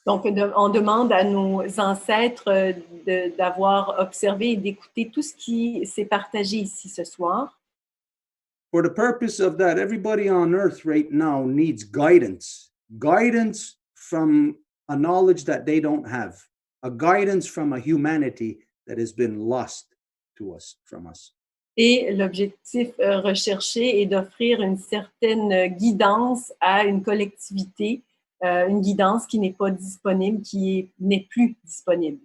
B: Donc, on demande à nos ancêtres d'avoir observé et d'écouter tout ce qui s'est partagé ici ce soir.
A: For the purpose of that, everybody on earth right now needs guidance. Guidance from a knowledge that they don't have. A guidance from a humanity that has been lost to us, from us.
B: Et l'objectif recherché est d'offrir une certaine guidance à une collectivité, une guidance qui n'est pas disponible, qui n'est plus disponible.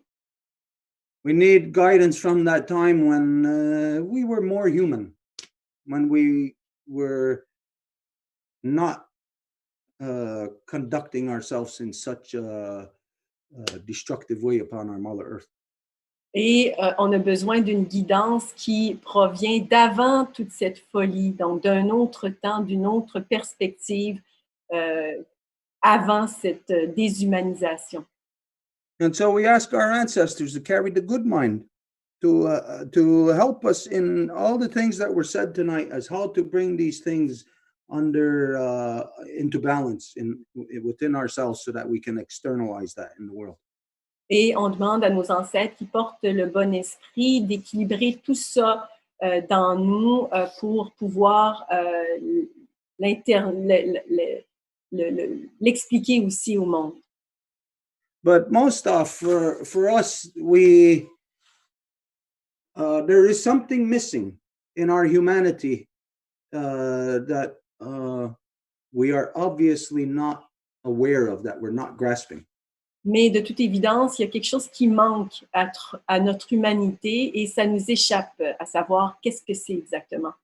A: We need guidance from that time when we were more human, when we were not conducting ourselves in such a destructive way upon our Mother Earth.
B: Et on a besoin d'une guidance qui provient d'avant toute cette folie, donc d'un autre temps, d'une autre perspective, avant cette déshumanisation.
A: And so we ask our ancestors to carry the good mind, to help us in all the things that were said tonight, as how to bring these things into balance within ourselves, so that we can externalize that in the world.
B: Et on demande à nos ancêtres qui portent le bon esprit d'équilibrer tout ça dans nous pour pouvoir l'expliquer aussi au monde.
A: But most of for us, there is something missing in our humanity that we are obviously not aware of, that we're not grasping.
B: Mais de toute évidence, il y a quelque chose qui manque à notre humanité et ça nous échappe à savoir qu'est-ce que c'est exactement.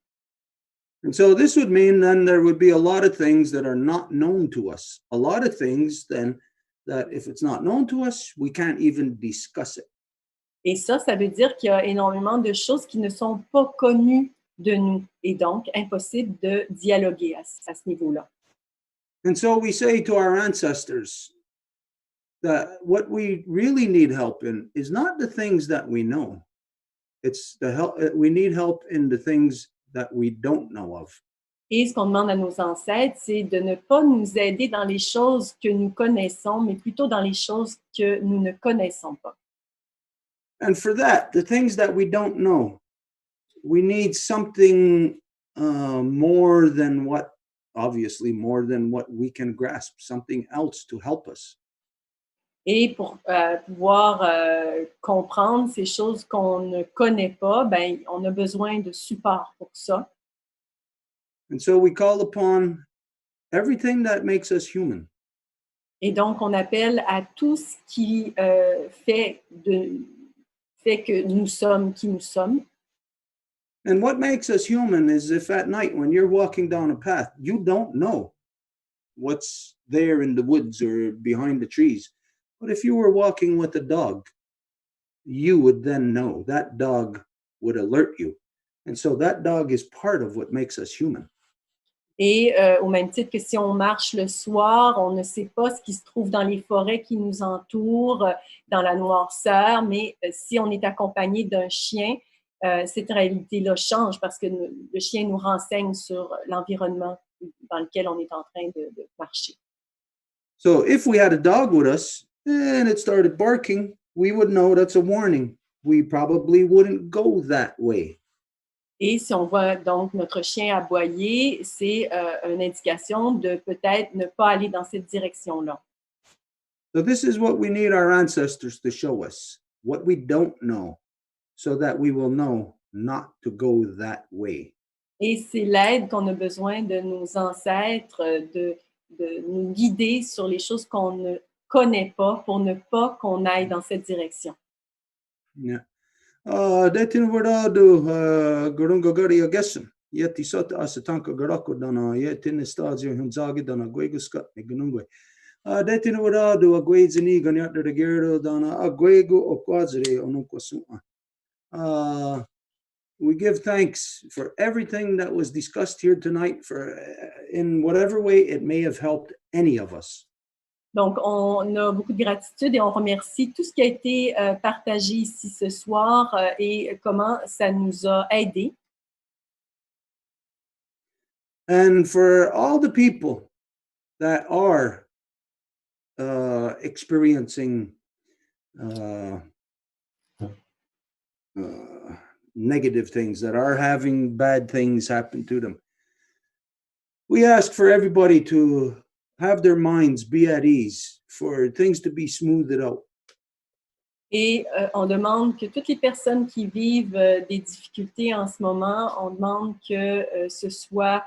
A: And so this would mean then there would be a lot of things that are not known to us. A lot of things then that if it's not known to us, we can't even discuss it.
B: Et ça veut dire qu'il y a énormément de choses qui ne sont pas connues de nous et donc impossible de dialoguer à ce niveau-là.
A: And so we say to our ancestors that what we really need help in is not the things that we know. It's the help. We need help in the things that we don't know of.
B: Et ce qu'on demande à nos ancêtres, c'est de ne pas nous aider dans les choses que nous connaissons, mais plutôt dans les choses que nous ne connaissons pas.
A: And for that, the things that we don't know, we need something more than what we can grasp, something else to help us.
B: Et pour pouvoir comprendre ces choses qu'on ne connaît pas, ben, on a besoin de support pour ça.
A: And so we call upon everything that makes us human.
B: Et donc, on appelle à tout ce qui fait que nous sommes qui nous sommes.
A: And what makes us human is if at night when you're walking down a path, you don't know what's there in the woods or behind the trees. But if you were walking with a dog, you would then know. That dog would alert you. And so that dog is part of what makes us human.
B: Et au même titre que si on marche le soir, on ne sait pas ce qui se trouve dans les forêts qui nous entourent, dans la noirceur, mais si on est accompagné d'un chien, cette réalité-là change parce que le chien nous renseigne sur l'environnement dans lequel on est en train de marcher.
A: So if we had a dog with us and it started barking, we would know that's a warning. We probably wouldn't go that way.
B: Et si on voit donc notre chien aboyer, c'est une indication de peut-être ne pas aller dans cette direction-là.
A: So this is what we need our ancestors to show us, what we don't know, so that we will know not to go that way.
B: Et c'est l'aide qu'on a besoin de nos ancêtres, de nous guider sur les choses qu'on ne connaît pas pour ne pas qu'on aille dans cette direction.
A: Yeah. Detin Varado, Gurunga Gari Agesson, Yeti Sota Asatanka Garako Dana, Yetin Estadio Hunzagi Dana Gueguscut, Gunungwe. Detinu wada do agwe zini ganyat de gerdo dana agwe go okwazre onukwasuma. We give thanks for everything that was discussed here tonight, for in whatever way it may have helped any of us.
B: Donc, on a beaucoup de gratitude et on remercie tout ce qui a été partagé ici ce soir et comment ça nous a aidés.
A: And for all the people that are experiencing negative things, that are having bad things happen to them, we ask for everybody to have their minds be at ease, for things to be smoothed out.
B: Et on demande que toutes les personnes qui vivent des difficultés en ce moment, on demande que ce soit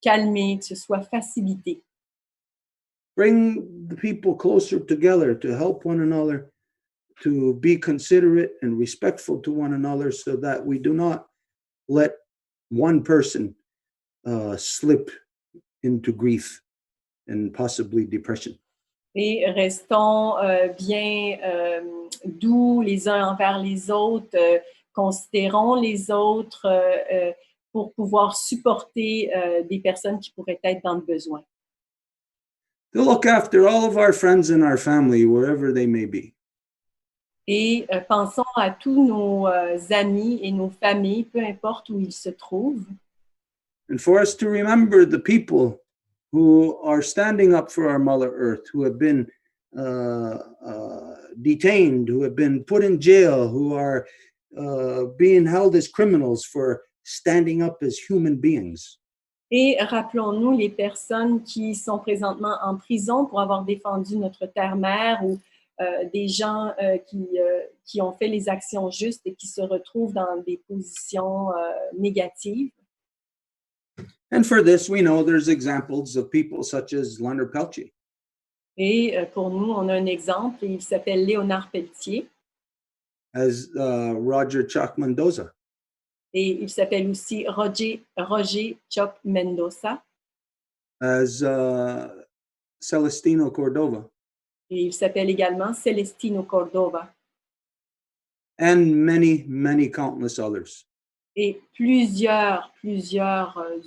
B: calmé, que ce soit facilité.
A: Bring the people closer together to help one another, to be considerate and respectful to one another, so that we do not let one person slip into grief and possibly depression.
B: Et restons bien doux les uns envers les autres, considérons les autres pour pouvoir supporter des personnes qui pourraient être dans le besoin.
A: To look after all of our friends and our family, wherever they may be.
B: Et pensons à tous nos amis et nos familles, peu importe où ils se trouvent.
A: And for us to remember the people who are standing up for our Mother Earth, who have been detained, who have been put in jail, who are being held as criminals for standing up as human beings.
B: Et rappelons-nous les personnes qui sont présentement en prison pour avoir défendu notre terre-mère, ou des gens qui ont fait les actions justes et qui se retrouvent dans des positions négatives.
A: And for this, we know there's examples of people such as Leonard Peltier.
B: Et pour nous, on a un exemple, il s'appelle Léonard Pelletier.
A: As Roger Chuck Mendoza.
B: Et il s'appelle aussi Roger Chuck Mendoza.
A: As Celestino Cordova.
B: Et il s'appelle également Celestino Cordova.
A: And many, many countless others.
B: Et plusieurs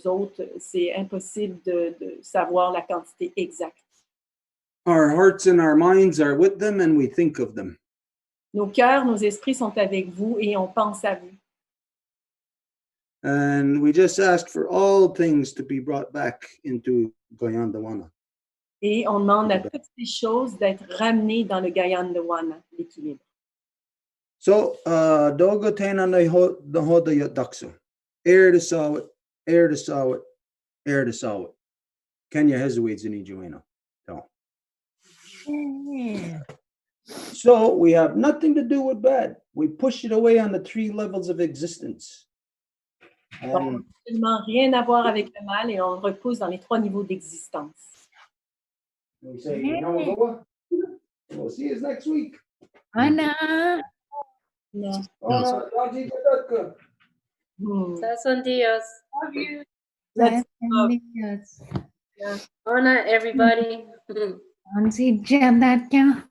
B: autres, c'est impossible de savoir la quantité exacte.
A: Our hearts and our minds are with them, and we think of them.
B: Nos cœurs, nos esprits sont avec vous et on pense à vous.
A: And we just ask for all things to be brought back into Goyandawana.
B: Et on demande à toutes ces choses d'être ramenées dans le Gayandawana, l'équilibre.
A: So, dogo tena na hoda yadakso. Air to sawit, air to sawit, air to sawit. Kenya hezuids in Ijuena. So we have nothing to do with bad. We push it away on the 3 levels of existence.
B: Donc, absolument rien à voir avec le mal et on le repousse dans les 3 niveaux d'existence.
A: We say, we'll see you next week.
I: Ana.
B: No.
A: Raji Gadatka.
J: Son Dios.
I: Love you.
B: Let's
I: Yes.
J: Hola, everybody.
I: Ansi Jadatka.